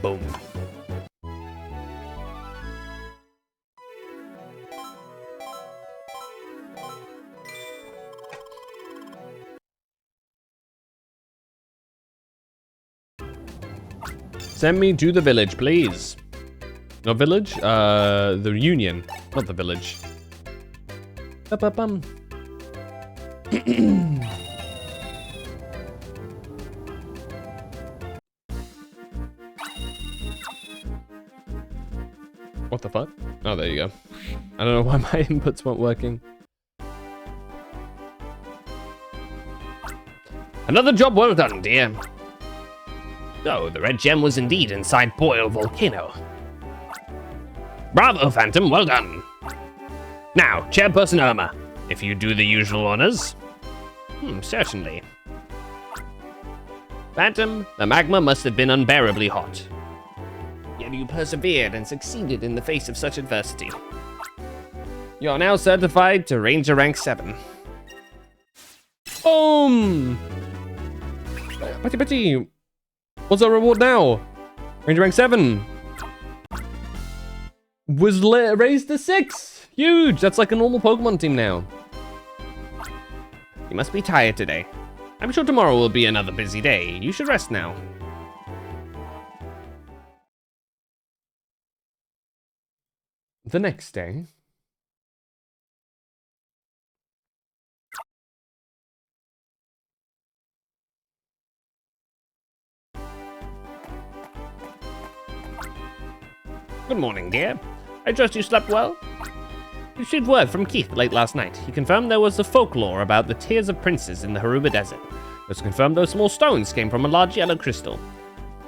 H: Boom.
A: Send me to the village, please. No village? The Union, not the village. Ba-ba-bum. What the fuck? Oh, there you go. I don't know why my inputs weren't working.
H: Another job well done, dear. Oh, the red gem was indeed inside Boil Volcano. Bravo, Phantom, well done. Now, Chairperson Irma, if you do the usual honors. Certainly. Phantom, the magma must have been unbearably hot. Yet you persevered and succeeded in the face of such adversity. You are now certified to Ranger Rank 7.
A: Boom! Putty. What's our reward now? Ranger rank 7. Was raised to 6. Huge. That's like a normal Pokemon team now.
H: You must be tired today. I'm sure tomorrow will be another busy day. You should rest now.
A: The next day.
H: Good morning, dear. I trust you slept well? You received word from Keith late last night. He confirmed there was a folklore about the Tears of Princes in the Haruba Desert. It was confirmed those small stones came from a large yellow crystal.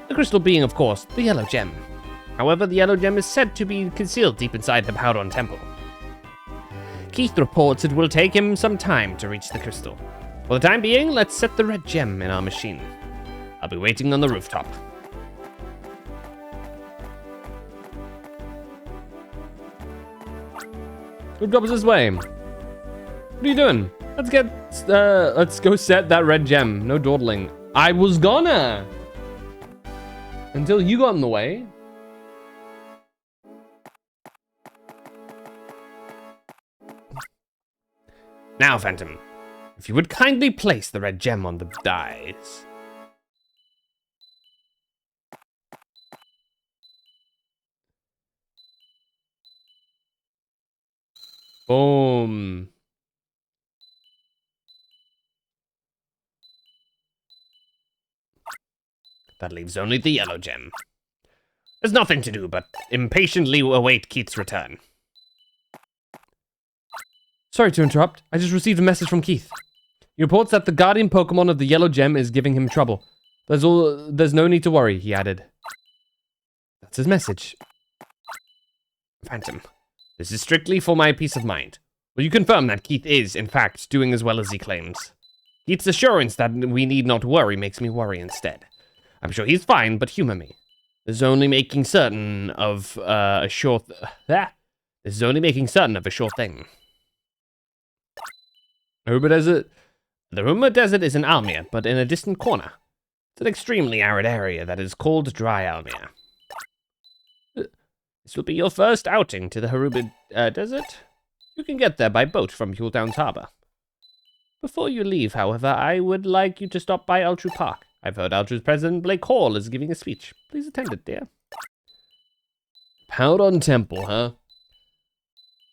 H: The crystal being, of course, the yellow gem. However, the yellow gem is said to be concealed deep inside the Powdon Temple. Keith reports it will take him some time to reach the crystal. For the time being, let's set the red gem in our machine. I'll be waiting on the rooftop.
A: Rooftop is this way. What are you doing? Let's go set that red gem. No dawdling. I was gonna! Until you got in the way.
H: Now, Phantom, if you would kindly place the red gem on the dice.
A: Boom.
H: That leaves only the yellow gem. There's nothing to do but impatiently await Keith's return.
A: Sorry to interrupt. I just received a message from Keith. He reports that the guardian Pokemon of the yellow gem is giving him trouble. There's no need to worry, he added. What's his message?
H: Phantom, this is strictly for my peace of mind. Will you confirm that Keith is, in fact, doing as well as he claims? Keith's assurance that we need not worry makes me worry instead. I'm sure he's fine, but humor me. This is only making certain of a sure thing.
A: Aruba Desert?
H: The Rumor Desert is in Almia, but in a distant corner. It's an extremely arid area that is called Dry Almia. This will be your first outing to the Haruba Desert. You can get there by boat from Huletown's harbor. Before you leave, however, I would like you to stop by Altru Park. I've heard Altru's president, Blake Hall, is giving a speech. Please attend it, dear.
A: Powdon Temple, huh?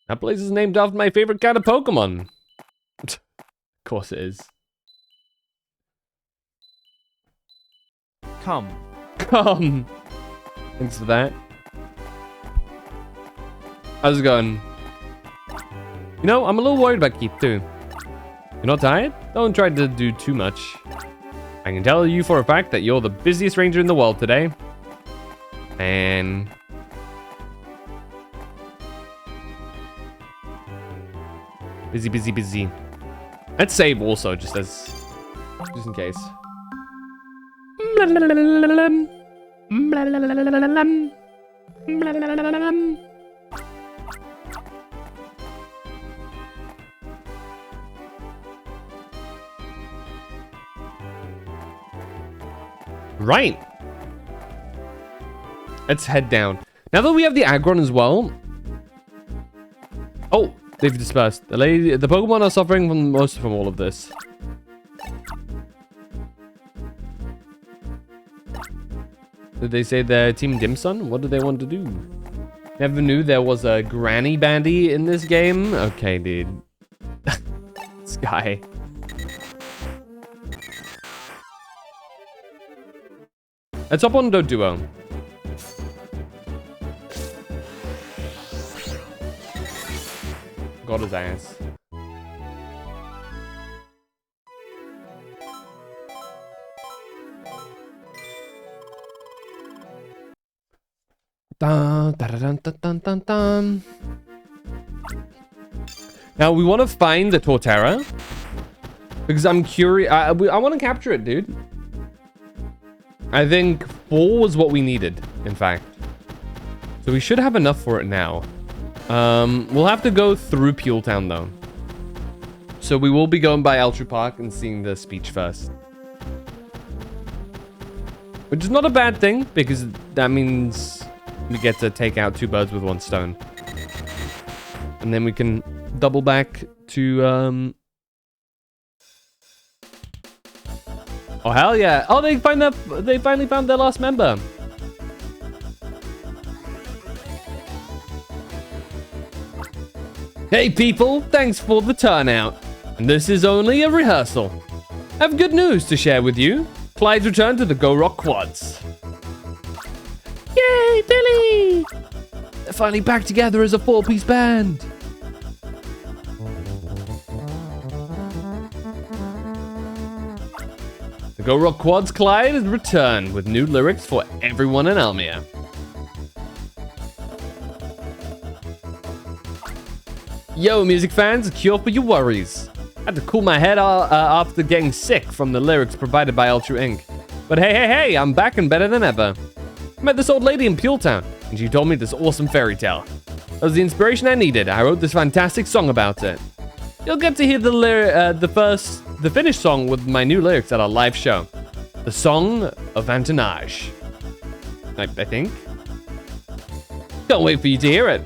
A: That place is named after my favorite kind of Pokemon. Of course it is.
E: Come.
A: Come. Thanks for that. How's it going? You know, I'm a little worried about Keith too. You're not tired? Don't try to do too much. I can tell you for a fact that you're the busiest ranger in the world today. And... busy, busy, busy. Let's save also, just in case. Right. Let's head down. Now that we have the Aggron as well. Oh, they've dispersed. The Pokemon are suffering from all of this. Did they say they're Team Dimson? What do they want to do? Never knew there was a Granny Bandy in this game. Okay, dude. This guy. Let's hop on Doduo. Got his ass. Dun, dun, dun, dun, dun, dun, dun. Now we want to find the Torterra because I'm curious. I want to capture it, dude. I think 4 was what we needed, in fact. So we should have enough for it now. We'll have to go through Huletown, though. So we will be going by Altru Park and seeing the speech first. Which is not a bad thing, because that means we get to take out 2 birds with 1 stone. And then we can double back to, oh, hell yeah. Oh, they finally found their last member. Hey, people. Thanks for the turnout. And this is only a rehearsal. I have good news to share with you. Clyde's returned to the Go Rock Quads. Yay, Billy! They're finally back together as a 4-piece band. The Go Rock Quads Clyde has returned with new lyrics for everyone in Almia. Yo, music fans, a cure for your worries. I had to cool my head after getting sick from the lyrics provided by Ultra Inc. But hey, I'm back and better than ever. I met this old lady in Huletown, and she told me this awesome fairy tale. That was the inspiration I needed. I wrote this fantastic song about it. You'll get to hear the finished song with my new lyrics at our live show. The Song of Antonage. I think. Can't wait for you to hear it.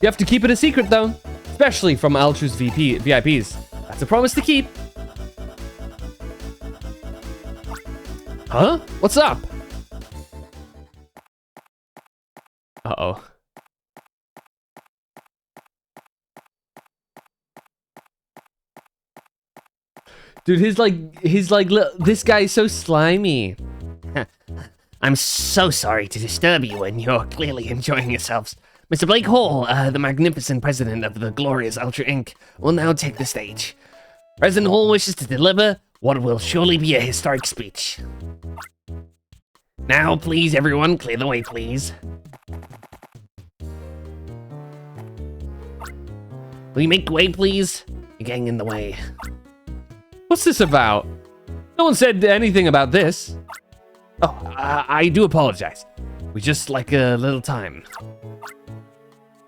A: You have to keep it a secret, though. Especially from Altru's VIPs. That's a promise to keep. Huh? What's up? Uh-oh. Dude, he's like, look, this guy's so slimy.
H: I'm so sorry to disturb you when you're clearly enjoying yourselves. Mr. Blake Hall, the magnificent president of the glorious Ultra Inc., will now take the stage. President Hall wishes to deliver what will surely be a historic speech. Now, please, everyone, clear the way, please. Will you make way, please? You're getting in the way.
A: What's this about? No one said anything about this.
H: Oh, I do apologize. We just like a little time.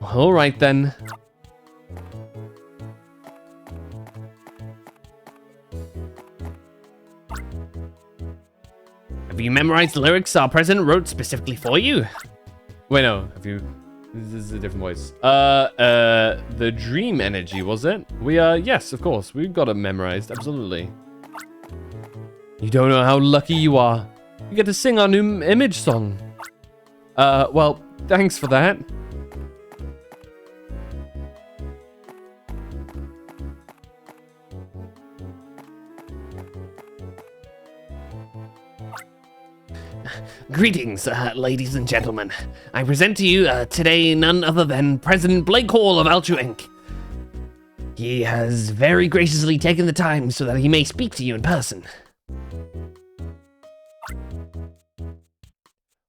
A: All right, then.
H: Have you memorized the lyrics our president wrote specifically for you?
A: Wait, no. Have you... This is a different voice. The dream energy, was it? Yes, of course. We've got it memorized. Absolutely. You don't know how lucky you are. You get to sing our new image song. Well, thanks for that.
H: Greetings, ladies and gentlemen. I present to you today none other than President Blake Hall of Ultra Inc. He has very graciously taken the time so that he may speak to you in person.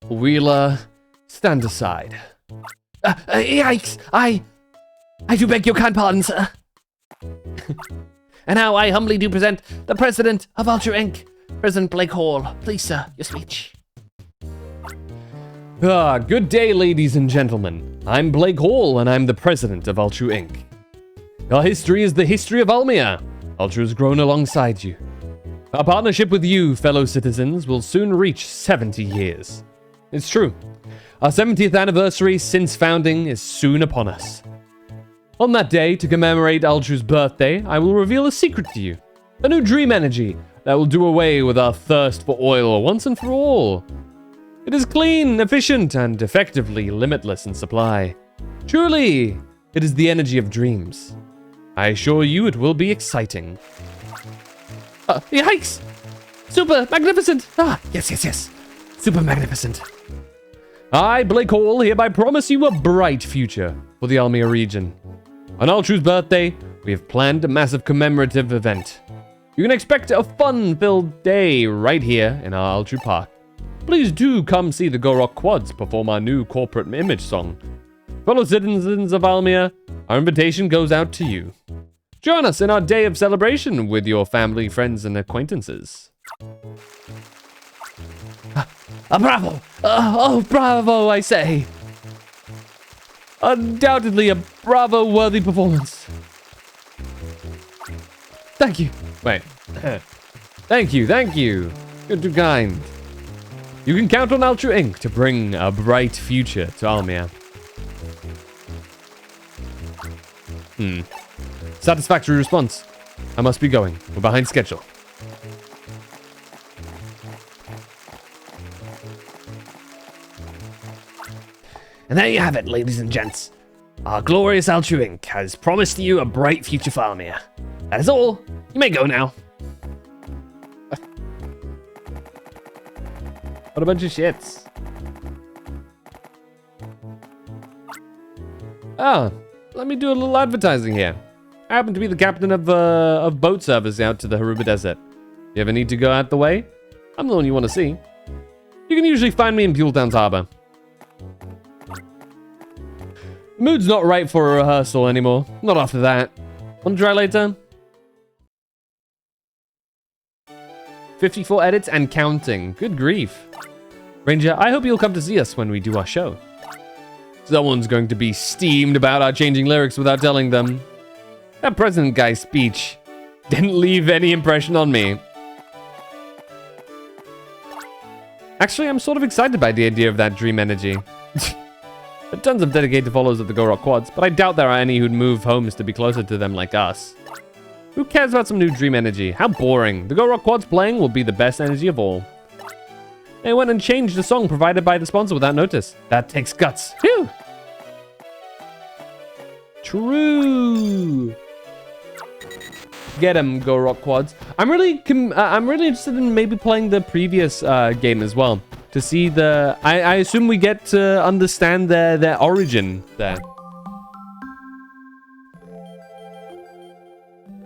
A: We'll, stand aside.
H: Yikes! I do beg your kind pardon, sir. And now I humbly do present the President of Ultra Inc., President Blake Hall. Please, sir, your speech.
A: Good day, ladies and gentlemen. I'm Blake Hall, and I'm the president of Ultra Inc. Our history is the history of Almia. Ultra has grown alongside you. Our partnership with you, fellow citizens, will soon reach 70 years. It's true. Our 70th anniversary since founding is soon upon us. On that day, to commemorate Ultra's birthday, I will reveal a secret to you. A new dream energy that will do away with our thirst for oil once and for all. It is clean, efficient, and effectively limitless in supply. Truly, it is the energy of dreams. I assure you it will be exciting.
H: Yikes! Super magnificent! Yes. Super magnificent.
A: I, Blake Hall, hereby promise you a bright future for the Almia region. On Ultra's birthday, we have planned a massive commemorative event. You can expect a fun-filled day right here in our Ultra Park. Please do come see the Go Rock Quads perform our new corporate image song. Fellow citizens of Almia, our invitation goes out to you. Join us in our day of celebration with your family, friends, and acquaintances.
H: Bravo! Bravo, I say!
A: Undoubtedly a bravo-worthy performance. Thank you. Wait. Thank you. You're too kind. You can count on Ultra Inc. to bring a bright future to Almia. Satisfactory response. I must be going. We're behind schedule.
H: And there you have it, ladies and gents. Our glorious Ultra Inc. has promised you a bright future for Almia. That is all. You may go now.
A: What a bunch of shits. Let me do a little advertising here. I happen to be the captain of boat service out to the Haruba Desert. You ever need to go out the way? I'm the one you want to see. You can usually find me in Buletown's harbor. The mood's not right for a rehearsal anymore. Not after that. Want to try later? 54 edits and counting. Good grief. Ranger, I hope you'll come to see us when we do our show. Someone's going to be steamed about our changing lyrics without telling them. That president guy's speech didn't leave any impression on me. Actually, I'm sort of excited by the idea of that dream energy. There are tons of dedicated followers of the Go Rock Quads, but I doubt there are any who'd move homes to be closer to them like us. Who cares about some new dream energy? How boring. The Go Rock Quads playing will be the best energy of all. They went and changed the song provided by the sponsor without notice. That takes guts. Phew! True. Get him, Go Rock Quads. I'm really interested in maybe playing the previous game as well to see the. I assume we get to understand their origin there.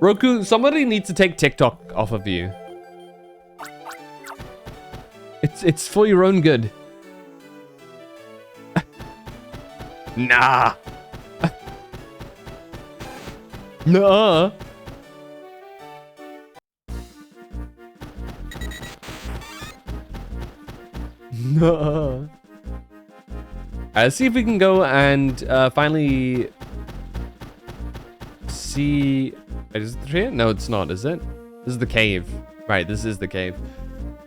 A: Roku, somebody needs to take TikTok off of you. It's for your own good. Nah. Nah. No. Let's see if we can go and finally see. Wait, is it here? No, it's not, is it? This is the cave. Right, this is the cave.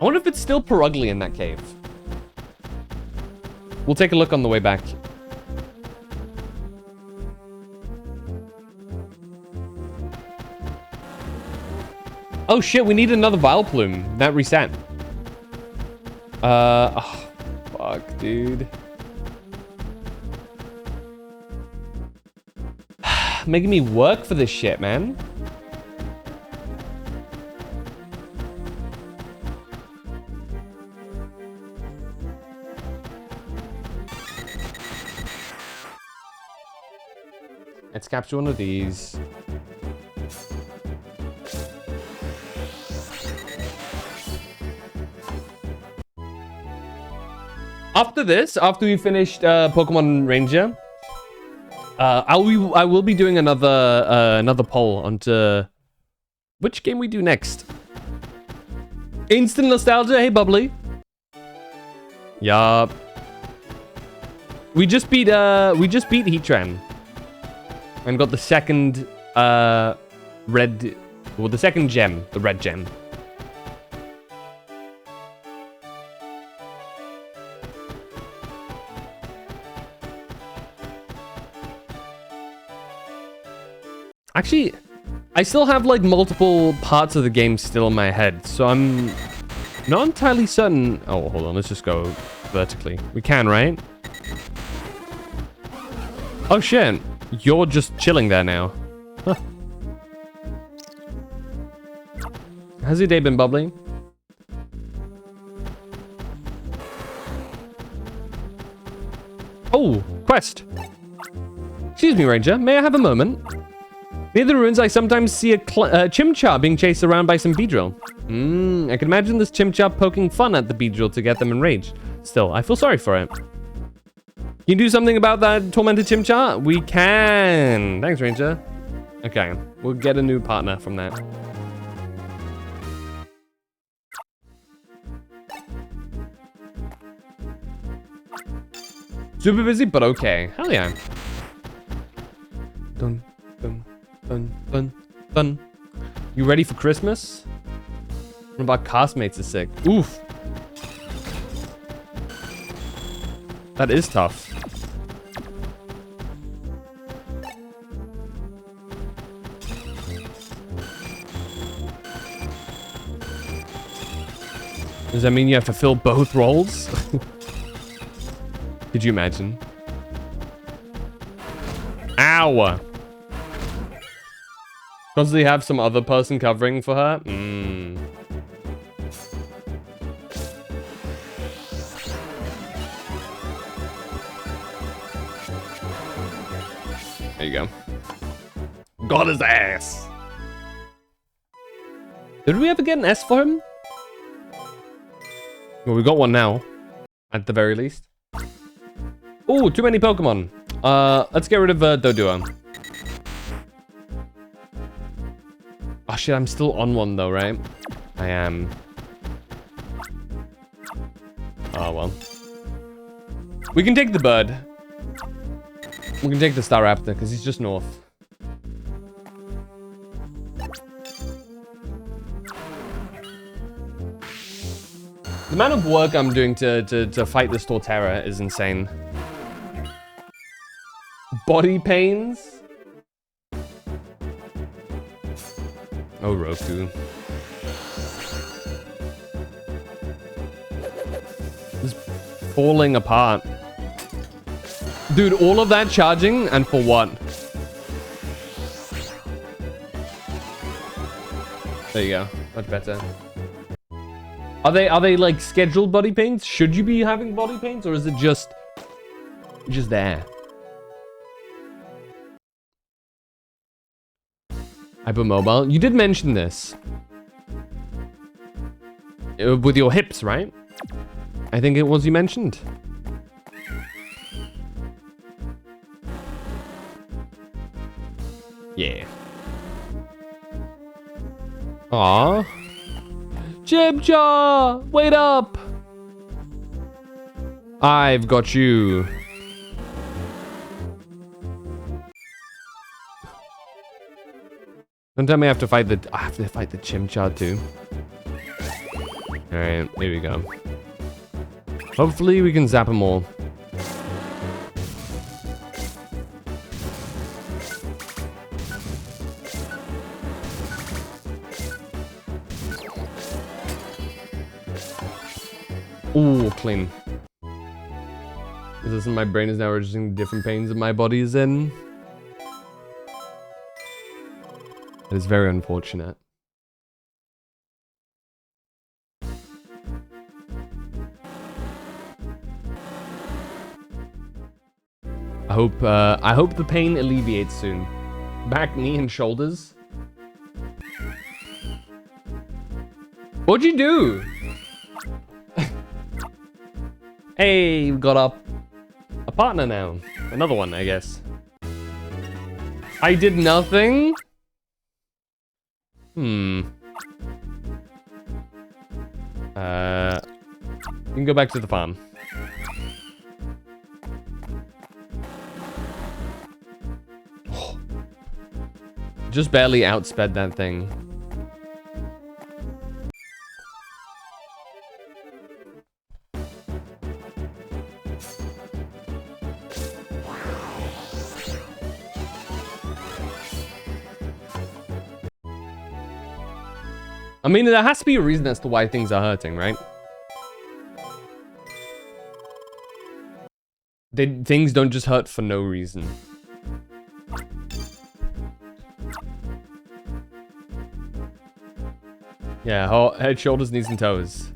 A: I wonder if it's still Perugly in that cave. We'll take a look on the way back. Oh shit, we need another Vileplume. That reset. Oh, fuck, dude. Making me work for this shit, man. Let's capture one of these. After this, after we finished Pokemon Ranger, I will be doing another poll onto which game we do next. Instant nostalgia. Hey, Bubbly. Yup. We just beat Heatran and got the second the second gem, the red gem. Actually, I still have like multiple parts of the game still in my head, so I'm not entirely certain. Oh, hold on, let's just go vertically. We can, right? Oh shit, you're just chilling there now. Huh. How's your day been, Bubbly? Oh, quest. Excuse me, Ranger, may I have a moment? Near the ruins, I sometimes see a Chimchar being chased around by some Beedrill. I can imagine this Chimchar poking fun at the Beedrill to get them enraged. Still, I feel sorry for it. Can you do something about that tormented Chimchar? We can. Thanks, Ranger. Okay, we'll get a new partner from that. Super busy, but okay. Hell yeah. Dun, dun. Dun, dun, dun. You ready for Christmas? What about castmates is sick? Oof. That is tough. Does that mean you have to fill both roles? Could you imagine? Ow! Constantly have some other person covering for her? There you go. Got his ass. Did we ever get an S for him? Well, we got one now. At the very least. Oh, too many Pokemon. Let's get rid of Dodua. Oh shit, I'm still on one though, right? I am. Oh well. We can take the bird. We can take the Staraptor, because he's just north. The amount of work I'm doing to fight this Torterra is insane. Body pains? Oh, Roku. It's falling apart. Dude, all of that charging, and for what? There you go. Much better. Are they like scheduled body pains? Should you be having body pains, or is it just there? Hypermobile. You did mention this. With your hips, right? I think it was you mentioned. Yeah. Aw. Chipjaw! Wait up! I've got you. Don't tell me I have to fight the Chimchar too. Alright, here we go. Hopefully we can zap them all. Ooh, clean. Is this in my brain is now registering different pains that my body is in? That is very unfortunate. I hope the pain alleviates soon. Back, knee, and shoulders. What'd you do? Hey, we got a partner now. Another one, I guess. I did nothing? You can go back to the farm. Just barely outsped that thing. I mean, there has to be a reason as to why things are hurting, right? Things don't just hurt for no reason. Yeah, head, shoulders, knees, and toes.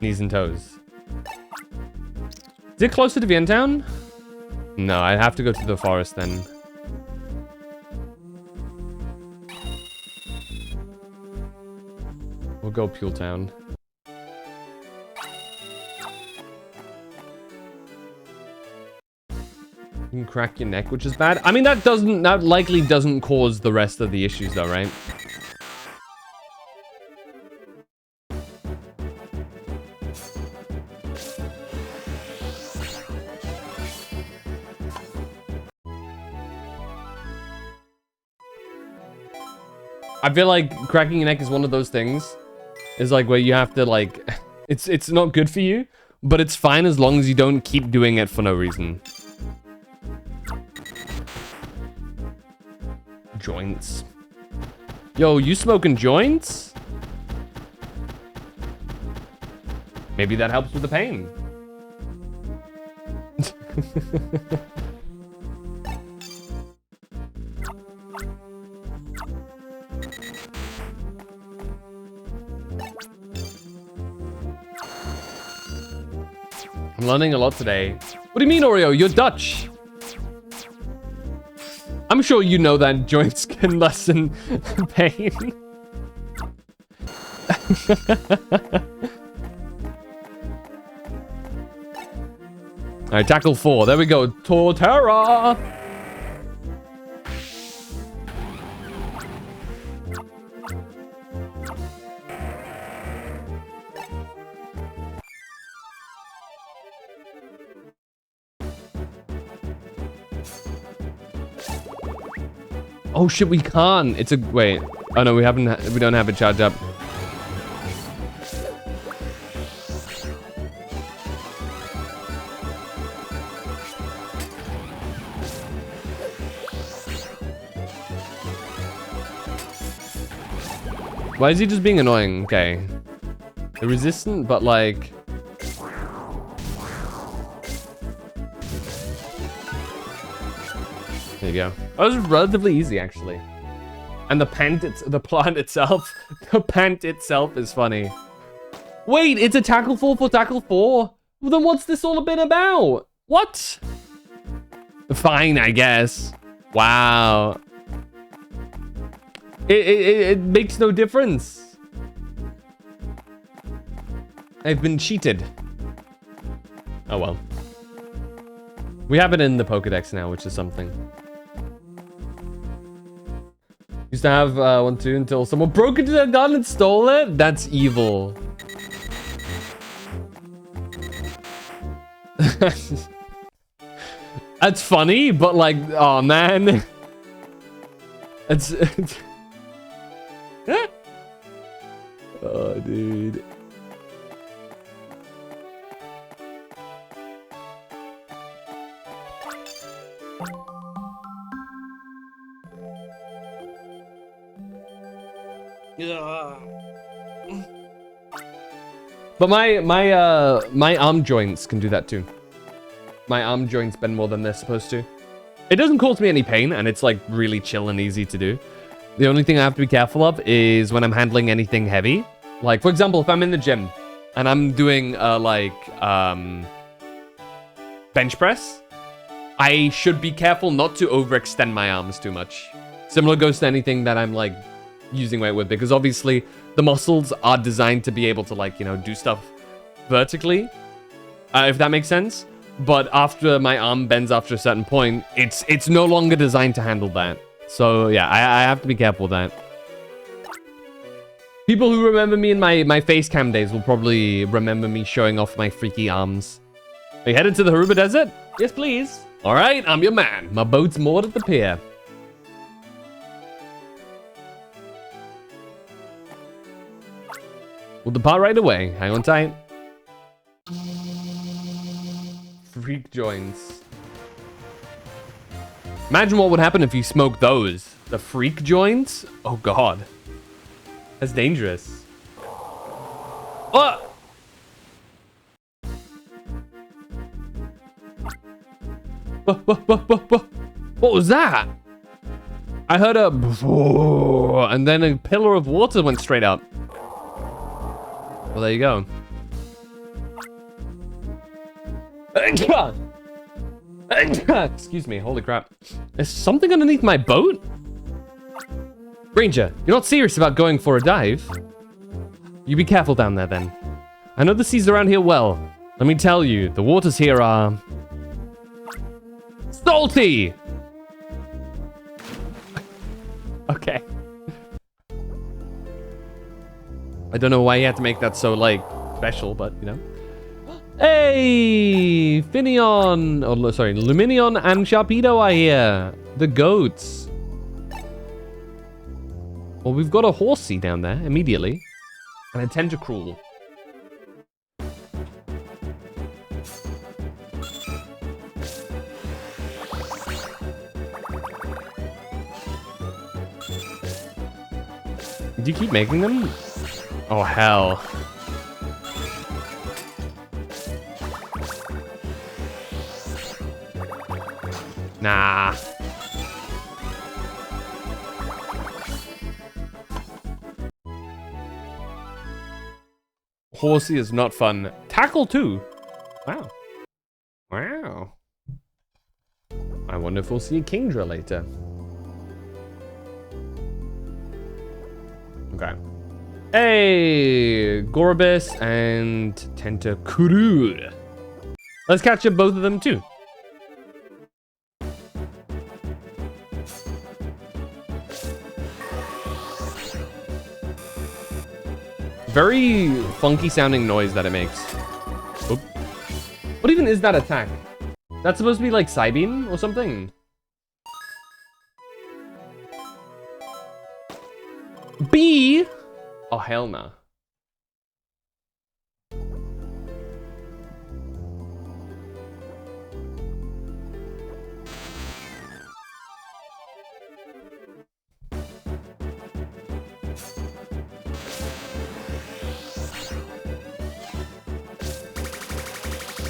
A: Knees and toes. Is it closer to Vientown? No, I'd have to go to the forest then. We'll go Puletown. You can crack your neck, which is bad. I mean, that likely doesn't cause the rest of the issues though, right? I feel like cracking your neck is one of those things. It's like where you have to like, it's not good for you, but it's fine as long as you don't keep doing it for no reason. Joints. Yo, you smoking joints? Maybe that helps with the pain. I'm learning a lot today. What do you mean, Oreo? You're Dutch. I'm sure you know that joints can lessen pain. Alright, tackle 4. There we go. Torterra! Oh shit, we can't. It's a wait. Oh no, we don't have it charged up. Why is he just being annoying? Okay. They're resistant, but like there you go. That was relatively easy, actually. And the plant itself, the pant itself is funny. Wait, it's a tackle 4 for tackle 4? Well, then what's this all been about? What? Fine, I guess. Wow. It makes no difference. I've been cheated. Oh well. We have it in the Pokedex now, which is something. Used to have 1, 2 until someone broke into their gun and stole it? That's evil. That's funny, but like, oh man. It's oh, dude. But my arm joints can do that too. My arm joints bend more than they're supposed to. It doesn't cause me any pain, and it's like really chill and easy to do. The only thing I have to be careful of is when I'm handling anything heavy. Like, for example, if I'm in the gym and I'm doing bench press, I should be careful not to overextend my arms too much. Similar goes to anything that I'm like using weight with, because obviously the muscles are designed to be able to, like, you know, do stuff vertically, if that makes sense. But after my arm bends after a certain point, it's no longer designed to handle that. So yeah, I have to be careful with that. People who remember me in my face cam days will probably remember me showing off my freaky arms. Are you headed to the Haruba Desert? Yes, please. All right, I'm your man. My boat's moored at the pier. We'll depart right away. Hang on tight. Freak joints. Imagine what would happen if you smoked those. The freak joints? Oh god. That's dangerous. Oh! What was that? I heard a and then a pillar of water went straight up. Well, there you go. Excuse me, holy crap. There's something underneath my boat? Ranger, you're not serious about going for a dive? You be careful down there then. I know the seas around here well. Let me tell you, the waters here are... salty! Okay. I don't know why you had to make that so, like, special, but, you know. Hey! Finion! Oh, sorry, Luminion and Sharpedo are here. The goats. Well, we've got a horsey down there, immediately. And a Tentacruel. Do you keep making them? Oh, hell. Nah. Horsey is not fun. Tackle too. Wow. Wow. I wonder if we'll see a Kingdra later. Okay. Hey, Gorbis and Tentacruel. Let's catch up both of them too. Very funky sounding noise that it makes. Oop. What even is that attack? That's supposed to be like Psybeam or something? B? Oh, hell nah.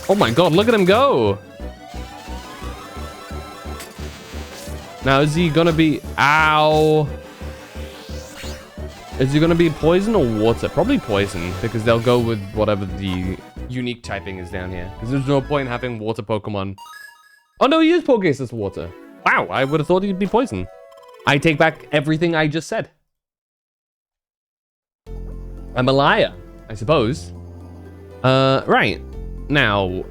A: Oh my god, look at him go! Now, is he gonna be... Ow! Is he gonna be poison or water? Probably poison, because they'll go with whatever the unique typing is down here. Because there's no point having water Pokemon. Oh no, he is Pokeace's water. Wow, I would have thought he'd be poison. I take back everything I just said. I'm a liar, I suppose. Right. Now.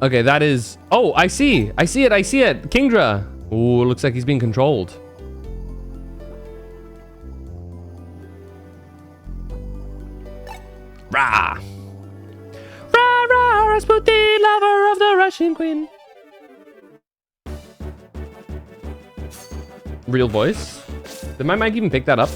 A: Okay, that is... Oh, I see. I see it. I see it. Kingdra. Ooh, looks like he's being controlled. Rah. Rah, rah, Rasputin, lover of the Russian queen. Real voice. Did my mic even pick that up?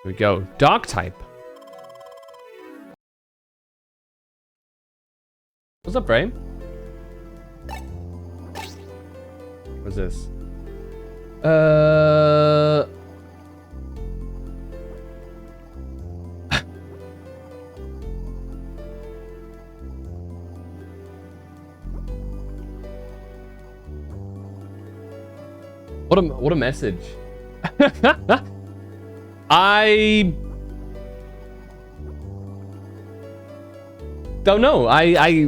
A: Here we go. Dark type. What's up, Ray? What's this? What a message. I don't know. I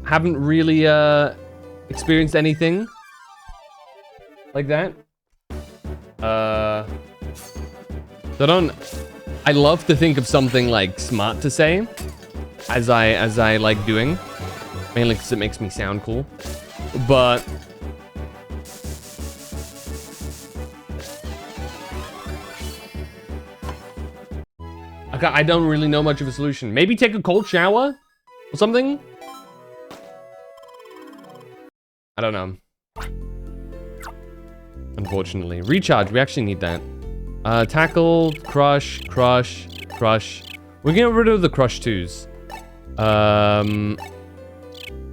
A: haven't really experienced anything like that. I love to think of something like smart to say as I like doing, mainly because it makes me sound cool. But I don't really know much of a solution. Maybe take a cold shower or something? I don't know. Unfortunately. Recharge, we actually need that. Tackle, crush, crush, crush. We're gonna get rid of the crush 2s.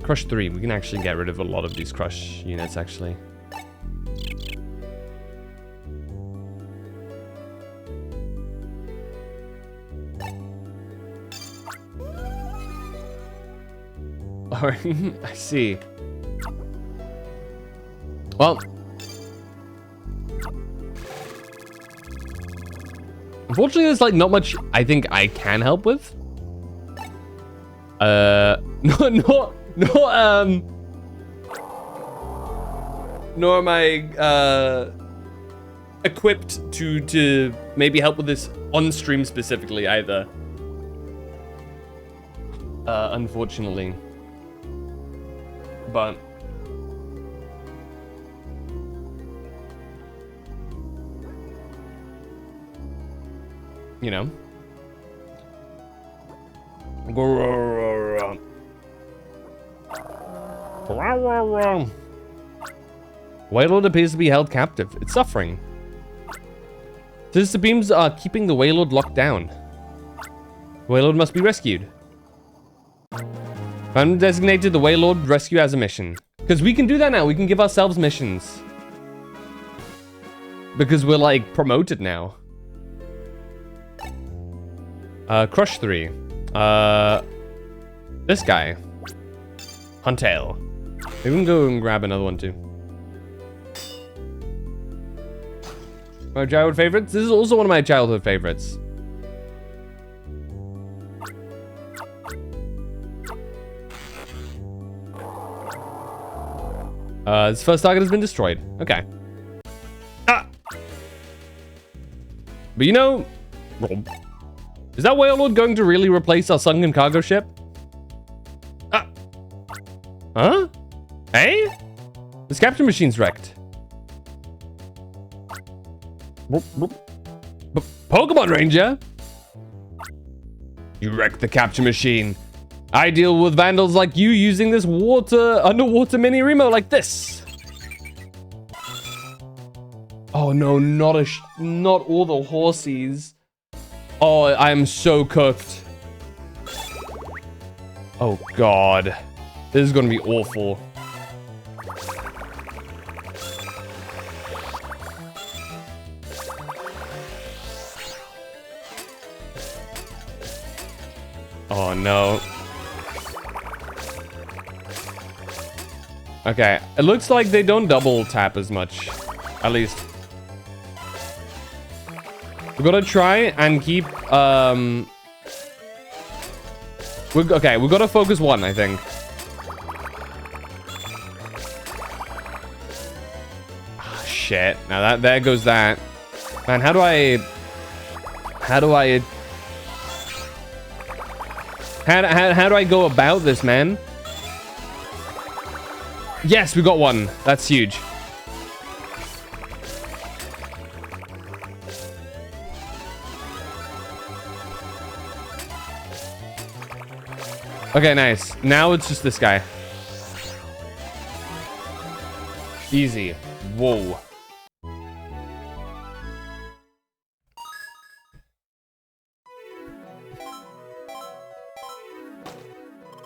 A: Crush 3, we can actually get rid of a lot of these crush units actually. I see. Well, unfortunately, there's like not much I think I can help with. Nor am I equipped to maybe help with this on stream specifically either. Unfortunately. But you know. Waylord appears to be held captive. It's suffering. Since the beams are keeping the Waylord locked down. Waylord must be rescued. I'm designated the Waylord rescue as a mission. Because we can do that now. We can give ourselves missions. Because we're like promoted now. Crush 3. This guy. Huntail. Maybe we can go and grab another one too. My childhood favorites? This is also one of my childhood favorites. This first target has been destroyed. Okay. Ah! But you know... Is that Waylord going to really replace our sunken cargo ship? Ah! Huh? Hey? This capture machine's wrecked. Pokemon Ranger? You wrecked the capture machine. I deal with vandals like you using this underwater mini Remo like this. Oh no, not all the horsies. Oh, I am so cooked. Oh god. This is gonna be awful. Oh, no. Okay, it looks like they don't double tap as much. At least. We gotta try and keep, okay, we gotta focus one, I think. Oh, shit. Now there goes that. Man, how do I go about this, man? Yes, we got one. That's huge. Okay, nice. Now it's just this guy. Easy. Whoa.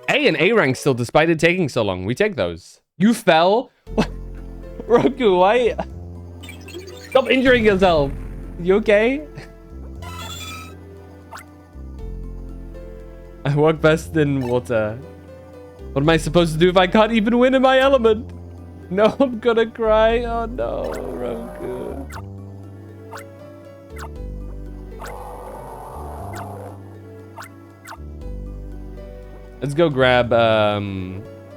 A: A and A rank still, despite it taking so long. We take those. You fell? Roku, why? Stop injuring yourself. You okay? I work best in water. What am I supposed to do if I can't even win in my element? No, I'm gonna cry. Oh no, Roku. Let's go grab,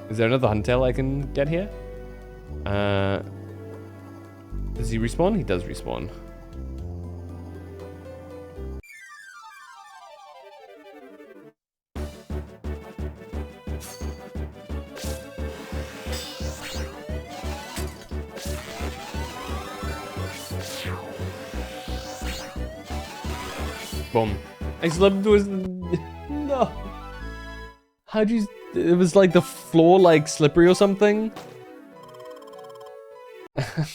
A: is there another Huntail I can get here? Does he respawn? He does respawn. Boom. I slipped into his... No. How'd you... It was like the floor like slippery or something?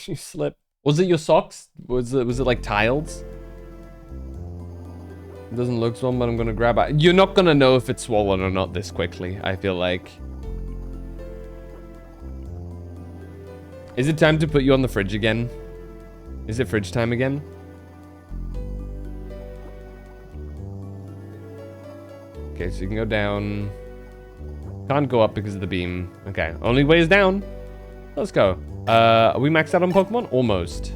A: You slipped. Was it your socks? Was it like tiles? It doesn't look swollen, but I'm gonna grab it. You're not gonna know if it's swollen or not this quickly, I feel like. Is it time to put you on the fridge again? Is it fridge time again? Okay, so you can go down. Can't go up because of the beam. Okay, only way is down. Let's go. Are we maxed out on Pokemon? Almost.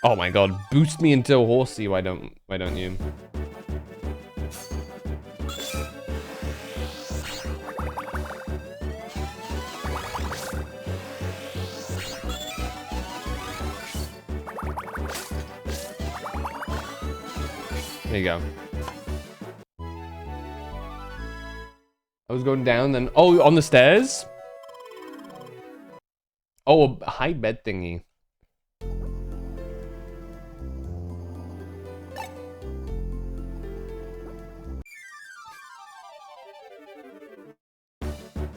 A: Oh my god, boost me into a horsey. Why don't you? There you go. I was going down, then... Oh, on the stairs? Oh, a high bed thingy.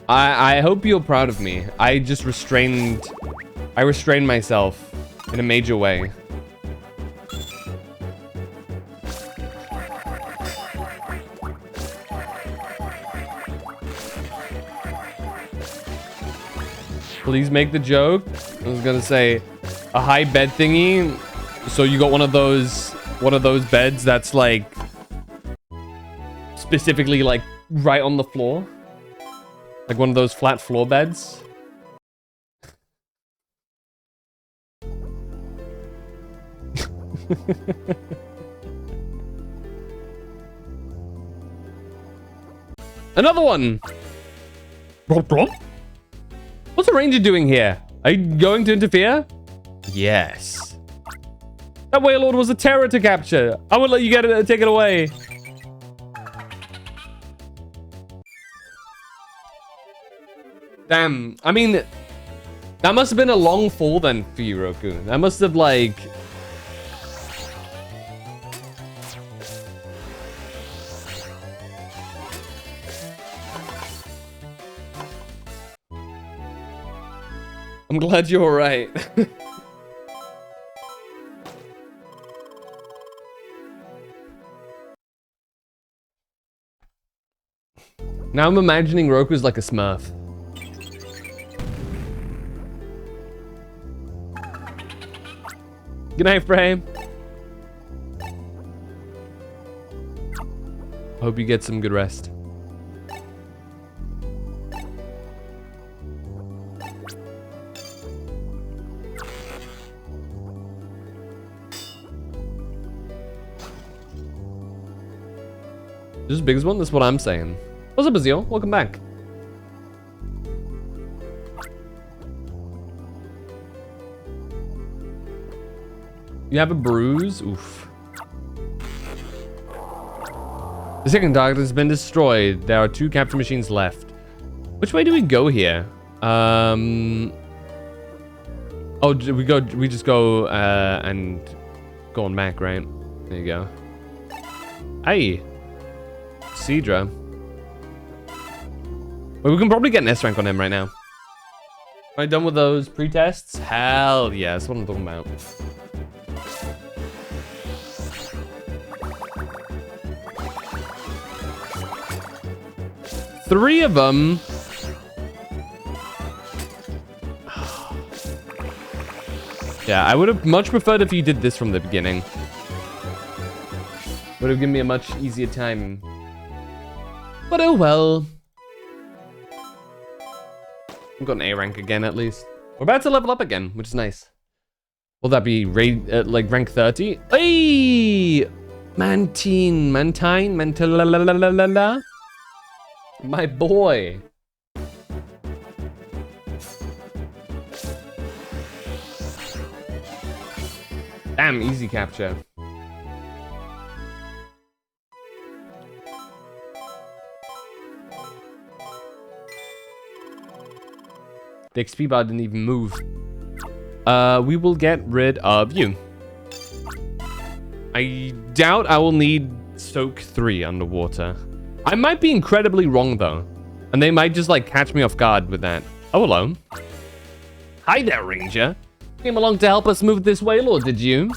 A: I hope you're proud of me. I restrained myself in a major way. Please make the joke. I was gonna say a high bed thingy. So you got one of those beds that's like specifically like right on the floor. Like one of those flat floor beds. Another one. What's the ranger doing here? Are you going to interfere? Yes. That Wailord was a terror to capture. I would let you take it away. Damn. I mean, that must have been a long fall then for you, Roku. That must have like... I'm glad you're alright. Now I'm imagining Roku's like a Smurf. Good night, Frame. Hope you get some good rest. This is the biggest one? That's what I'm saying. What's up, Azil? Welcome back. You have a bruise? Oof. The second target has been destroyed. There are 2 capture machines left. Which way do we go here? Oh, we just go and go on back, right? There you go. Hey. Cedra. Well, we can probably get an S rank on him right now. Am I done with those pre-tests? Hell yeah, that's what I'm talking about. Three of them. Yeah, I would have much preferred if you did this from the beginning. Would have given me a much easier time. But oh well. I've got an A rank again at least. We're about to level up again, which is nice. Will that be like rank 30? Hey! Mantine. My boy. Damn, easy capture. The XP bar didn't even move. We will get rid of you. I doubt I will need Soak 3 underwater. I might be incredibly wrong though. And they might just like catch me off guard with that. Oh, hello. Hi there, Ranger. Came along to help us move this whale, or did you?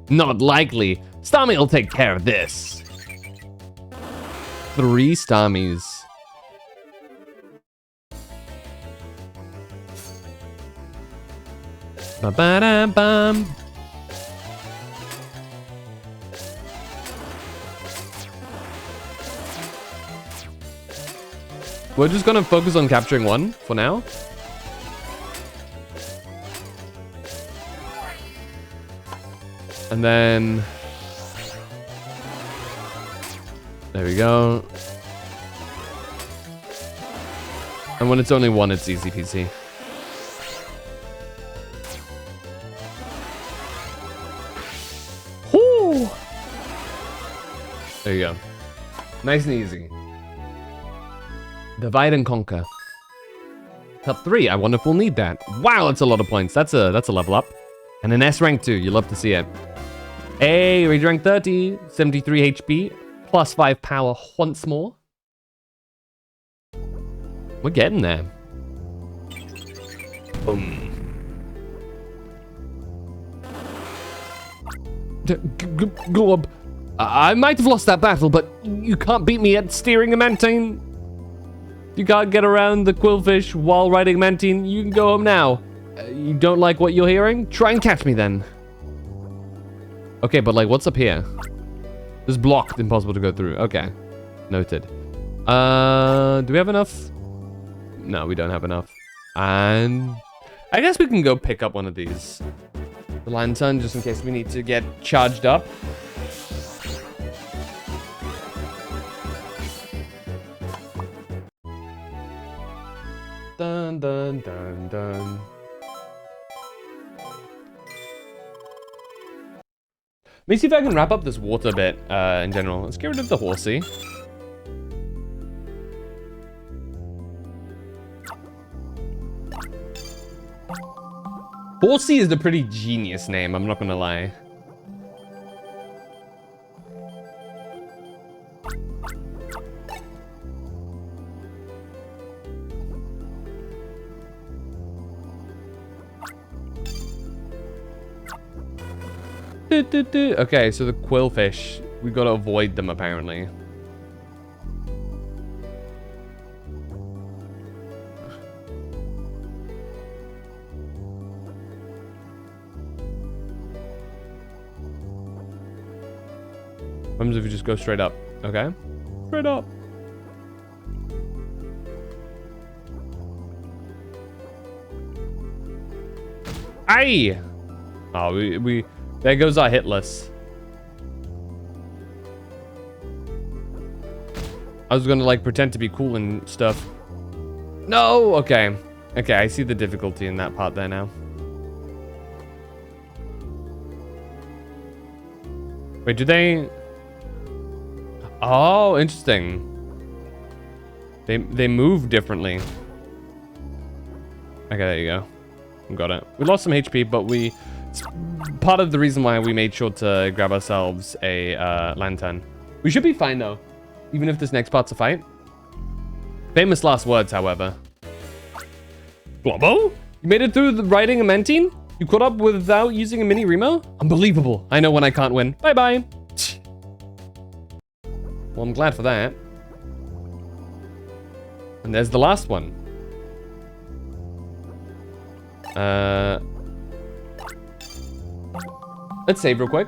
A: Not likely. Starmie will take care of this. 3 Starmies. Ba-ba-da-bum. We're just gonna focus on capturing one for now. And then... there we go. And when it's only one, it's easy peasy. Whoo! There you go. Nice and easy. Divide and conquer. Top 3. I wonder if we'll need that. Wow, that's a lot of points. That's a level up. And an S rank too. You love to see it. Hey, Rage rank 30, 73 HP, plus 5 power once more. We're getting there. Boom. Glob. I might have lost that battle, but you can't beat me at steering a Mantine. You can't get around the Quillfish while riding Mantine. You can go home now. You don't like what you're hearing? Try and catch me then. Okay, but like, what's up here? This blocked, impossible to go through. Okay, noted. Do we have enough? No, we don't have enough. And I guess we can go pick up one of these. The lantern, just in case we need to get charged up. Dun dun dun dun. Let me see if I can wrap up this water bit in general. Let's get rid of the horsey. Horsey is a pretty genius name, I'm not gonna lie. Okay, so the quillfish, we gotta avoid them apparently. What happens if we just go straight up? Okay. Straight up. Aye! Oh, we there goes our hit list. I was gonna like pretend to be cool and stuff. No! Okay. Okay, I see the difficulty in that part there now. Wait, do they... Oh, interesting. They move differently. Okay, there you go. Got it. We lost some HP, but we... It's part of the reason why we made sure to grab ourselves a lantern. We should be fine, though. Even if this next part's a fight. Famous last words, however. Globbo? You made it through the riding a Mentine? You caught up without using a mini Remo? Unbelievable. I know when I can't win. Bye-bye. Well, I'm glad for that. And there's the last one. Let's save real quick.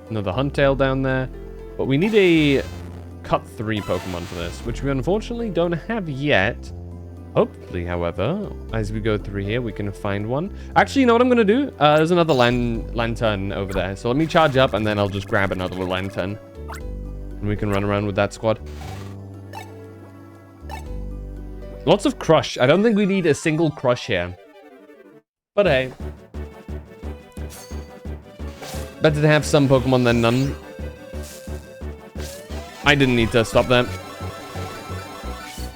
A: Another Huntail down there. But we need a Cut 3 Pokemon for this, which we unfortunately don't have yet. Hopefully, however, as we go through here, we can find one. Actually, you know what I'm going to do? There's another lantern over there. So let me charge up, and then I'll just grab another lantern. And we can run around with that squad. Lots of Crush. I don't think we need a single Crush here. But hey. Better to have some Pokemon than none. I didn't need to stop that.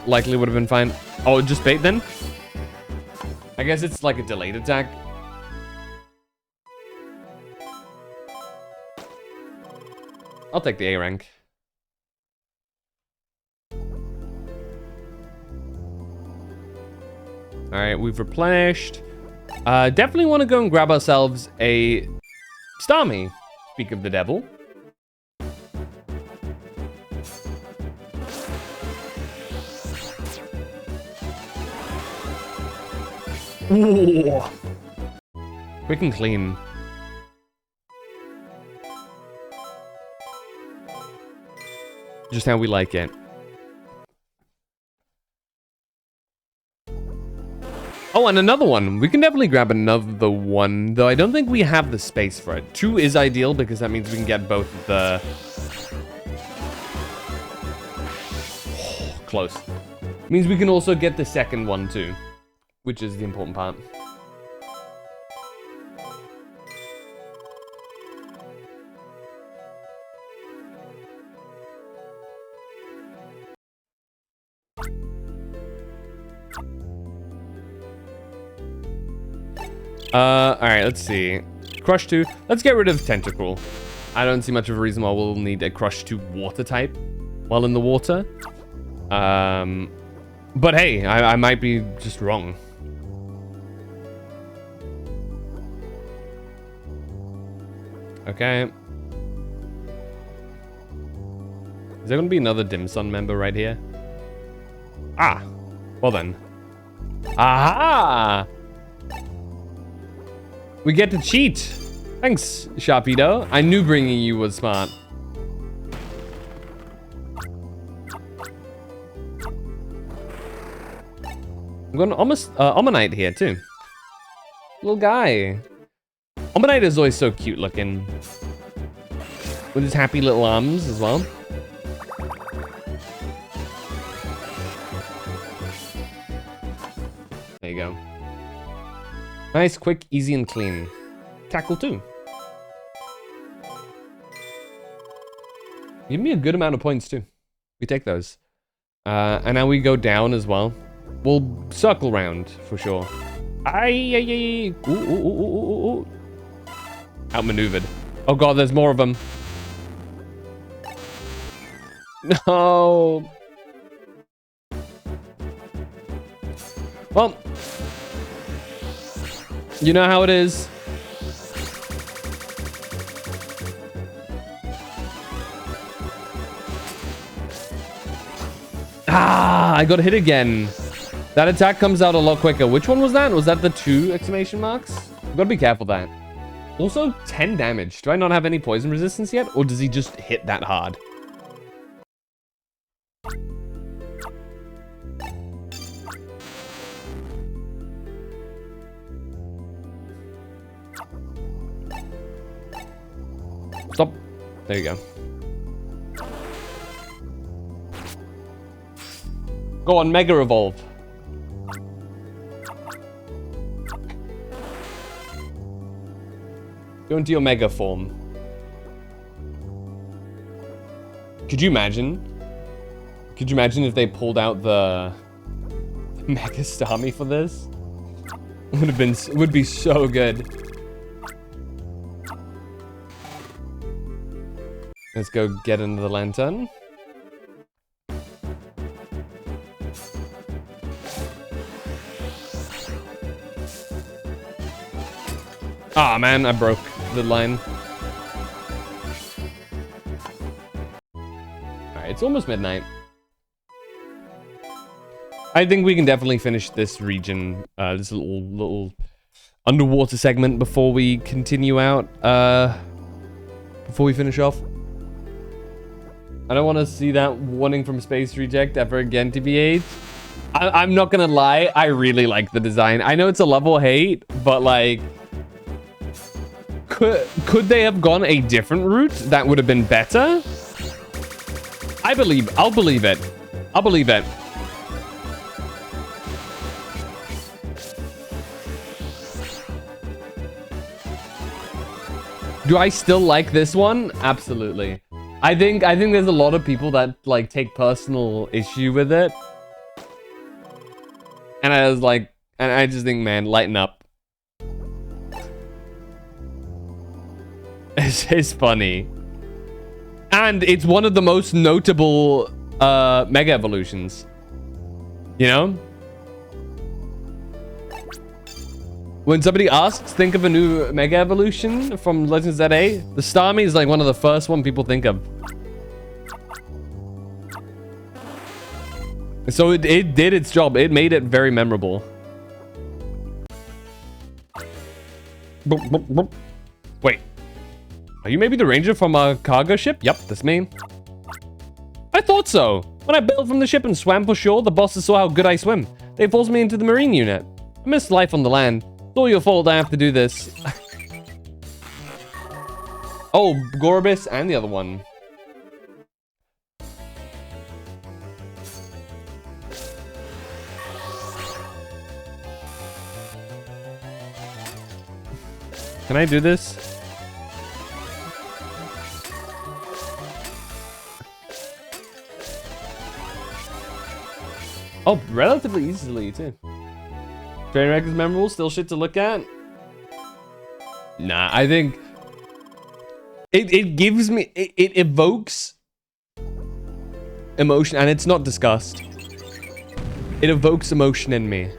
A: Likely would have been fine. Oh, just bait then? I guess it's like a delayed attack. I'll take the A rank. Alright, we've replenished. Definitely want to go and grab ourselves a Starmie. Speak of the devil. Ooh. Quick and clean. Just how we like it. Oh, and another one. We can definitely grab another one, though I don't think we have the space for it. 2 is ideal because that means we can get both of the... Close. Means we can also get the second one, too. Which is the important part. Alright, let's see. Crush 2. Let's get rid of Tentacruel. I don't see much of a reason why we'll need a Crush 2 water type while in the water. But hey, I might be just wrong. Okay. Is there gonna be another Dim Sum member right here? Ah! Well then. Aha! We get to cheat! Thanks, Sharpedo. I knew bringing you was smart. I'm going to almost Omanyte here too. Little guy. Omanyte is always so cute looking. With his happy little arms as well. There you go. Nice, quick, easy, and clean. Tackle 2. Give me a good amount of points too. We take those. And now we go down as well. We'll circle round for sure. Aye. Ooh. Outmaneuvered. Oh god, there's more of them. No. Well, you know how it is. Ah, I got hit again. That attack comes out a lot quicker. Which one was that? Was that the 2 exclamation marks? You've got to be careful with that. Also, 10 damage. Do I not have any poison resistance yet? Or does he just hit that hard? Stop. There you go. Go on, Mega Evolve. Go into your Mega form. Could you imagine? Could you imagine if they pulled out the Mega Starmie for this? Would be so good. Let's go get into the lantern. Ah, man, I broke the line. Alright, it's almost midnight. I think we can definitely finish this region, this little underwater segment before we continue out, before we finish off. I don't want to see that warning from Space Reject ever again, TBH. I'm not gonna lie, I really like the design. I know it's a level hate, but like, could they have gone a different route that would have been better? I'll believe it. I'll believe it. Do I still like this one? Absolutely. I think there's a lot of people that like take personal issue with it. And I was like, and I just think, man, lighten up. It's funny. And it's one of the most notable Mega Evolutions. You know? When somebody asks, think of a new Mega Evolution from Legends ZA, the Starmie is like one of the first one people think of. So it did its job. It made it very memorable. Wait. Are you maybe the ranger from a cargo ship? Yep, that's me. I thought so. When I bailed from the ship and swam for shore, the bosses saw how good I swim. They forced me into the marine unit. I missed life on the land. It's all your fault I have to do this. Oh, Gorobis and the other one. Can I do this? Oh, relatively easily too. Trainwreck is memorable, still shit to look at. Nah, I think it gives me, it evokes emotion, and it's not disgust. It evokes emotion in me,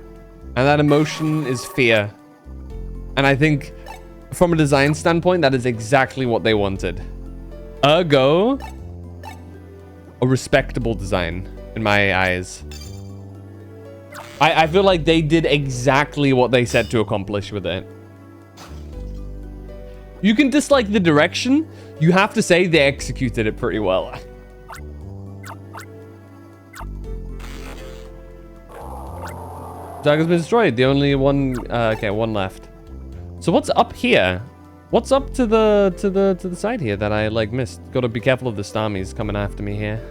A: and that emotion is fear. And I think from a design standpoint, that is exactly what they wanted. Ergo, a respectable design in my eyes. I feel like they did exactly what they set to accomplish with it. You can dislike the direction. You have to say they executed it pretty well. Target's been destroyed. The only one. Okay, one left. So what's up here? What's up to the side here that I like missed? Got to be careful of the Starmies coming after me here.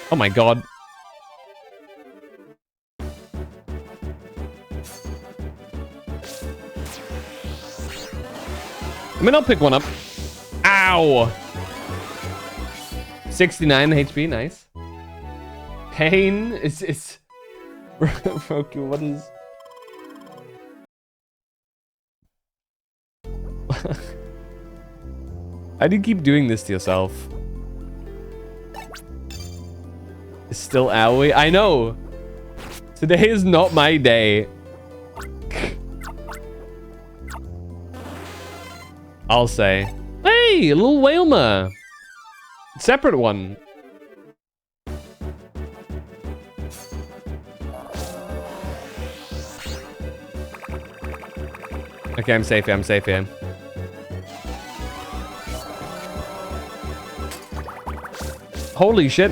A: Oh my god. I mean, I'll pick one up. Ow! 69 HP, nice. Pain is Roku, what is... Why do you keep doing this to yourself? It's still owie. I know. Today is not my day. I'll say. Hey, a little Whalmer. Separate one. Okay, I'm safe here. I'm safe here. Holy shit.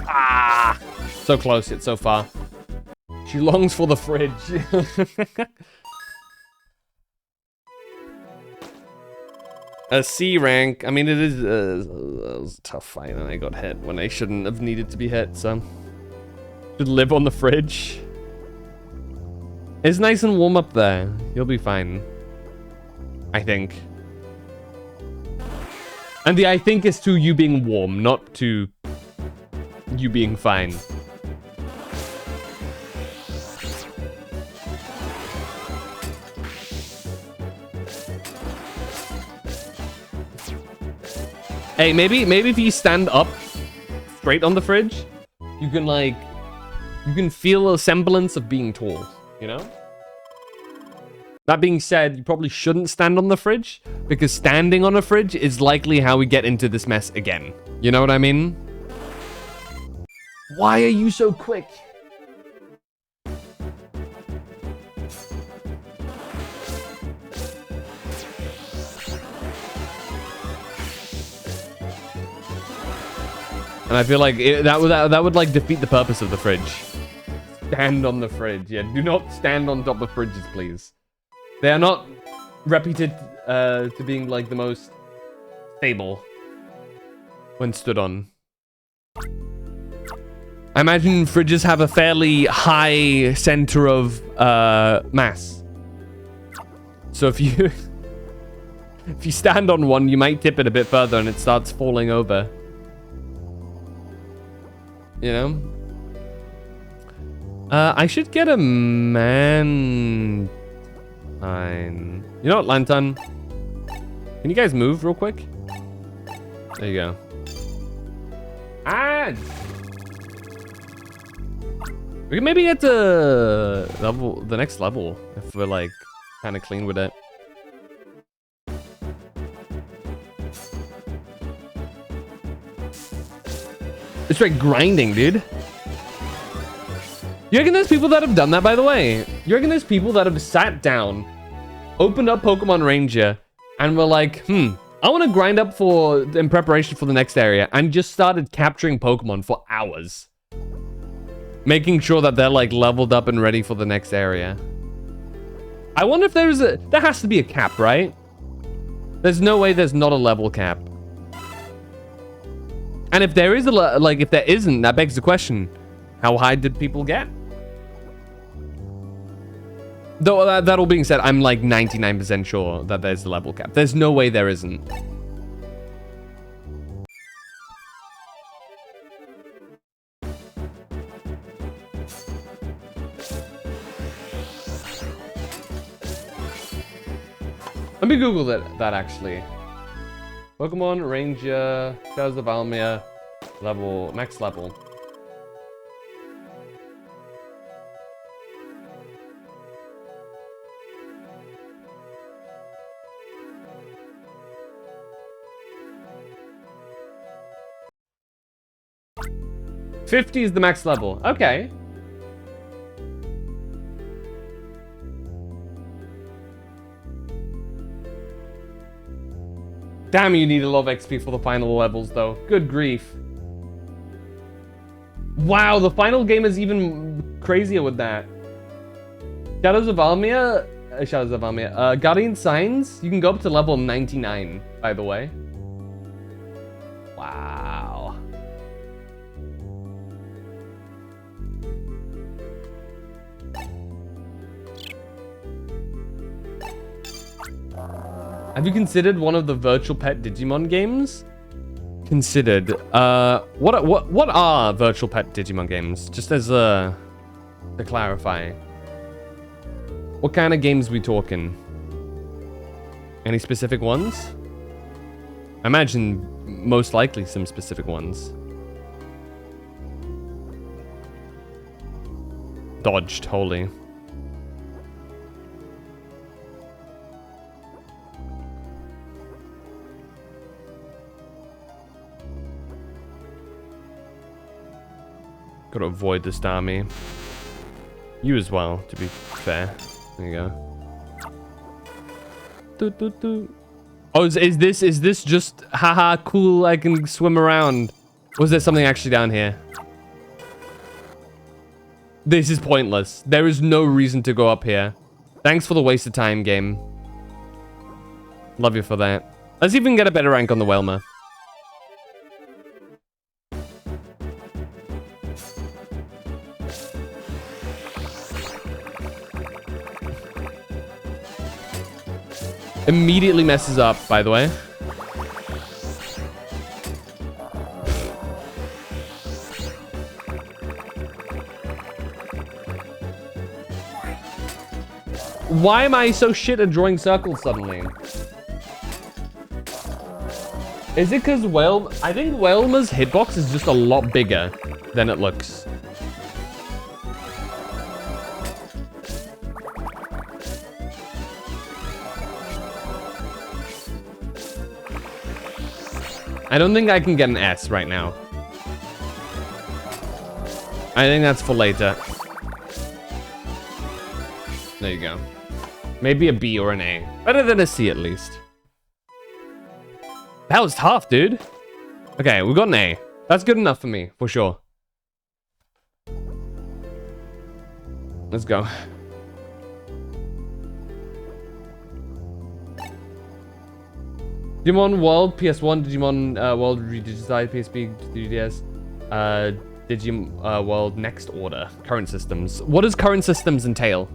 A: Ah! So close yet so far. She longs for the fridge. A C rank. I mean, it is it was a tough fight, and I got hit when I shouldn't have needed to be hit. So, should live on the fridge. It's nice and warm up there. You'll be fine. I think. And the I think is to you being warm, not to you being fine. Hey, maybe if you stand up straight on the fridge, you can feel a semblance of being tall, you know? That being said, you probably shouldn't stand on the fridge, because standing on a fridge is likely how we get into this mess again. You know what I mean? Why are you so quick? And I feel like that would like defeat the purpose of the fridge. Stand on the fridge. Yeah, do not stand on top of fridges, please. They are not reputed to being like the most stable when stood on. I imagine fridges have a fairly high center of mass. So if you if you stand on one, you might tip it a bit further and it starts falling over. You know? I should get a man. Fine. You know what, Lantern? Can you guys move real quick? There you go. Ah! We can maybe get to the next level if we're like kind of clean with it. It's like grinding, dude. You reckon there's people that have done that, by the way? You reckon there's people that have sat down, opened up Pokemon Ranger, and were like, I want to grind up in preparation for the next area, and just started capturing Pokemon for hours. Making sure that they're like leveled up and ready for the next area. I wonder if there has to be a cap, right? There's no way there's not a level cap. And if there is if there isn't, that begs the question, how high did people get? Though that all being said, I'm like 99% sure that there's a level cap. There's no way there isn't. Let me Google that actually. Pokemon Ranger, Shadows of Almia, max level. $50 is the max level. Okay. Damn, you need a lot of XP for the final levels, though. Good grief. Wow, the final game is even crazier with that. Shadows of Almia, Guardian Signs, you can go up to level 99, by the way. Wow. Have you considered one of the virtual pet Digimon games? Considered. What are virtual pet Digimon games? Just as to clarify. What kind of games we talking? Any specific ones? I imagine most likely some specific ones. dodged, holy. Gotta avoid this dummy. You as well, to be fair. There you go. Oh, is this just haha cool? I can swim around. Was there something actually down here? This is pointless. There is no reason to go up here. Thanks for the waste of time, game. Love you for that. Let's even get a better rank on the Whalmer. Immediately messes up, by the way. Why am I so shit at drawing circles suddenly? Is it because I think Whalmer's hitbox is just a lot bigger than it looks. I don't think I can get an S right now. I think that's for later. There you go. Maybe a B or an A. Better than a C at least. That was tough, dude. Okay, we got an A. That's good enough for me, for sure. Let's go. Digimon World PS1, Digimon World Redigitized PSP 3DS, Digimon World Next Order. Current systems. What does current systems entail?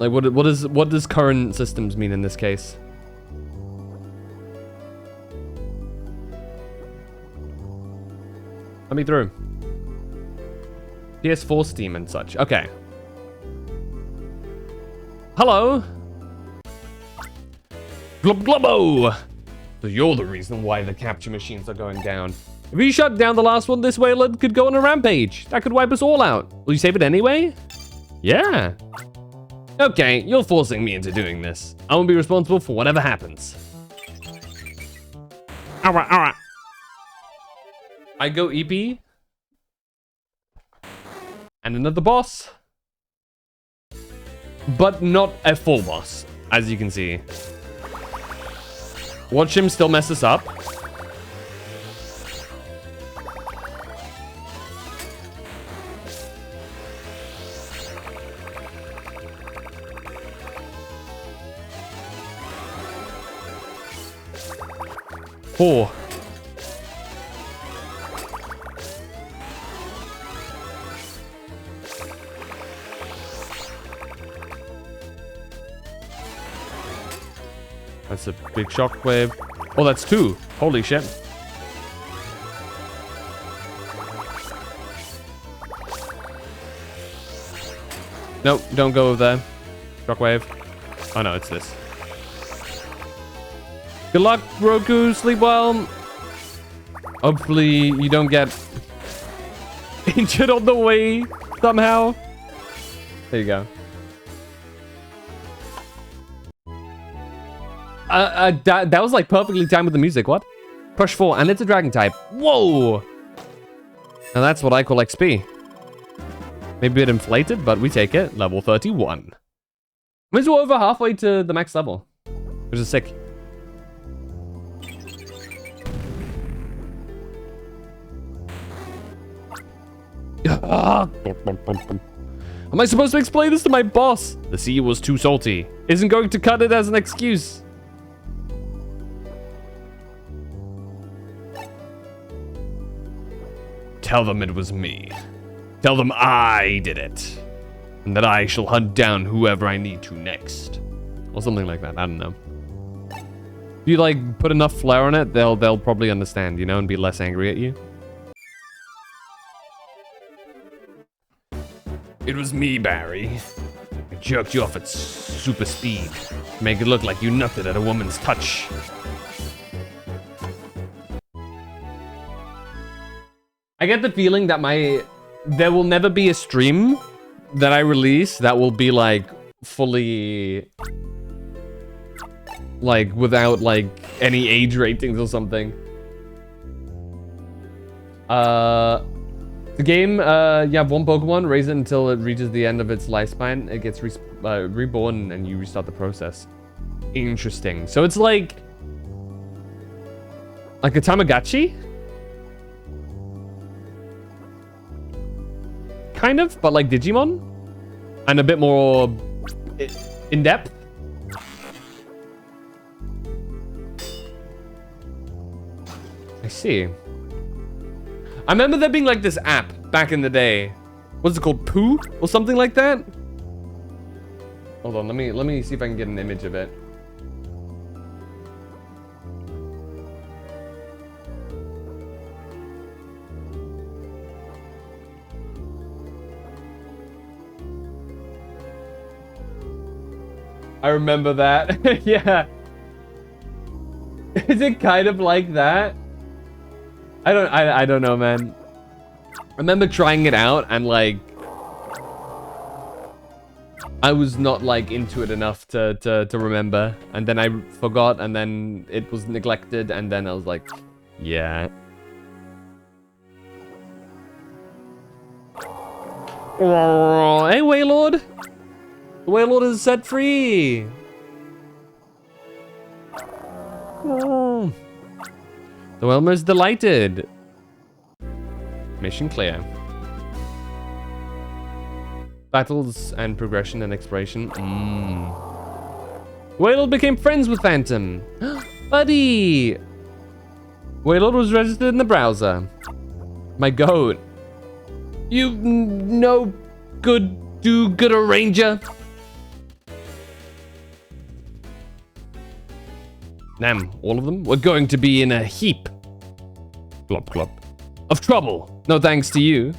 A: Like, what does current systems mean in this case? Let me through. PS4, Steam, and such. Okay. Hello. Glub glubbo. So you're the reason why the capture machines are going down. If you shut down the last one, this Wayland could go on a rampage. That could wipe us all out. Will you save it anyway? Yeah. Okay, you're forcing me into doing this. I won't be responsible for whatever happens. Alright, alright. I go EP. And another boss. But not a full boss, as you can see. Watch him still mess us up. Four. That's a big shockwave. Oh, that's two. Holy shit. Nope, don't go there. Shockwave. Oh no, it's this. Good luck, Roku. Sleep well. Hopefully you don't get injured on the way somehow. There you go. That was like perfectly timed with the music. What? Push 4, and it's a dragon type. Whoa! Now that's what I call XP. Maybe a bit inflated, but we take it. Level 31. Means we're over halfway to the max level, which is sick. Am I supposed to explain this to my boss? The sea was too salty. Isn't going to cut it as an excuse. Tell them it was me. Tell them I did it. And that I shall hunt down whoever I need to next. Or something like that, I don't know. If you like put enough flair on it, they'll probably understand, you know, and be less angry at you. It was me, Barry. I jerked you off at super speed. Make it look like you nutted at a woman's touch. I get the feeling that there will never be a stream that I release that will be like fully like without like any age ratings or something. The game, you have one Pokemon, raise it until it reaches the end of its lifespan. It gets reborn and you restart the process. Interesting. So it's like a Tamagotchi? Kind of, but like Digimon? And a bit more in-depth? I see. I remember there being like this app back in the day. What's it called? Pooh? Or something like that? Hold on, let me see if I can get an image of it. I remember that. Yeah. Is it kind of like that? I don't know, man. I remember trying it out and like I was not like into it enough to remember, and then I forgot, and then it was neglected, and then I was like, yeah. Oh, hey, Waylord. The Waylord is set free. Oh. The Wilmer's delighted. Mission clear. Battles and progression and exploration. Waylord became friends with Phantom. Buddy! Waylord was registered in the browser. My goat. You no good do-gooder ranger. Damn, all of them? We're going to be in a heap. Glop glop. Of trouble. No thanks to you.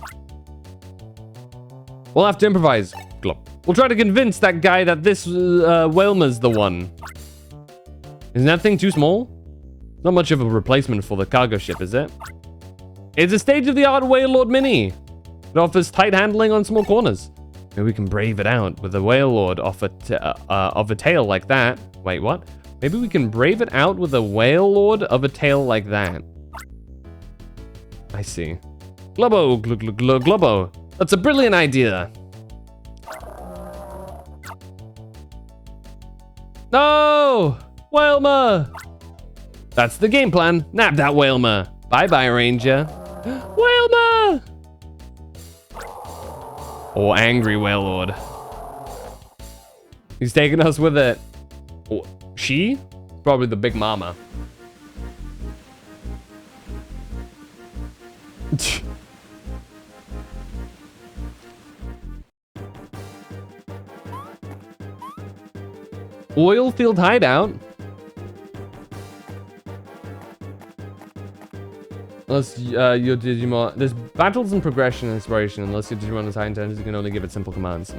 A: We'll have to improvise. Glop. We'll try to convince that guy that this Whalmer's the one. Isn't that thing too small? Not much of a replacement for the cargo ship, is it? It's a stage-of-the-art Waylord Mini. It offers tight handling on small corners. Maybe we can brave it out with a Waylord of a tail like that. Wait, what? Maybe we can brave it out with a Waylord of a tail like that. I see. Globo, Globo. That's a brilliant idea. No! Whalmer! That's the game plan. Nab that Whalmer. Bye-bye, Ranger. Whalmer! Or angry Waylord. He's taking us with it. Or she? Probably the big mama. Oilfield hideout. Unless your Digimon... There's battles and progression and inspiration. Unless your Digimon is high intelligence, you can only give it simple commands.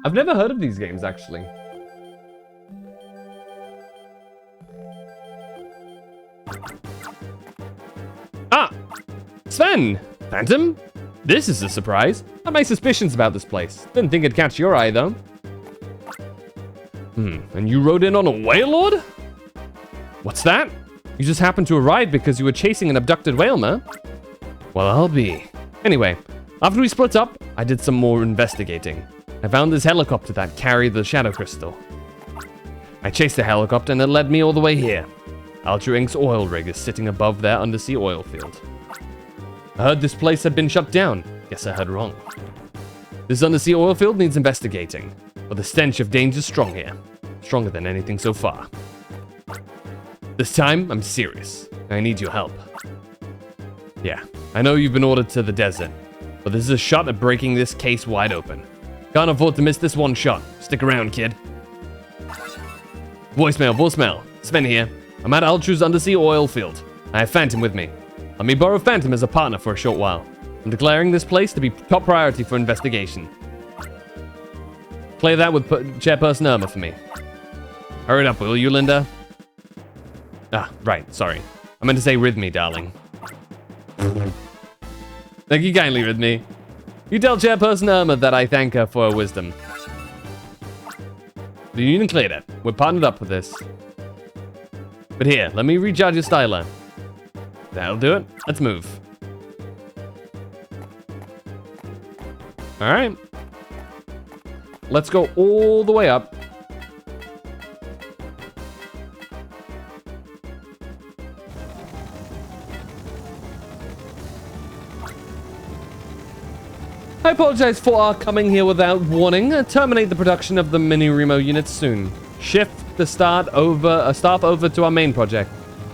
A: I've never heard of these games, actually. Ah! Sven! Phantom? This is a surprise. I had my suspicions about this place. Didn't think it'd catch your eye, though. And you rode in on a Waylord? What's that? You just happened to arrive because you were chasing an abducted Whalmer? Well, I'll be. Anyway, after we split up, I did some more investigating. I found this helicopter that carried the Shadow Crystal. I chased the helicopter and it led me all the way here. Ultra Inc.'s oil rig is sitting above their undersea oil field. I heard this place had been shut down. Guess I heard wrong. This undersea oil field needs investigating, but the stench of danger's strong here. Stronger than anything so far. This time, I'm serious. I need your help. Yeah, I know you've been ordered to the desert, but this is a shot at breaking this case wide open. Can't afford to miss this one shot. Stick around, kid. Voicemail. Sven here. I'm at Ultra's undersea oil field. I have Phantom with me. Let me borrow Phantom as a partner for a short while. I'm declaring this place to be top priority for investigation. Play that with Chairperson Irma for me. Hurry it up, will you, Linda? Ah, right, sorry. I meant to say with me, darling. Thank you kindly, with me. You tell Chairperson Irma that I thank her for her wisdom. The Union cleared it. We're partnered up with this. But here, let me recharge your styler. That'll do it. Let's move. Alright. Let's go all the way up. I apologize for our coming here without warning. Terminate the production of the mini Remo units soon. Shift the staff over to our main project.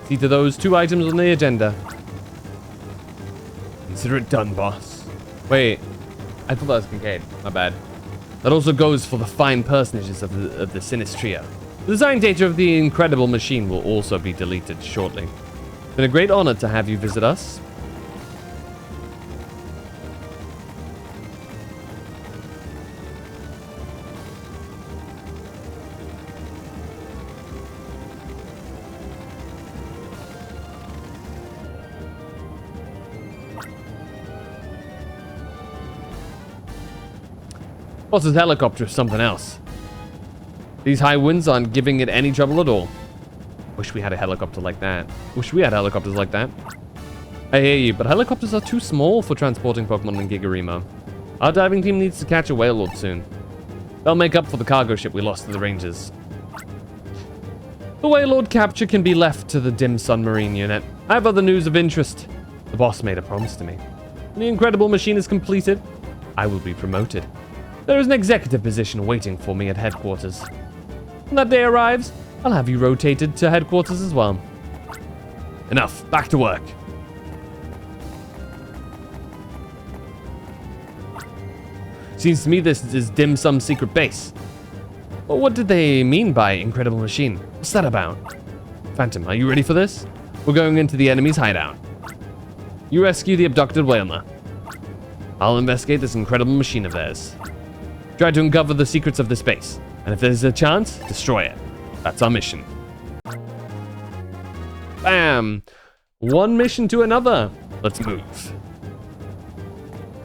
A: See to those 2 items on the agenda. Consider it done, boss. Wait, I thought that was Kincaid. My bad. That also goes for the fine personages of the Sinistria. The design data of the incredible machine will also be deleted shortly. It's been a great honor to have you visit us. Boss's helicopter is something else. These high winds aren't giving it any trouble at all. Wish we had a helicopter like that. Wish we had helicopters like that. I hear you, but helicopters are too small for transporting Pokemon in Gigaremo. Our diving team needs to catch a whale lord soon. They'll make up for the cargo ship we lost to the Rangers. The whale lord capture can be left to the Dim Sun Marine unit. I have other news of interest. The boss made a promise to me. When the incredible machine is completed, I will be promoted. There is an executive position waiting for me at headquarters. When that day arrives, I'll have you rotated to headquarters as well. Enough, back to work. Seems to me this is Dim Sum's secret base. But what did they mean by incredible machine? What's that about? Phantom, are you ready for this? We're going into the enemy's hideout. You rescue the abducted whaler. I'll investigate this incredible machine of theirs. Try to uncover the secrets of this base, and if there's a chance, destroy it. That's our mission. Bam! One mission to another. Let's move.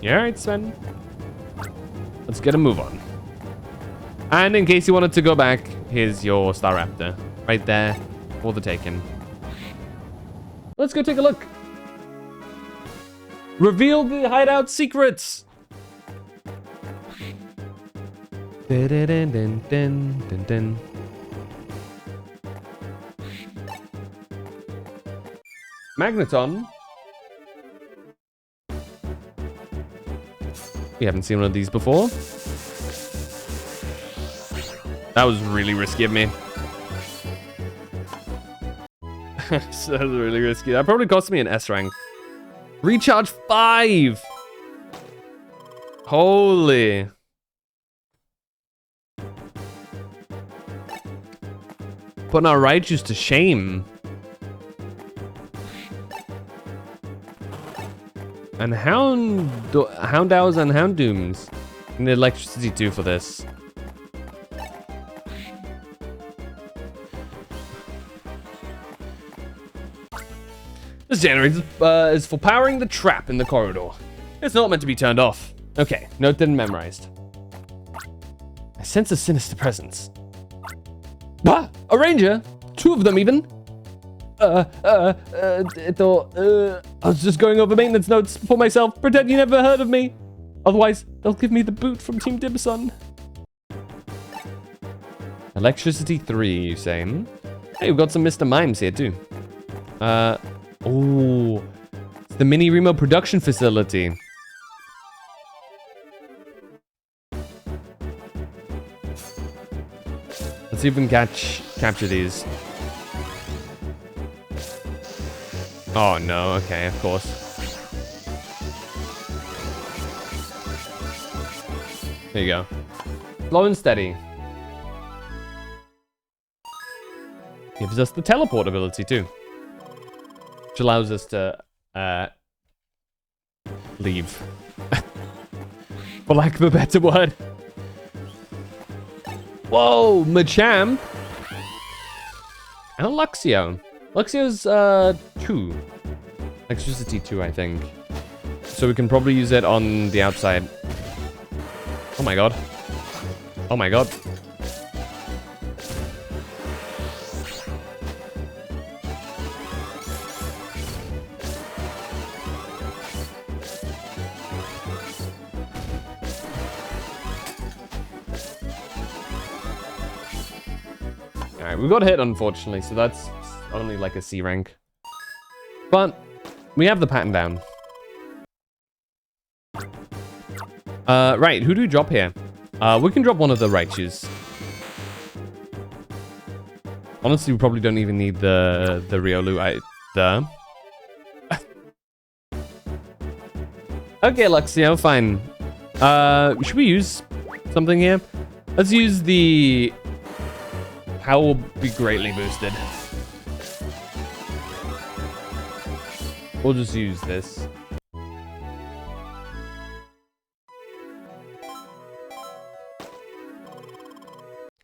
A: You alright, Sven? Let's get a move on. And in case you wanted to go back, here's your Staraptor. Right there, for the taking. Let's go take a look. Reveal the hideout secrets! Dun, dun, dun, dun, dun, dun. Magneton. We haven't seen one of these before. That was really risky of me. That was really risky. That probably cost me an S rank. Recharge 5! Holy. Putting our Raichus to shame. And Houndours and Houndooms. Need electricity too for this. This generator is for powering the trap in the corridor. It's not meant to be turned off. Okay, note that and memorized. I sense a sinister presence. Ah, a ranger? 2 of them even? I was just going over maintenance notes for myself. Pretend you never heard of me. Otherwise, they'll give me the boot from Team Dimson. Electricity 3, you say? Hey, we've got some Mr. Mimes here too. Oh, it's the Mini Remo production facility. Let's see if we can capture these. Oh no, okay, of course. There you go. Slow and steady. Gives us the teleport ability too. Which allows us to leave. For lack of a better word. Whoa, Machamp. And a Luxio. Luxio's 2. Electricity 2, I think. So we can probably use it on the outside. Oh my god. Oh my god. Alright, we got hit unfortunately, so that's only like a C rank. But we have the pattern down. Right, who do we drop here? We can drop one of the Raichus. Honestly, we probably don't even need the Riolu either. Okay, Luxio, fine. Should we use something here? Let's use the... Power will be greatly boosted. We'll just use this.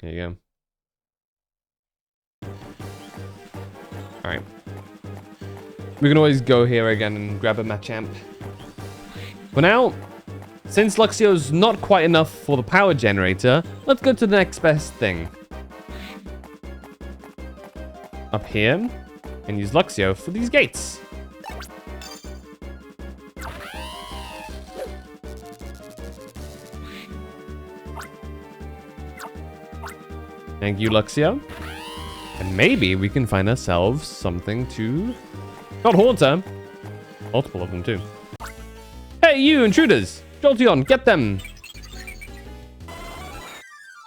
A: There you go. Alright. We can always go here again and grab a Machamp. For now, since Luxio's not quite enough for the power generator, let's go to the next best thing. Up here, and use Luxio for these gates. Thank you, Luxio. And maybe we can find ourselves something to... Not Haunter. Multiple of them, too. Hey, you intruders! Jolteon, get them!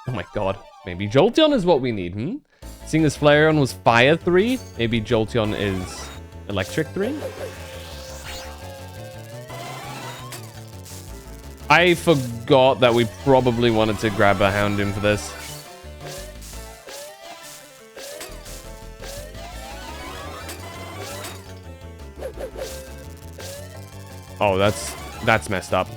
A: Oh my god. Maybe Jolteon is what we need, hmm? Seeing as Flareon was Fire 3, maybe Jolteon is Electric 3? I forgot that we probably wanted to grab a Houndoom for this. Oh, that's messed up.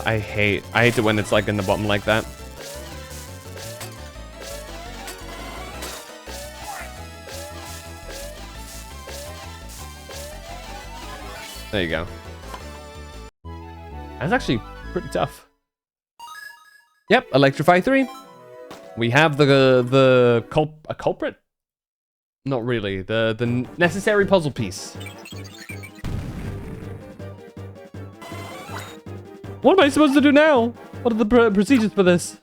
A: I hate it when it's like in the bottom like that. There you go. That's actually pretty tough. Yep, Electrify 3. We have a culprit? Not really. The necessary puzzle piece. What am I supposed to do now? What are the procedures for this?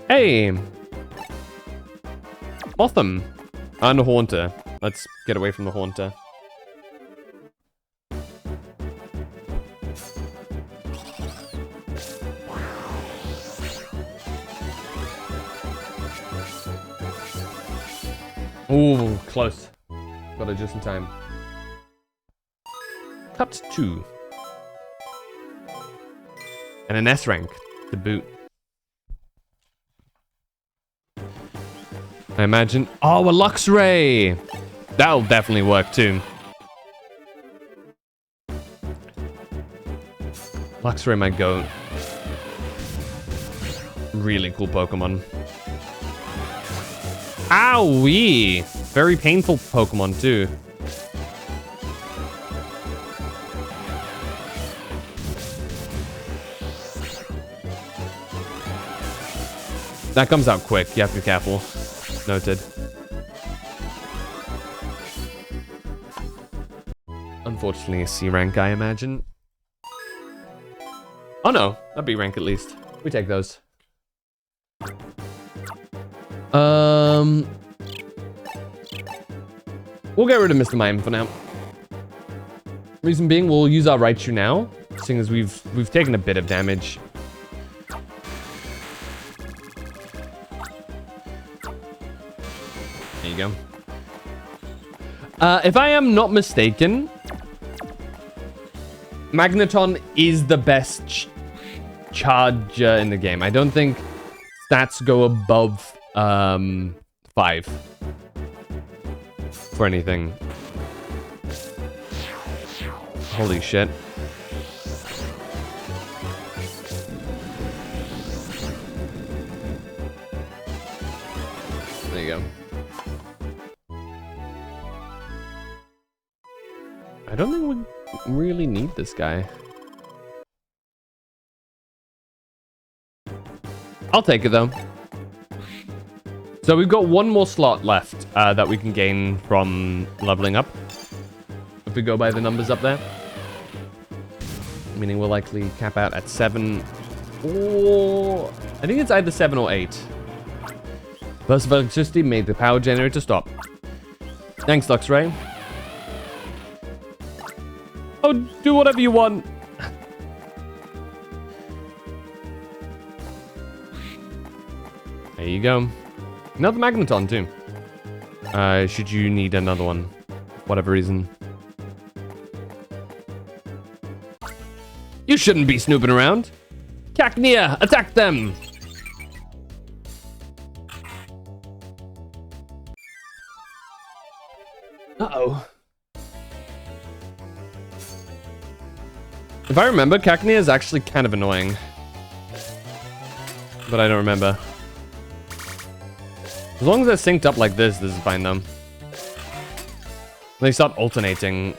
A: Hey! Motham. And a Haunter. Let's get away from the Haunter. Ooh, close. Got it just in time. Cut 2. And an S rank to boot. I imagine. Oh, a Luxray! That'll definitely work too. Luxray might go. Really cool Pokemon. Owie! Very painful Pokemon too. That comes out quick. You have to be careful. Noted. Unfortunately, a C rank, I imagine. Oh no, a B rank at least. We take those. We'll get rid of Mr. Mime for now. Reason being, we'll use our Raichu now, seeing as we've taken a bit of damage. There you go. If I am not mistaken, Magneton is the best charger in the game. I don't think stats go above 5 for anything. Holy shit. There you go. I don't think we really need this guy. I'll take it though. So we've got one more slot left that we can gain from leveling up. If we go by the numbers up there. Meaning we'll likely cap out at 7 or... I think it's either 7 or 8. Burst of electricity made the power generator stop. Thanks, Luxray. Oh, do whatever you want. There you go. Another magneton too. Should you need another one, whatever reason. You shouldn't be snooping around. Cacnea, attack them! Uh-oh. If I remember, Cacnea is actually kind of annoying. But I don't remember. As long as they're synced up like this is fine though. They start alternating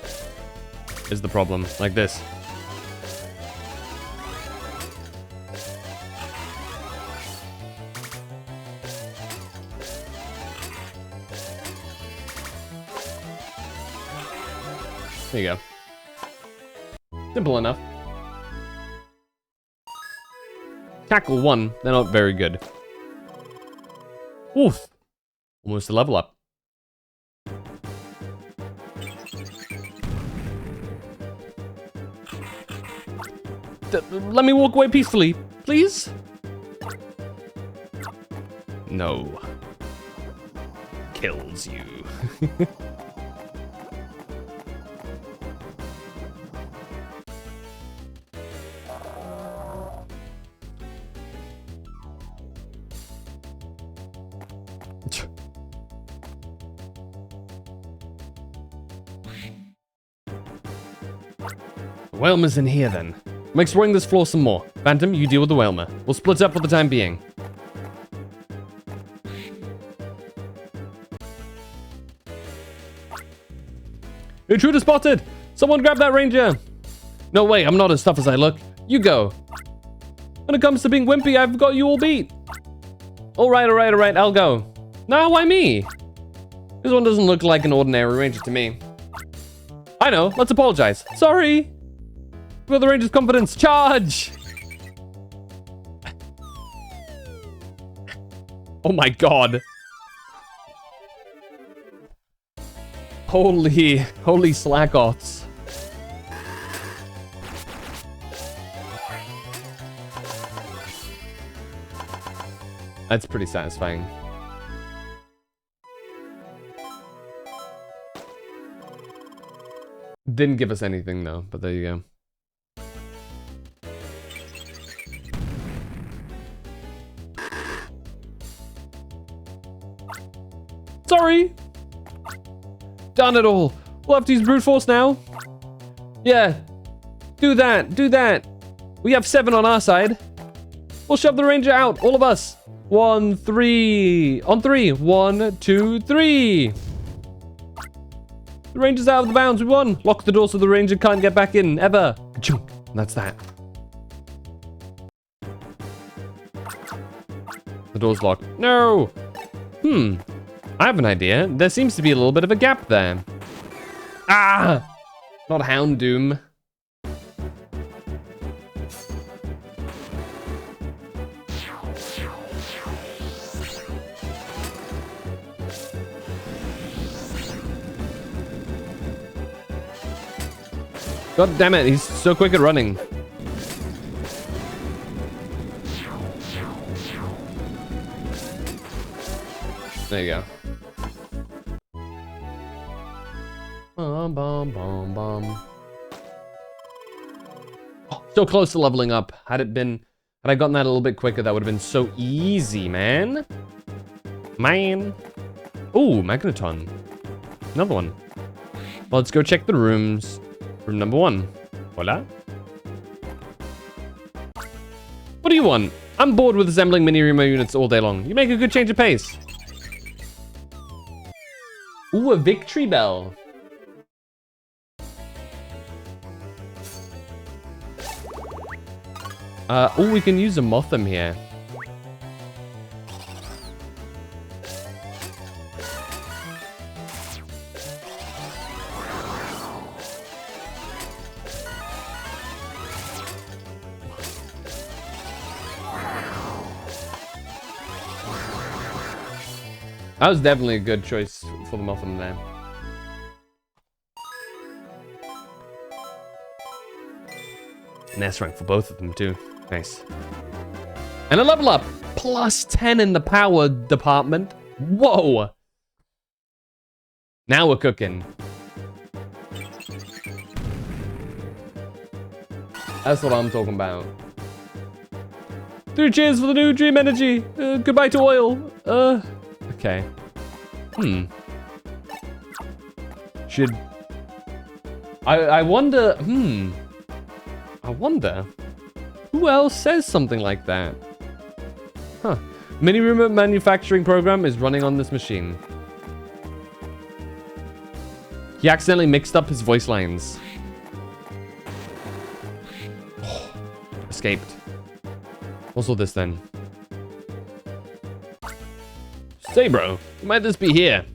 A: is the problem, like this. There you go. Simple enough. Tackle 1, they're not very good. Oof. Almost a level up. Let me walk away peacefully, please? No. Kills you. Whalmer's in here then. I'm exploring this floor some more. Phantom, you deal with the Whalmer. We'll split up for the time being. Intruder spotted! Someone grab that ranger! No way, I'm not as tough as I look. You go. When it comes to being wimpy, I've got you all beat. Alright, I'll go. No, why me? This one doesn't look like an ordinary ranger to me. I know, let's apologize. Sorry! For the ranger's confidence, charge! Oh my god. Holy slack-offs. That's pretty satisfying. Didn't give us anything though, but there you go. Sorry! Done it all. We'll have to use brute force now. Yeah. Do that. We have 7 on our side. We'll shove the ranger out, all of us. 1, 3. On 3. 1, 2, 3. The ranger's out of the bounds. We won. Lock the door so the ranger can't get back in, ever. And that's that. The door's locked. No! I have an idea. There seems to be a little bit of a gap there. Ah! Not Hound Doom. God damn it, he's so quick at running. There you go. Bum. Oh, so close to leveling up. Had I gotten that a little bit quicker, that would have been so easy, man. Ooh, Magneton. Another one. Well, let's go check the rooms. Room number 1. Hola. What do you want? I'm bored with assembling mini Remo units all day long. You make a good change of pace. Ooh, a victory bell. Oh, we can use a Motham here. That was definitely a good choice for the Motham there. An S rank for both of them too. Nice. And a level up. Plus 10 in the power department. Whoa. Now we're cooking. That's what I'm talking about. 3 cheers for the new dream energy. Goodbye to oil. Okay. Should... I wonder... I wonder... Who else says something like that? Huh. Mini remote manufacturing program is running on this machine. He accidentally mixed up his voice lines. Oh, escaped. What's all this then? Say, bro, might this be here?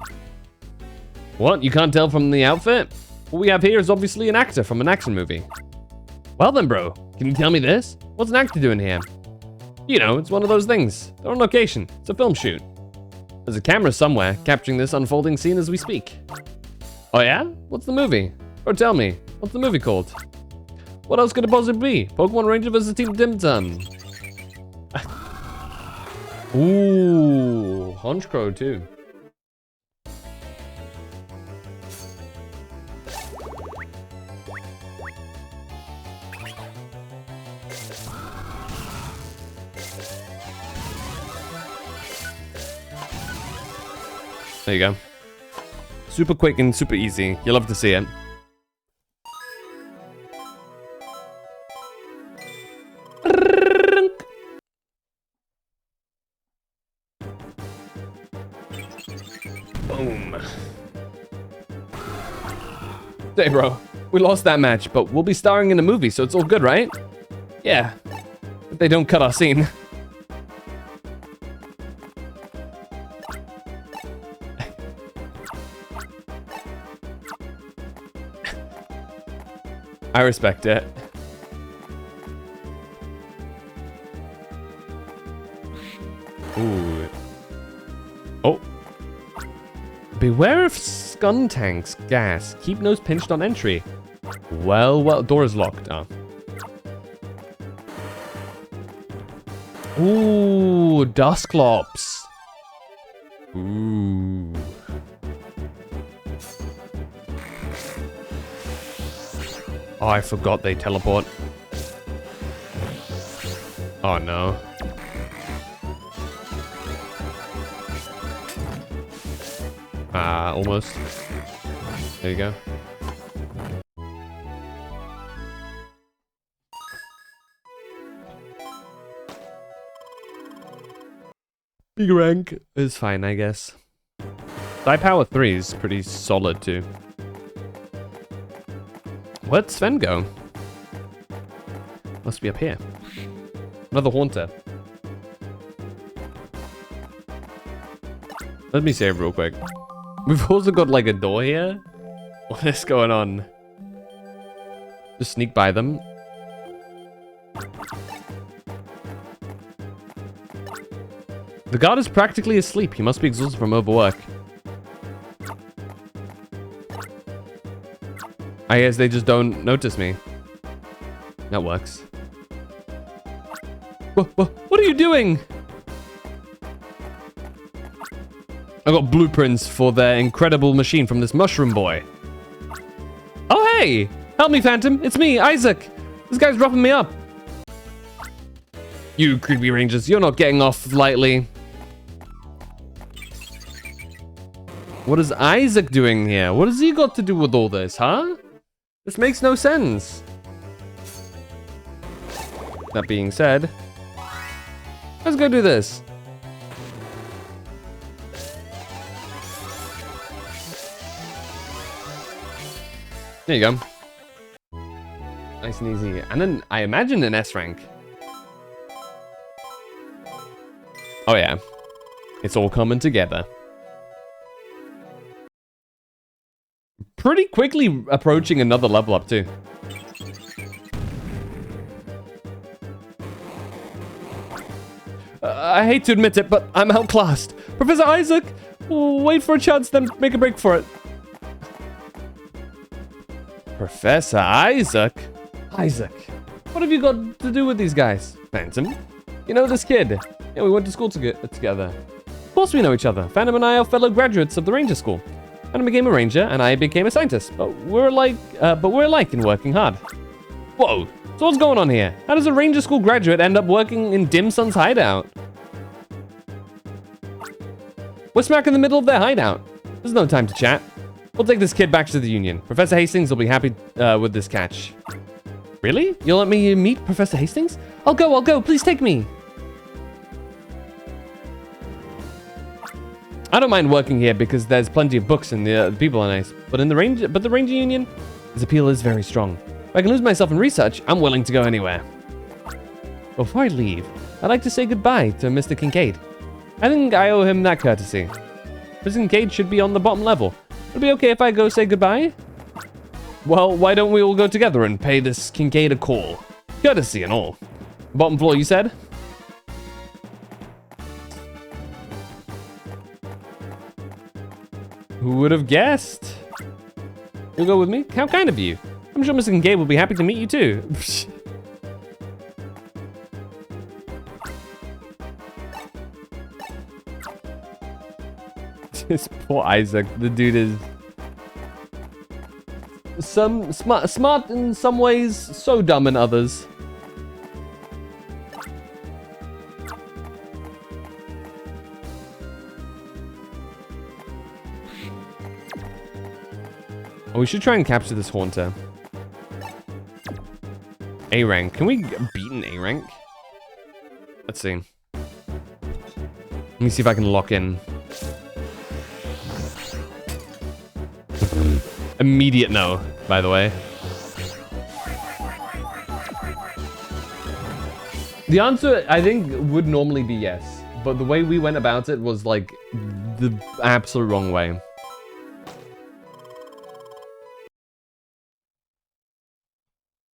A: What? You can't tell from the outfit? What we have here is obviously an actor from an action movie. Well then, bro, can you tell me this? What's an actor doing here? You know, it's one of those things. They're on location. It's a film shoot. There's a camera somewhere capturing this unfolding scene as we speak. Oh yeah? What's the movie? Or tell me, what's the movie called? What else could it possibly be? Pokemon Ranger vs. Team Dim Tam. Ooh, Honchcrow too. There you go. Super quick and super easy. You'll love to see it. Boom. Hey, bro. We lost that match, but we'll be starring in a movie, so it's all good, right? Yeah. But they don't cut our scene. I respect it. Ooh. Oh. Beware of Skuntank's gas. Keep nose pinched on entry. Well, door is locked. Oh. Ooh, Dusclops. Ooh. Oh, I forgot they teleport. Oh no. Almost. There you go. Big rank is fine, I guess. Die power 3 is pretty solid too. Where'd Sven go? Must be up here. Another Haunter. Let me save real quick. We've also got like a door here. What is going on? Just sneak by them. The guard is practically asleep. He must be exhausted from overwork. I guess they just don't notice me. That works. What are you doing? I got blueprints for their incredible machine from this mushroom boy. Oh, hey! Help me, Phantom. It's me, Isaac. This guy's roughing me up. You creepy rangers, you're not getting off lightly. What is Isaac doing here? What has he got to do with all this, huh? This makes no sense. That being said, let's go do this. There you go. Nice and easy. And then I imagine an S rank. Oh yeah. It's all coming together. Pretty quickly approaching another level up too. I hate to admit it, but I'm outclassed. Professor Isaac, wait for a chance, then make a break for it. Professor Isaac? Isaac, what have you got to do with these guys? Phantom? You know this kid? Yeah, we went to school together. Of course we know each other. Phantom and I are fellow graduates of the Ranger School. Phantom became a ranger, and I became a scientist. But we're alike in working hard. Whoa, so what's going on here? How does a Ranger School graduate end up working in Dim Sun's hideout? We're smack in the middle of their hideout. There's no time to chat. We'll take this kid back to the Union. Professor Hastings will be happy with this catch. Really? You'll let me meet Professor Hastings? I'll go. Please take me. I don't mind working here because there's plenty of books and the people are nice. But the Ranger Union, his appeal is very strong. If I can lose myself in research, I'm willing to go anywhere. Before I leave, I'd like to say goodbye to Mr. Kincaid. I think I owe him that courtesy. Mr. Kincaid should be on the bottom level. It'll be okay if I go say goodbye? Well, why don't we all go together and pay this Kincaid a call? Courtesy and all. Bottom floor, you said? Who would have guessed? You'll go with me? How kind of you. I'm sure Mr. Kincaid will be happy to meet you too. This poor Isaac. The dude is smart in some ways, so dumb in others. Oh, we should try and capture this Haunter. A rank. Can we beat an A rank? Let's see. Let me see if I can lock in. Immediate no, by the way. The answer, I think, would normally be yes. But the way we went about it was, like, the absolute wrong way.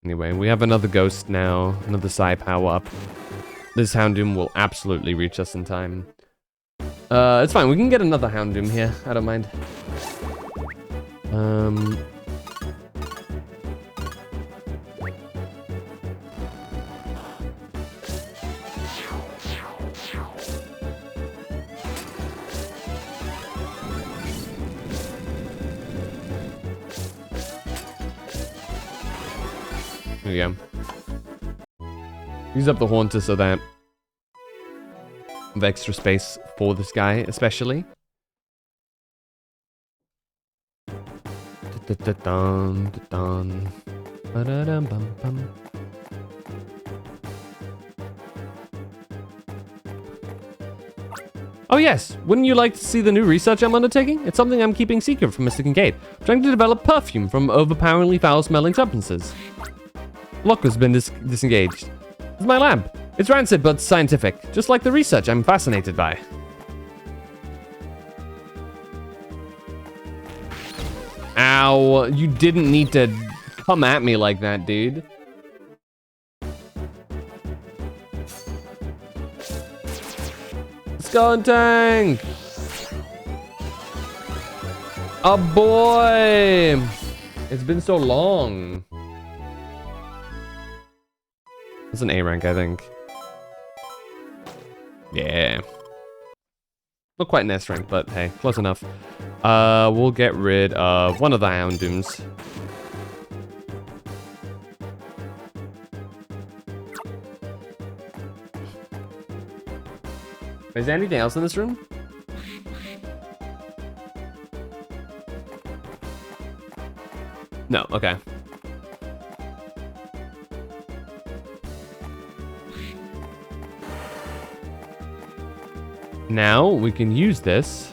A: Anyway, we have another ghost now. Another psi power up. This Houndoom will absolutely reach us in time. It's fine. We can get another Houndoom here. I don't mind. There we go. Use up the Haunter so that the extra space for this guy, especially. Oh yes, wouldn't you like to see the new research I'm undertaking? It's something I'm keeping secret from Mr. Kincaid. I'm trying to develop perfume from overpoweringly foul-smelling substances. Lock has been disengaged. It's my lab. It's rancid but scientific, just like the research I'm fascinated by. Ow, you didn't need to come at me like that, dude. Skeleton tank! Oh boy! It's been so long. It's an A rank, I think. Yeah. Not quite an S rank, but hey, close enough. We'll get rid of one of the Houndooms. Is there anything else in this room? No, okay. Now we can use this.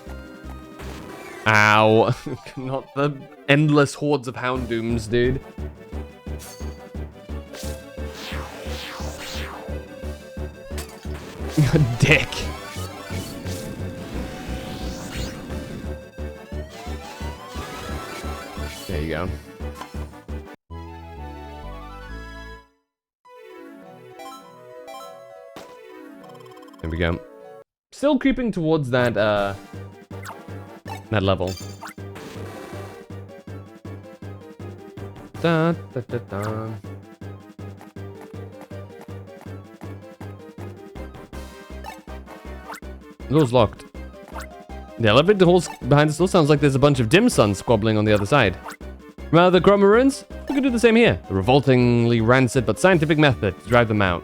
A: Ow. Not the endless hordes of Houndooms, dude. Dick. There you go. There we go. Still creeping towards that, that level. Da, da, da, da. The door's locked. The elevator halls behind us still sounds like there's a bunch of dim sum squabbling on the other side. Remember the Chroma ruins? We could do the same here. The revoltingly rancid but scientific method to drive them out.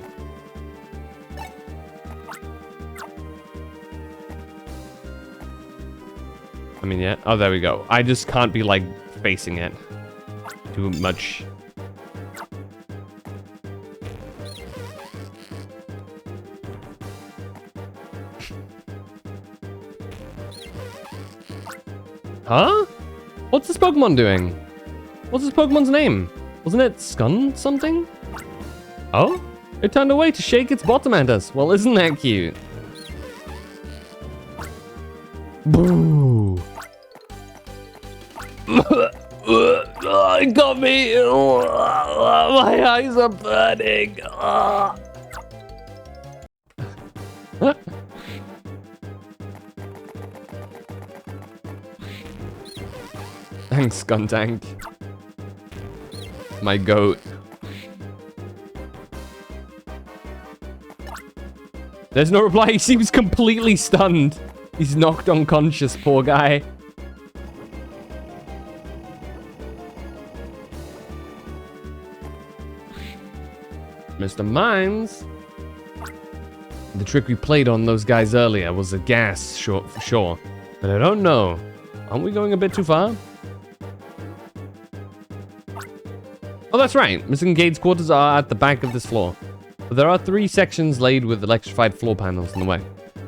A: I mean, yeah. Oh, there we go. I just can't be, like, facing it too much. Huh? What's this Pokemon doing? What's this Pokemon's name? Wasn't it Scun something? Oh? It turned away to shake its bottom at us. Well, isn't that cute? Boo! It got me! My eyes are burning! Thanks, Skuntank. My goat. There's no reply. He seems completely stunned. He's knocked unconscious, poor guy. Mr. Mines. The trick we played on those guys earlier was a gas, for sure. But I don't know. Aren't we going a bit too far? Oh, that's right. Missing Gade's quarters are at the back of this floor. But there are 3 sections laid with electrified floor panels in the way.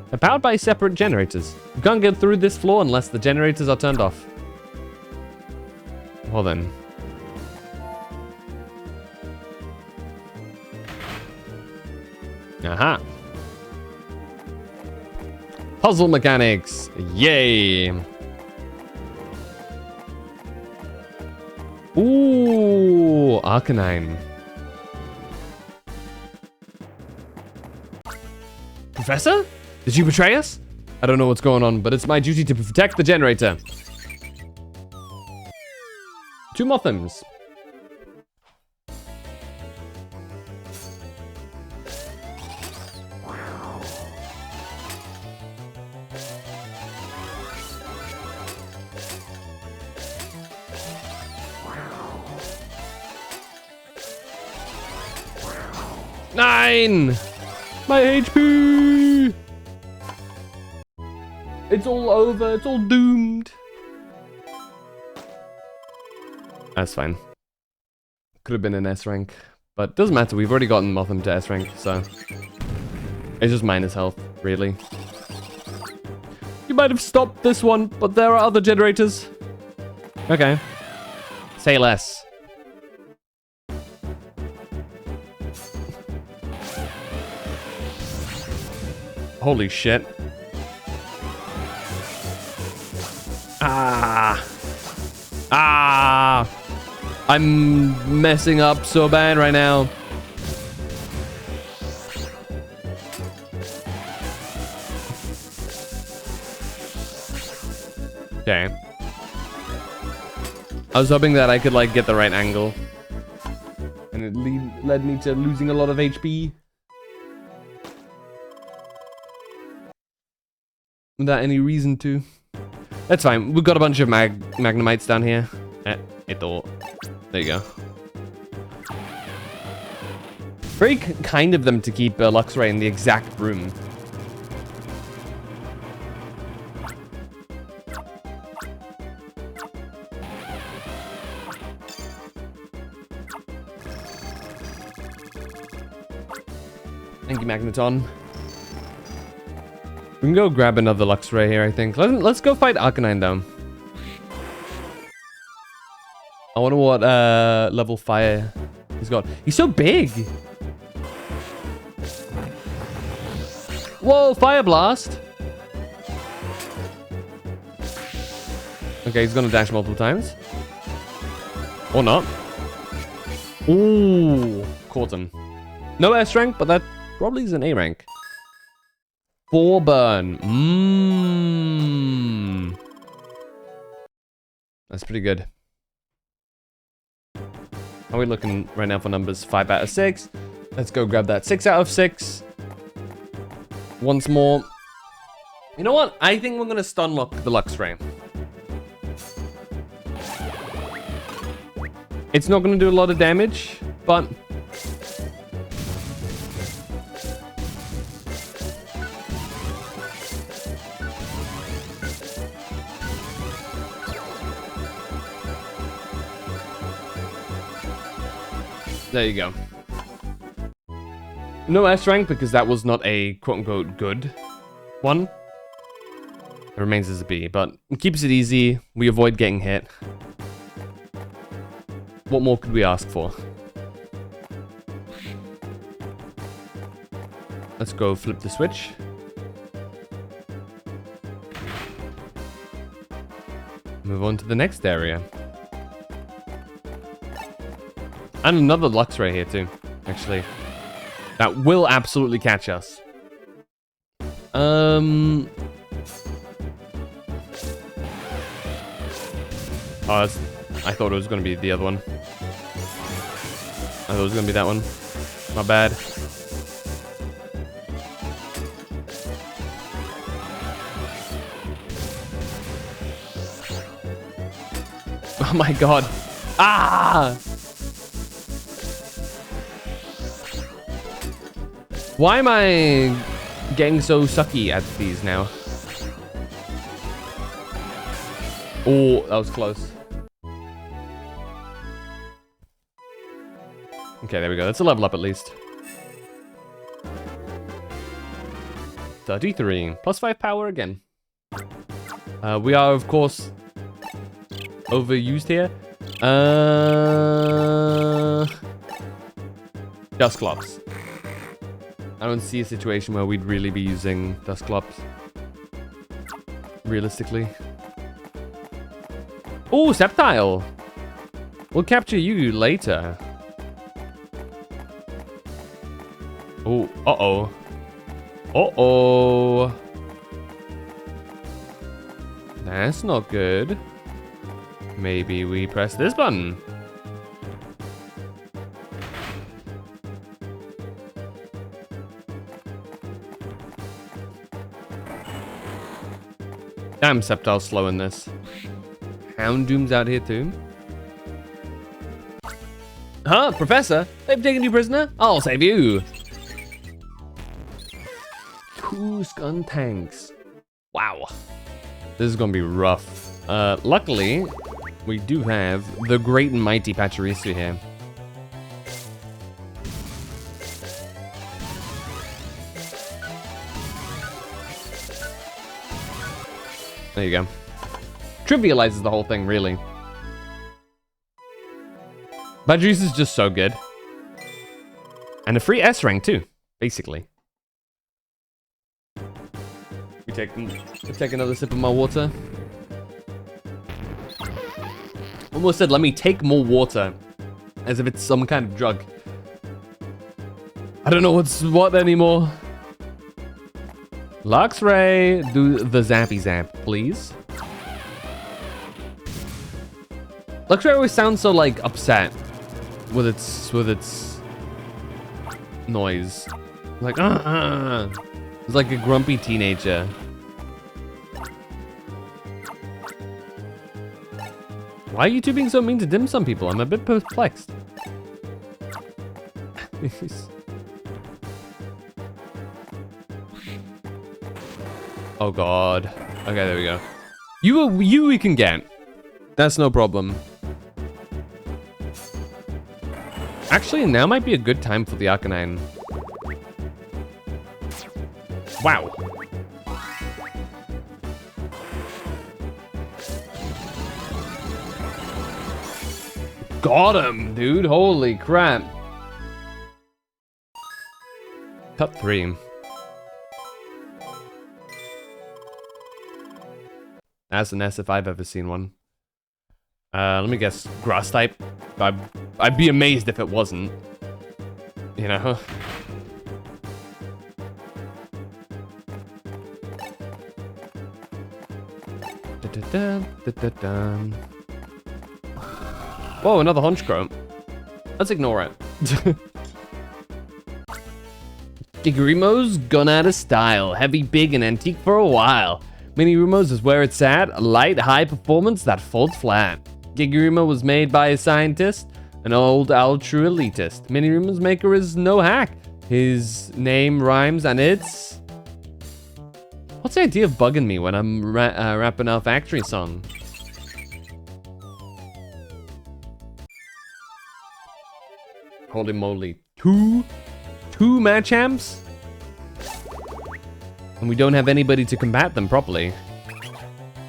A: They're powered by separate generators. You can't get through this floor unless the generators are turned off. Well then. Aha. Puzzle mechanics. Yay. Ooh, Arcanine. Professor? Did you betray us? I don't know what's going on, but it's my duty to protect the generator. 2 Mothams. Nine! My HP! It's all over. It's all doomed. That's fine. Could have been an S rank. But doesn't matter. We've already gotten Motham to S rank, so... It's just minus health, really. You might have stopped this one, but there are other generators. Okay. Say less. Holy shit. Ah. Ah. I'm messing up so bad right now. Okay. I was hoping that I could, like, get the right angle. And it led me to losing a lot of HP. Without any reason to. That's fine. We've got a bunch of Magnemites down here. There you go. Very kind of them to keep Luxray in the exact room. Thank you, Magneton. We can go grab another Lux Ray here, I think. Let's go fight Arcanine, though. I wonder what level fire he's got. He's so big! Whoa, Fire Blast! Okay, he's gonna dash multiple times. Or not. Ooh, caught him. No S rank, but that probably is an A rank. 4 burn. That's pretty good. How are we looking right now for numbers? 5 out of 6. Let's go grab that 6 out of 6. Once more. You know what? I think we're gonna stun lock the Lux Ray. It's not gonna do a lot of damage, but there you go. No S rank because that was not a quote-unquote good one. It remains as a B, but it keeps it easy. We avoid getting hit. What more could we ask for? Let's go flip the switch. Move on to the next area. And another Lux Ray here too, actually. That will absolutely catch us. Oh, I thought it was going to be the other one. I thought it was going to be that one. My bad. Oh my god. Ah! Why am I getting so sucky at these now? Oh, that was close. Okay, there we go. That's a level up at least. 33. Plus 5 power again. We are, of course, overused here. Dusclops. I don't see a situation where we'd really be using Dusclops. Realistically. Oh, Sceptile! We'll capture you later. Oh, uh-oh. Uh-oh. That's not good. Maybe we press this button. Damn, Sceptile's slow in this. Houndoom's out here too. Huh, Professor? They've taken you prisoner? I'll save you. 2 Skuntanks. Wow. This is gonna be rough. Luckily, we do have the great and mighty Pachirisu here. There you go. Trivializes the whole thing, really. Pachirisu is just so good. And a free S rank too, basically. Let's take another sip of my water. Almost said, let me take more water. As if it's some kind of drug. I don't know what's what anymore. Lux Ray, do the zappy zap, please. Lux Ray always sounds so like upset with its noise. Like it's like a grumpy teenager. Why are you two being so mean to dim sum people? I'm a bit perplexed. Oh god. Okay, there we go. You we can get. That's no problem. Actually, now might be a good time for the Arcanine. Wow. got him, dude. Holy crap. Cut 3. That's an S if I've ever seen one. Let me guess. Grass type? I'd be amazed if it wasn't. You know? Whoa, another Honchcrow. Let's ignore it. Gigurimo's gone out of style. Heavy, big, and antique for a while. Mini-Rumos is where it's at. Light, high performance that folds flat. Gigurimo was made by a scientist, an old ultra elitist. Mini-Rumo's maker is no hack. His name rhymes and it's... What's the idea of bugging me when I'm rapping our factory song? Holy moly. Two Machamps? And we don't have anybody to combat them properly.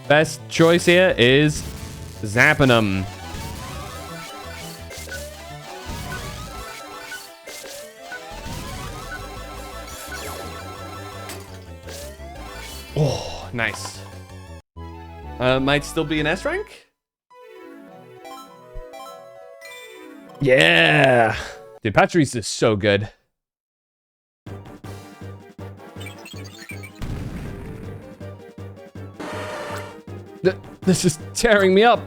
A: Best choice here is Zappanum. Oh, nice. Might still be an S rank? Yeah! Dude, Patrice is so good. This is tearing me up.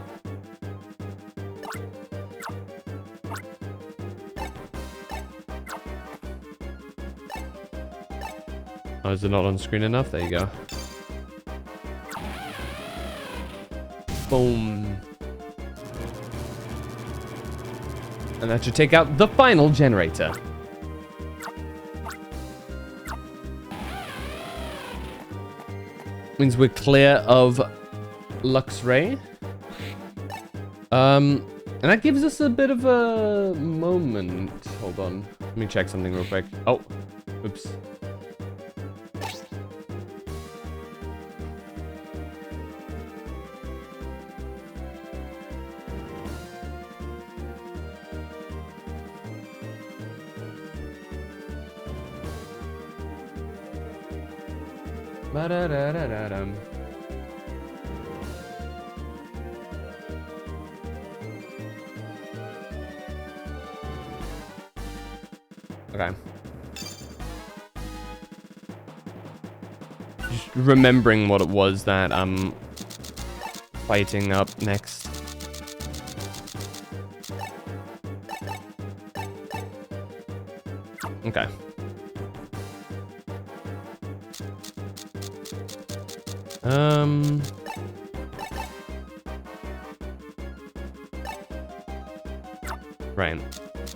A: Oh, is it not on screen enough? There you go. Boom. And that should take out the final generator. Means we're clear of Luxray. And that gives us a bit of a moment. Hold on. Let me check something real quick. Oh, oops. Ba-da-da-da-da-dum. Okay. Just remembering what it was that I'm fighting up next. Okay. Right.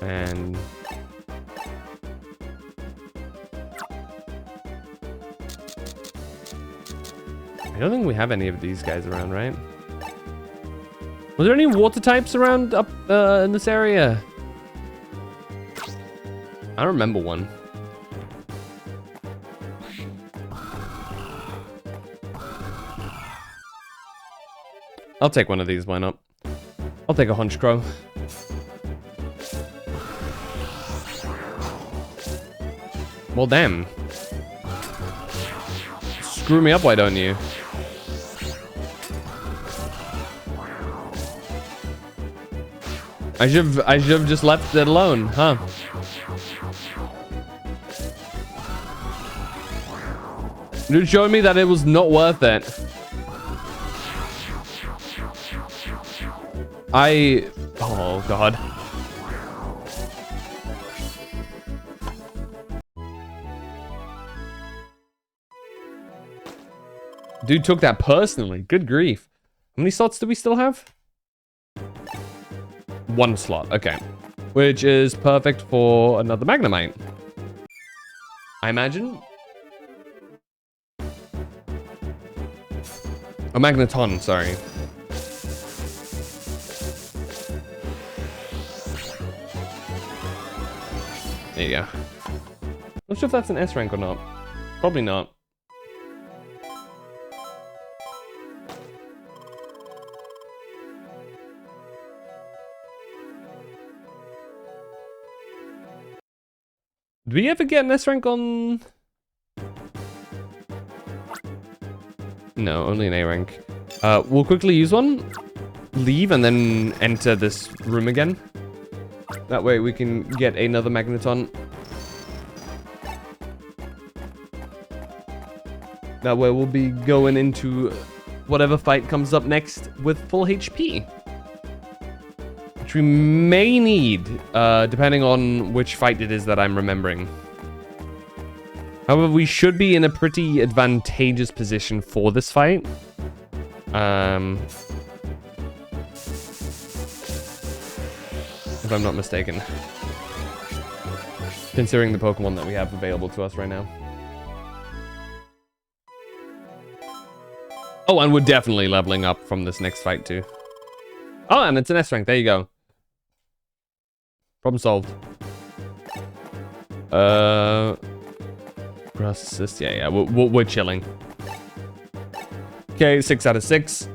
A: And I don't think we have any of these guys around, right? Was there any water types around up in this area? I don't remember one. I'll take one of these, why not? I'll take a Honchcrow. Well, damn. Screw me up, why don't you? I should've just left it alone, huh? Dude showed me that it was not worth it. Oh god. Dude took that personally. Good grief. How many slots do we still have? 1 slot. Okay. Which is perfect for another Magnemite. I imagine. A Magneton, sorry. There you go. Not sure if that's an S rank or not. Probably not. Did we ever get an S rank on... No, only an A rank. We'll quickly use one, leave, and then enter this room again. That way we can get another magneton. That way we'll be going into whatever fight comes up next with full HP. Which we may need, depending on which fight it is that I'm remembering. However, we should be in a pretty advantageous position for this fight. If I'm not mistaken. Considering the Pokemon that we have available to us right now. Oh, and we're definitely leveling up from this next fight too. Oh, and it's an S rank. There you go. Problem solved. Grass assist. Yeah. We're chilling. Okay, 6 out of 6.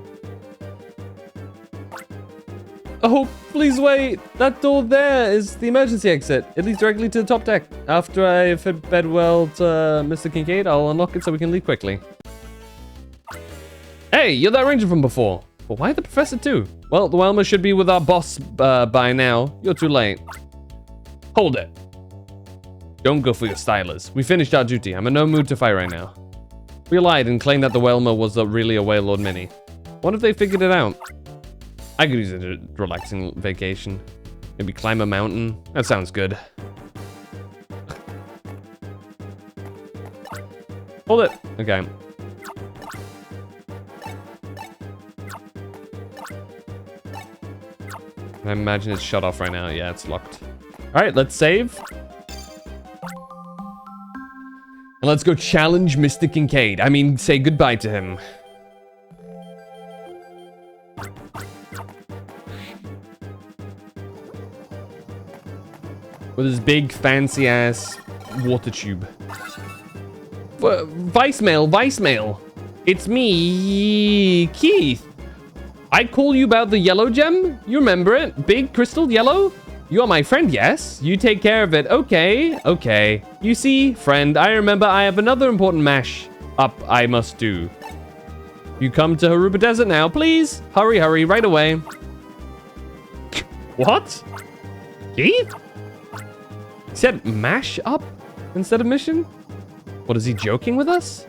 A: Oh, please wait. That door there is the emergency exit. It leads directly to the top deck. After I fed Bedwell to Mr. Kincaid, I'll unlock it so we can leave quickly. Hey, you're that ranger from before. But why the professor too? Well, the Whelmer should be with our boss by now. You're too late. Hold it. Don't go for your stylers. We finished our duty. I'm in no mood to fight right now. We lied and claimed that the Whelmer was really a Wailord Mini. What if they figured it out? I could use a relaxing vacation. Maybe climb a mountain. That sounds good. Hold it. Okay. I imagine it's shut off right now. Yeah, it's locked. All right, let's save. And let's go challenge Mr. Kincaid. I mean, say goodbye to him. With his big, fancy-ass water tube. Vicemail. It's me, Keith. I call you about the yellow gem? You remember it? Big crystal yellow? You are my friend, yes? You take care of it. Okay. You see, friend, I remember I have another important mash up I must do. You come to Haruba Desert now, please. Hurry, right away. What? Keith? He said mash up instead of mission? What, is he joking with us?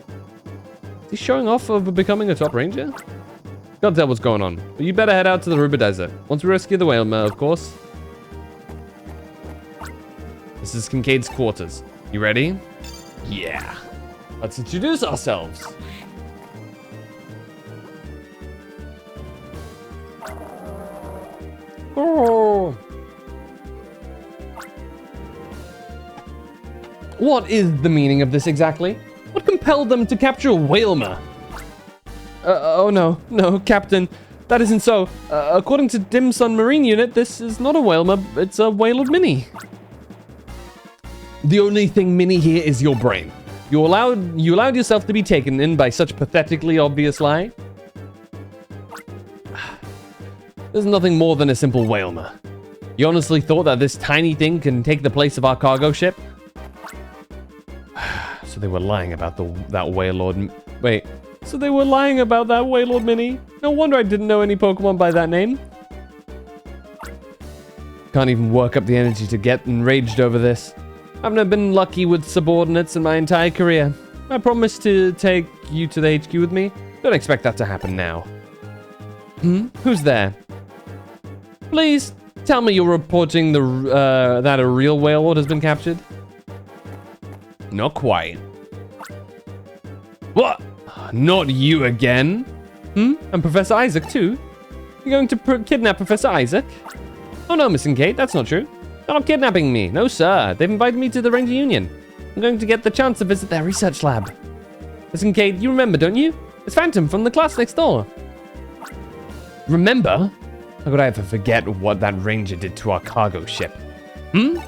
A: Is he showing off of becoming a top ranger? Can't tell what's going on, but you better head out to the Haruba Desert. Once we rescue the Whelmer, of course. This is Kincaid's quarters. You ready? Yeah. Let's introduce ourselves. Oh. What is the meaning of this exactly? What compelled them to capture Whelmer? Oh no, Captain. That isn't so. According to Dim Sun Marine Unit, this is not a Whelmer, it's a Wailord Mini. The only thing mini here is your brain. You allowed yourself to be taken in by such pathetically obvious lie? There's nothing more than a simple Whelmer. You honestly thought that this tiny thing can take the place of our cargo ship? So they were lying about that Wailord... Wait, so they were lying about that Wailord Mini? No wonder I didn't know any Pokemon by that name. Can't even work up the energy to get enraged over this. I've never been lucky with subordinates in my entire career. I promised to take you to the HQ with me. Don't expect that to happen now. Who's there? Please, tell me you're reporting that a real Wailord has been captured. Not quite. What? Not you again? And Professor Isaac too? You're going to kidnap Professor Isaac? Oh no, Miss Kincaid, that's not true. They're not kidnapping me. No, sir. They've invited me to the Ranger Union. I'm going to get the chance to visit their research lab. Miss Kincaid, you remember, don't you? It's Phantom from the class next door. Remember? How could I ever forget what that ranger did to our cargo ship? You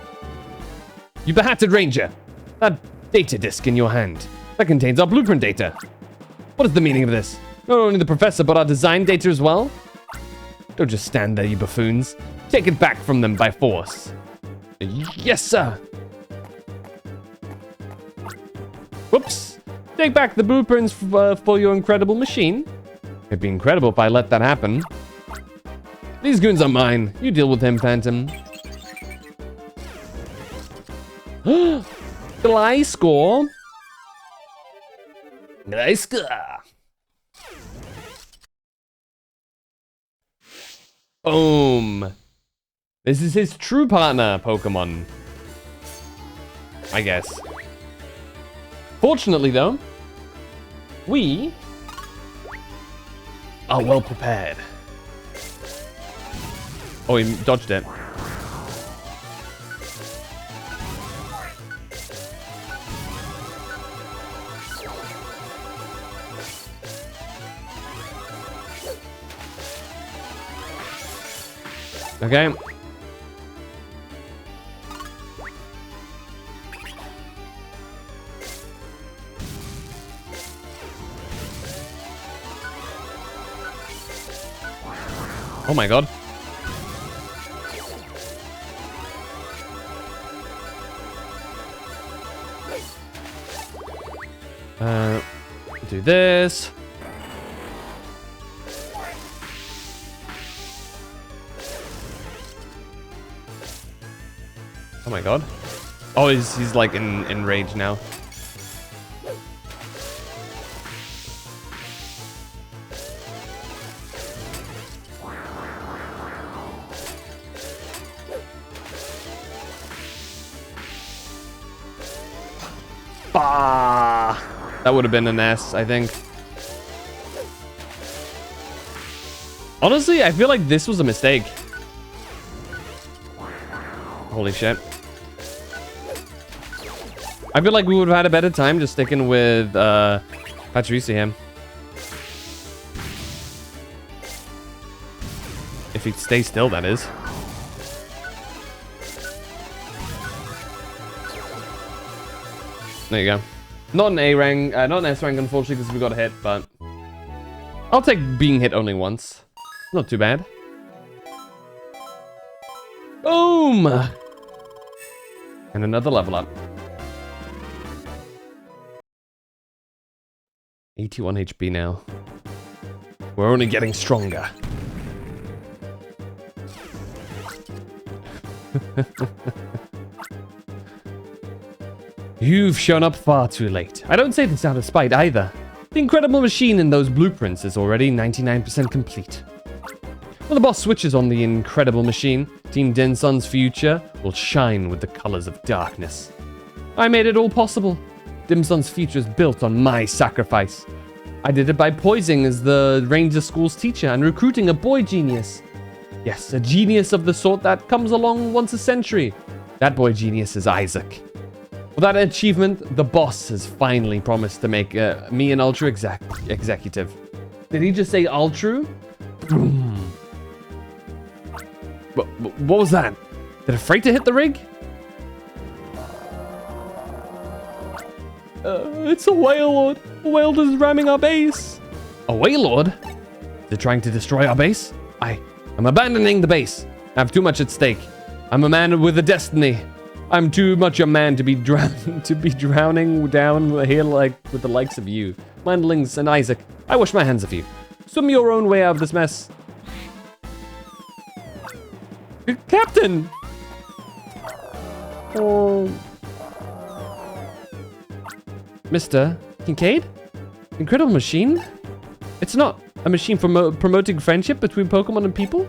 A: behatted ranger. That data disk in your hand. That contains our blueprint data. What is the meaning of this? Not only the professor, but our design data as well? Don't just stand there, you buffoons. Take it back from them by force. Yes, sir. Whoops! Take back the blueprints for your incredible machine. It'd be incredible if I let that happen. These goons are mine. You deal with him, Phantom. Gly score.
H: Nice score.
A: Boom. This is his true partner, Pokemon. I guess. Fortunately, though, we are well prepared. Oh, he dodged it. Okay. Oh my god. Do this. Oh my god. Oh, he's like in rage now. Bah! That would have been an S, I think. Honestly, I feel like this was a mistake. Holy shit. I feel like we would have had a better time just sticking with Patricia here. If he'd stay still, that is. There you go. Not an A rank, not an S rank, unfortunately, because we got a hit, but I'll take being hit only once. Not too bad. Boom! And another level up. 81 HP now. We're only getting stronger. You've shown up far too late. I don't say this out of spite either. The incredible machine in those blueprints is already 99% complete. When the boss switches on the incredible machine, Team Denson's future will shine with the colors of darkness. I made it all possible. Dimson's future is built on my sacrifice. I did it by posing as the Ranger School's teacher and recruiting a boy genius. Yes, a genius of the sort that comes along once a century. That boy genius is Isaac. For that achievement, the boss has finally promised to make me an Ultra executive. Did he just say Ultra? What was that? Did a freighter hit the rig? It's a whale lord. A whale is ramming our base. A whale lord? They're trying to destroy our base? I'm abandoning the base. I have too much at stake. I'm a man with a destiny. I'm too much a man to be drowning down here like with the likes of you. Mandlings and Isaac, I wash my hands of you. Swim your own way out of this mess. Captain! Oh. Mr. Kincaid? Incredible machine? It's not a machine for promoting friendship between Pokemon and people?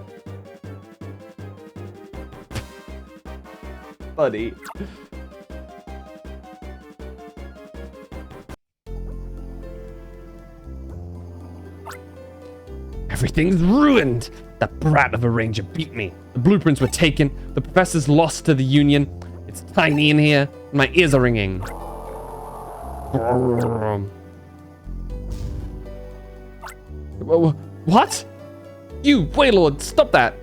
A: Buddy. Everything's ruined! That brat of a ranger beat me. The blueprints were taken. The professor's lost to the Union. It's tiny in here. My ears are ringing. What? You, Waylord, stop that.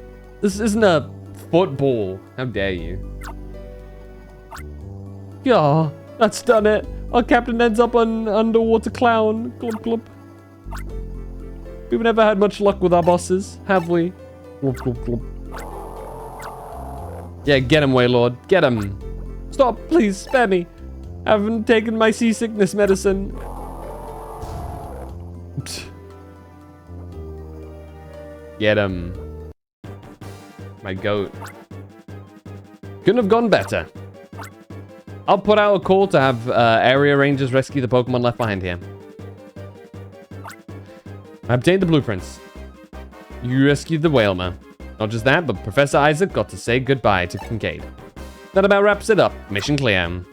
A: This isn't a football. How dare you? Yeah, that's done it. Our captain ends up an underwater clown. Glump, glump. We've never had much luck with our bosses, have we? Glump, glump, glump. Yeah, get him, Waylord. Get him. Stop, please, spare me. Haven't taken my seasickness medicine. Get him. My goat. Couldn't have gone better. I'll put out a call to have area rangers rescue the Pokemon left behind here. I obtained the blueprints. You rescued the Whalmer. Not just that, but Professor Isaac got to say goodbye to Kincaid. That about wraps it up. Mission clear.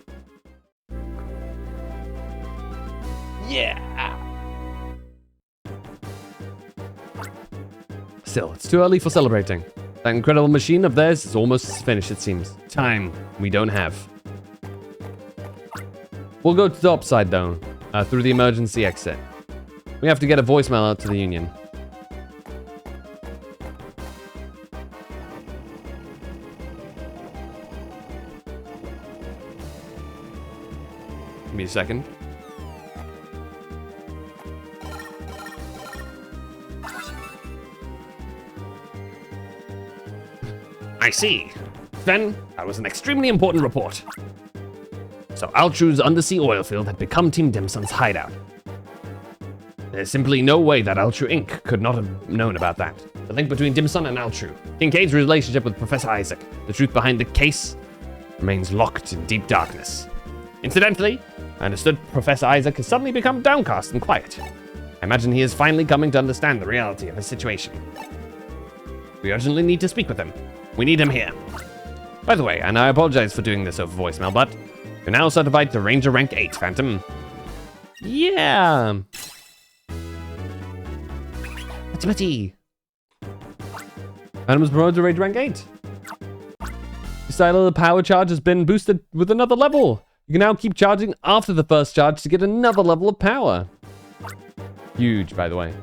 A: Yeah. Still, it's too early for celebrating. That incredible machine of theirs is almost finished, it seems. Time we don't have. We'll go to the upside, though, through the emergency exit. We have to get a voicemail out to the Union. Give me a second.
H: I see. Then, that was an extremely important report. So Altru's undersea oil field had become Team Dimsum's hideout. There's simply no way that Altru Inc. could not have known about that. The link between Dimsum and Altru, Kincaid's relationship with Professor Isaac, the truth behind the case, remains locked in deep darkness. Incidentally, I understood Professor Isaac has suddenly become downcast and quiet. I imagine he is finally coming to understand the reality of his situation. We urgently need to speak with him. We need him here. By the way, and I apologize for doing this over voicemail, but you're now certified to Ranger Rank 8, Phantom.
A: Yeah.
H: Matty.
A: Phantom was promoted to Ranger Rank 8. Your style of the power charge has been boosted with another level. You can now keep charging after the first charge to get another level of power. Huge, by the way.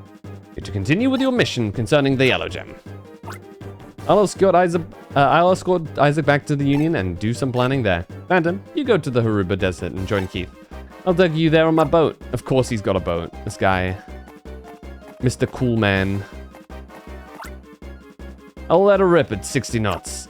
A: You're to continue with your mission concerning the Yellow Gem. I'll escort Isaac back to the Union and do some planning there. Phantom, you go to the Haruba Desert and join Keith. I'll take you there on my boat. Of course he's got a boat. This guy. Mr. Cool Man. I'll let her rip at 60 knots.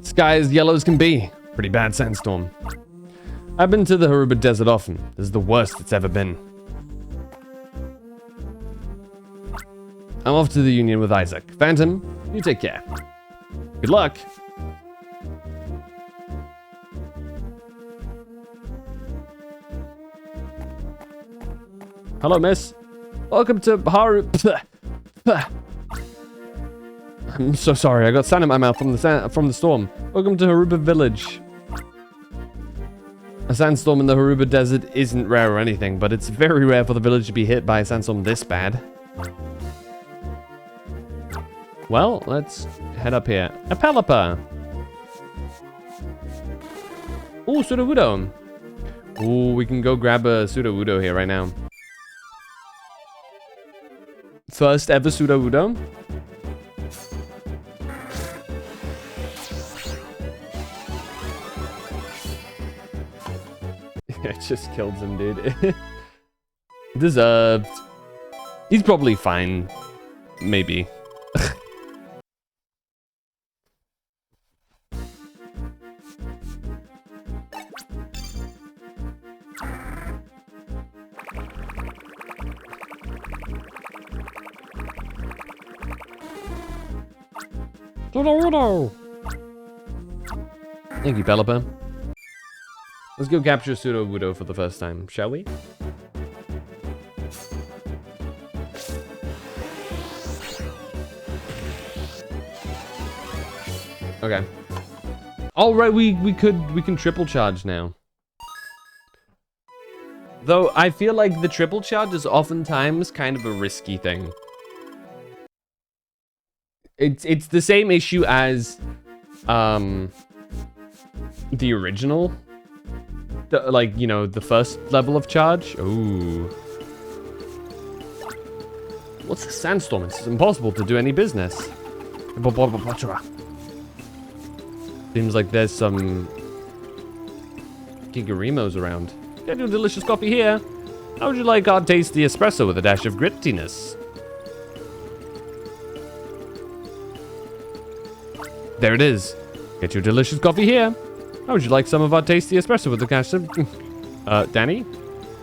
A: Sky as yellow as can be. Pretty bad sandstorm. I've been to the Haruba Desert often. This is the worst it's ever been. I'm off to the Union with Isaac. Phantom, you take care. Good luck. Hello, miss. Welcome to Haru... I'm so sorry, I got sand in my mouth from the storm. Welcome to Haruba Village. A sandstorm in the Haruba Desert isn't rare or anything, but it's very rare for the village to be hit by a sandstorm this bad. Well, let's head up here. A Pelipper! Ooh, Sudowoodo. Ooh, we can go grab a Sudowoodo here right now. First ever Sudowoodo. It just killed him, dude. Deserved. He's probably fine. Maybe. Thank you, Pelipper. Let's go capture Sudowoodo for the first time, shall we? Okay. All right, we can triple charge now. Though I feel like the triple charge is oftentimes kind of a risky thing. It's the same issue as the original. Like, you know, the first level of charge. Ooh. What's a sandstorm? It's impossible to do any business. The Seems like there's some Gigarimos around. Get your delicious coffee here. How would you like our tasty espresso with a dash of grittiness? There it is. Get your delicious coffee here. How would you like some of our tasty espresso with a dash of... Danny?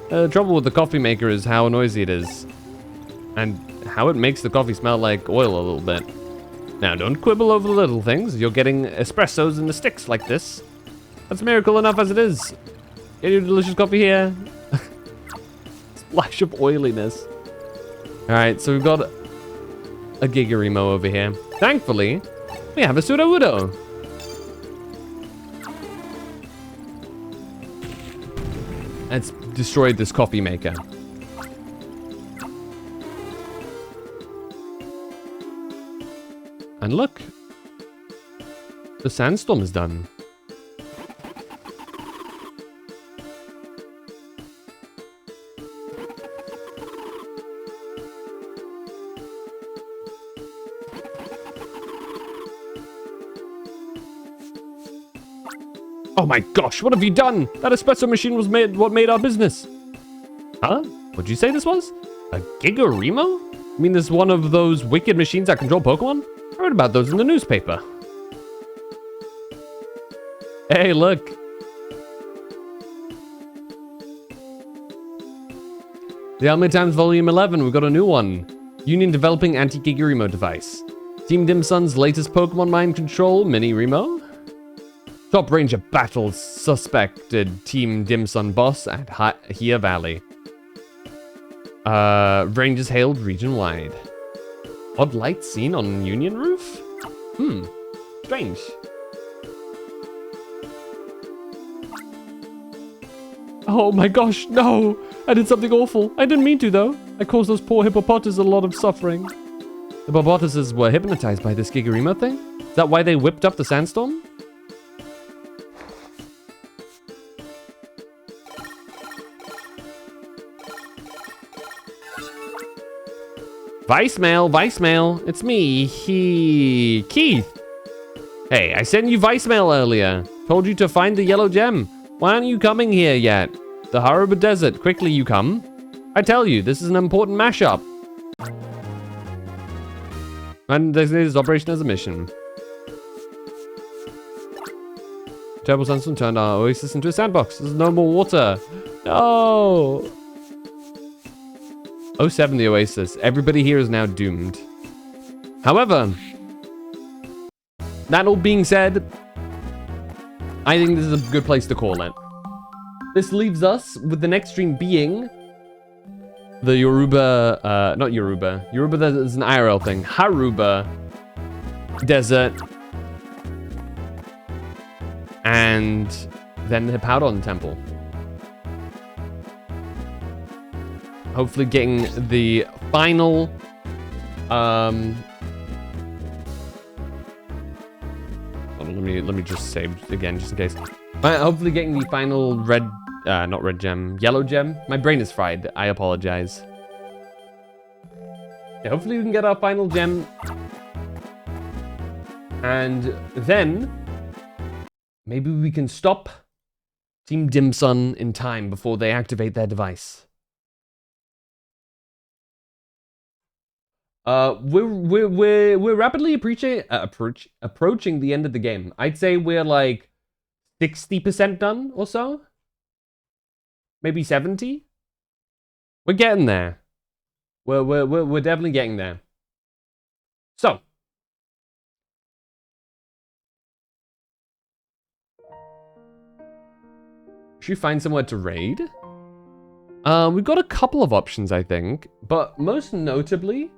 A: The trouble with the coffee maker is how noisy it is. And how it makes the coffee smell like oil a little bit. Now, don't quibble over the little things. You're getting espressos in the sticks like this. That's miracle enough as it is. Get your delicious coffee here. Splash of oiliness. Alright, so we've got a Gigarimo over here. Thankfully, we have a Sudowoodo. Let's destroy this coffee maker. And look, the sandstorm is done. Oh my gosh, what have you done? That espresso machine was what made our business. Huh? What'd you say this was? A Gigarimo? You mean this one of those wicked machines that control Pokemon? I read about those in the newspaper. Hey, look. The Almia Times Volume 11, we got a new one. Union developing anti-Gigarimo device. Team Dim Sun's latest Pokemon mind control, Mini Remo. Top Ranger battles suspected Team Dim Sun boss at Hia Valley. Rangers hailed region-wide. Odd light seen on Union roof? Strange. Oh my gosh, no! I did something awful. I didn't mean to, though. I caused those poor hippopotamuses a lot of suffering. The hippopotamuses were hypnotized by this Gigarimo thing? Is that why they whipped up the sandstorm? Vicemail, it's me, Keith. Hey, I sent you Vicemail earlier. Told you to find the yellow gem. Why aren't you coming here yet? The Haruba Desert, quickly you come. I tell you, this is an important mashup. And designated this operation as a mission. Terrible sandstorm turned our oasis into a sandbox. There's no more water. No. 07 the oasis. Everybody here is now doomed. However, that all being said, I think this is a good place to call it. This leaves us with the next stream being the Yoruba, not Yoruba. Yoruba, that is an IRL thing. Haruba Desert. And then the Hippowdon Temple. Hopefully getting the final let me just save again just in case. Hopefully getting the final red not red gem, yellow gem. My brain is fried. I apologize. Yeah, hopefully we can get our final gem. And then maybe we can stop Team Dim Sun in time before they activate their device. We're rapidly approaching the end of the game. I'd say we're like 60% done or so. Maybe 70. We're getting there. We're definitely getting there. So. Should we find somewhere to raid? We've got a couple of options, I think. But most notably,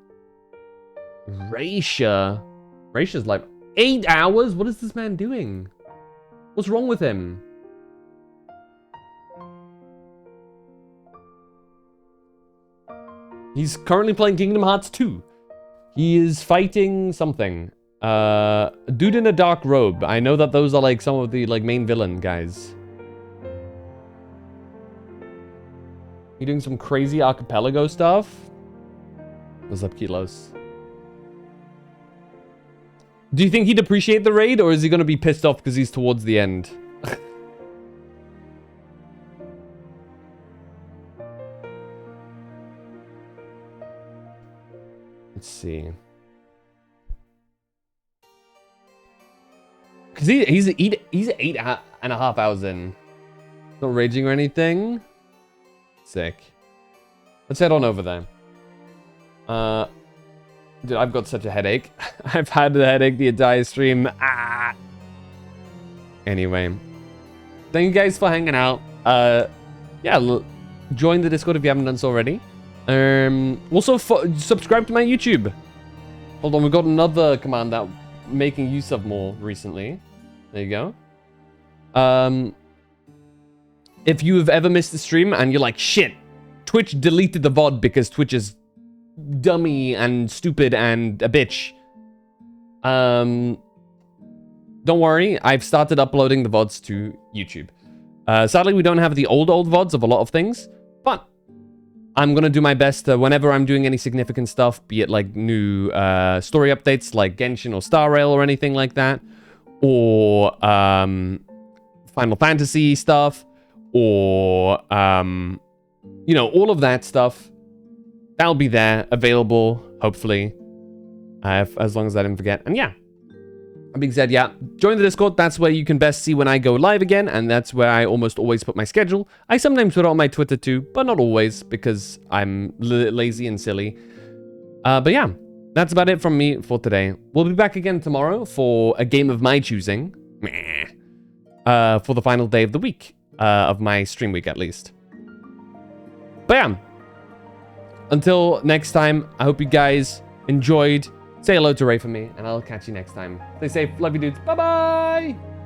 A: Raisha. Raisha's like 8 hours? What is this man doing? What's wrong with him? He's currently playing Kingdom Hearts 2. He is fighting something. Dude in a dark robe. I know that those are like some of the like main villain guys. You doing some crazy archipelago stuff? What's up, Kilos? Do you think he'd appreciate the raid, or is he going to be pissed off because he's towards the end? Let's see. Because he's 8.5 hours in. Not raging or anything. Sick. Let's head on over there. Dude, I've got such a headache. I've had a headache the entire stream. Anyway. Thank you guys for hanging out. Yeah, join the Discord if you haven't done so already. Also, subscribe to my YouTube. Hold on, we've got another command that I'm making use of more recently. There you go. If you have ever missed the stream and you're like, shit, Twitch deleted the VOD because Twitch is dummy and stupid and a bitch. Don't worry, I've started uploading the VODs to YouTube. Sadly, we don't have the old VODs of a lot of things, but I'm gonna do my best whenever I'm doing any significant stuff, be it like new story updates like Genshin or Star Rail or anything like that, or Final Fantasy stuff, or you know, all of that stuff. That'll be there, available, hopefully, as long as I didn't forget. And yeah, that being said, yeah, join the Discord. That's where you can best see when I go live again, and that's where I almost always put my schedule. I sometimes put it on my Twitter too, but not always, because I'm lazy and silly. But yeah, that's about it from me for today. We'll be back again tomorrow for a game of my choosing. For the final day of the week, of my stream week at least. But yeah, until next time, I hope you guys enjoyed. Say hello to Ray for me, and I'll catch you next time. Stay safe. Love you, dudes. Bye-bye.